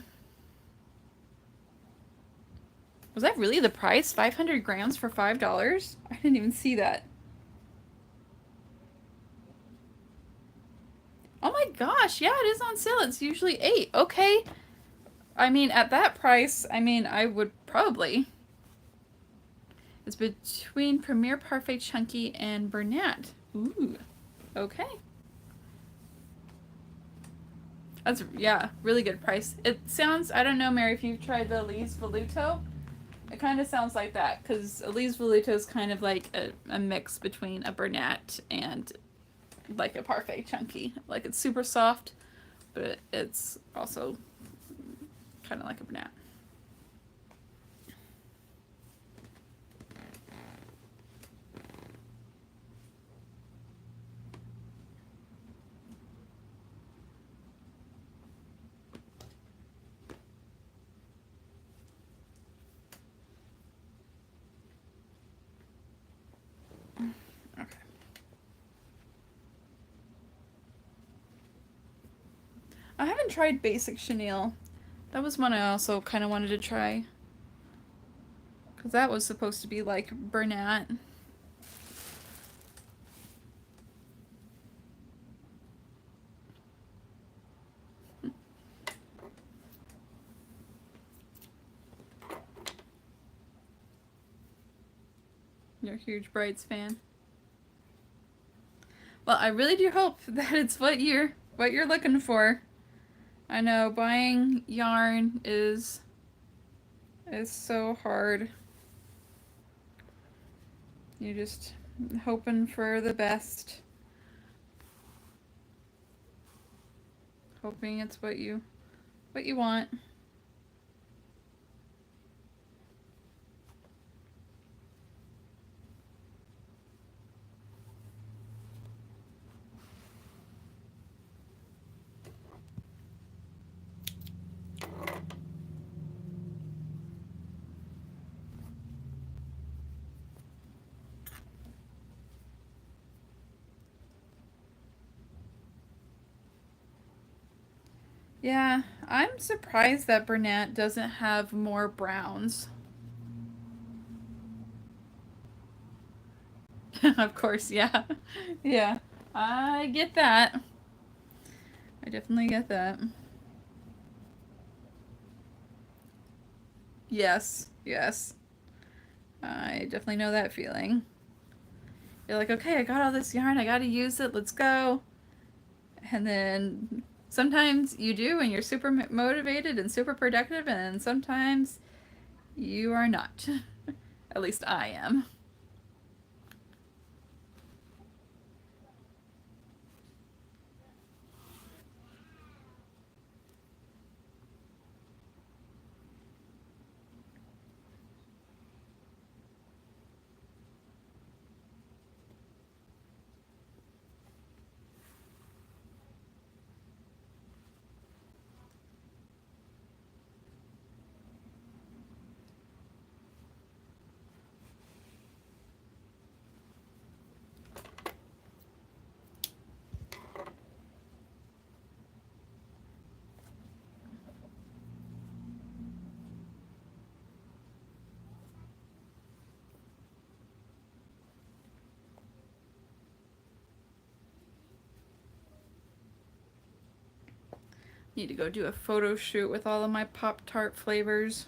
Was that really the price? 500 grams for $5? I didn't even see that. Oh my gosh, yeah, it is on sale. It's usually $8. Okay. I mean, at that price, I mean, I would probably. It's between Premier Parfait Chunky and Bernat. Ooh. Okay. That's, yeah, really good price. It sounds, I don't know, Mary, if you've tried the Elise Voluto. It kind of sounds like that, because Elise Voluto is kind of like a mix between a Bernat and like a Parfait Chunky. Like, it's super soft, but it's also kind of like a Bernat. Okay. I haven't tried Basic Chenille. That was one I also kind of wanted to try. Because that was supposed to be like Bernat. You're a huge Brights fan. Well, I really do hope that it's what you're looking for. I know buying yarn is so hard. You're just hoping for the best. Hoping it's what you want. Yeah, I'm surprised that Bernat doesn't have more browns. Of course, yeah. Yeah, I get that. I definitely get that. Yes, yes. I definitely know that feeling. You're like, okay, I got all this yarn, I gotta use it, let's go. And then sometimes you do and you're super motivated and super productive, and sometimes you are not. At least I am. Need to go do a photo shoot with all of my Pop-Tart flavors.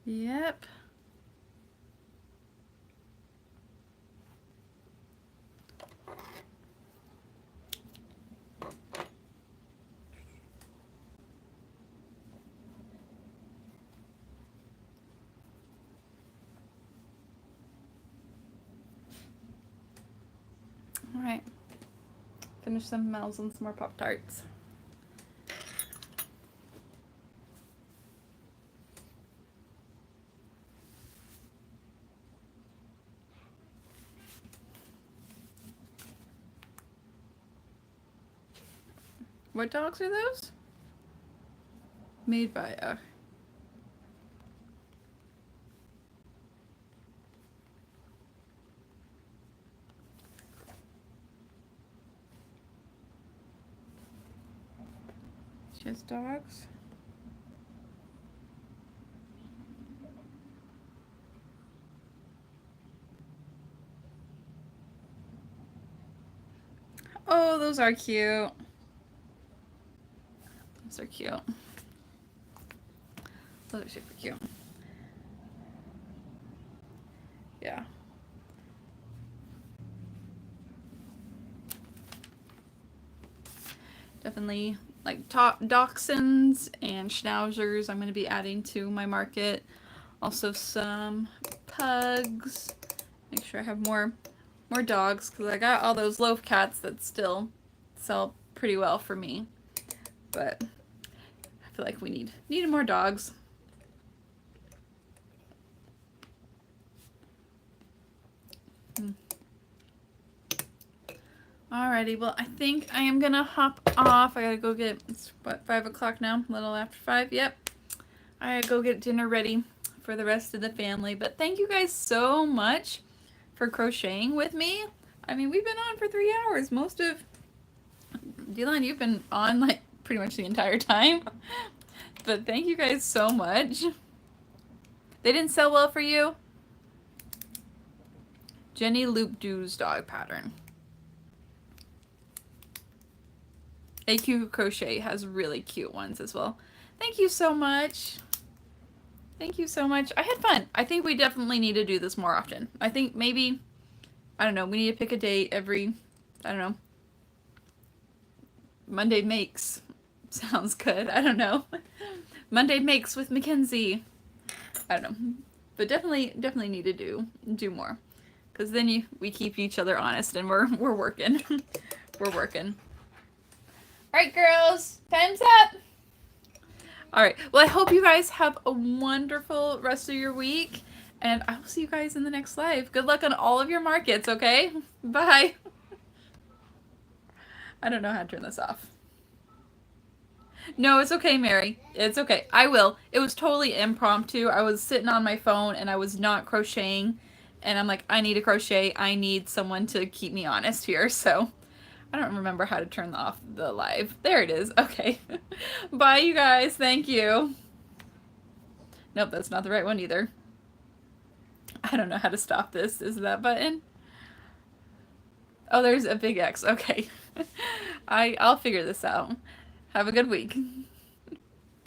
Yep. All right. Finish some Mel's and some more Pop-Tarts. What dogs are those? Made by she has dogs. Oh, those are cute. Those are cute. Those are super cute. Yeah. Definitely like top dachshunds and schnauzers I'm going to be adding to my market. Also some pugs. Make sure I have more dogs because I got all those loaf cats that still sell pretty well for me. But I feel like we need more dogs. Alrighty, well I think I am gonna hop off. I gotta go get, it's what, 5 o'clock now? A little after 5, yep. I gotta go get dinner ready for the rest of the family. But thank you guys so much for crocheting with me. I mean, we've been on for 3 hours. Most of, Dylan, you've been on like pretty much the entire time. But thank you guys so much. They didn't sell well for you? Jenny Loop Doo's dog pattern. AQ Crochet has really cute ones as well. Thank you so much. Thank you so much. I had fun. I think we definitely need to do this more often. I think maybe, I don't know, we need to pick a date every, I don't know. Monday Makes sounds good. I don't know. Monday Makes with McKenzie. I don't know. But definitely need to do more. Because then we keep each other honest and we're working. We're working. Alright, girls. Time's up. Alright. Well, I hope you guys have a wonderful rest of your week. And I will see you guys in the next live. Good luck on all of your markets, okay? Bye. I don't know how to turn this off. No, it's okay, Mary. It's okay. I will. It was totally impromptu. I was sitting on my phone and I was not crocheting. And I'm like, I need to crochet. I need someone to keep me honest here. So I don't remember how to turn off the live. There it is. Okay. Bye, you guys. Thank you. Nope, that's not the right one either. I don't know how to stop this. Is that button? Oh, there's a big X. Okay. I'll figure this out. Have a good week.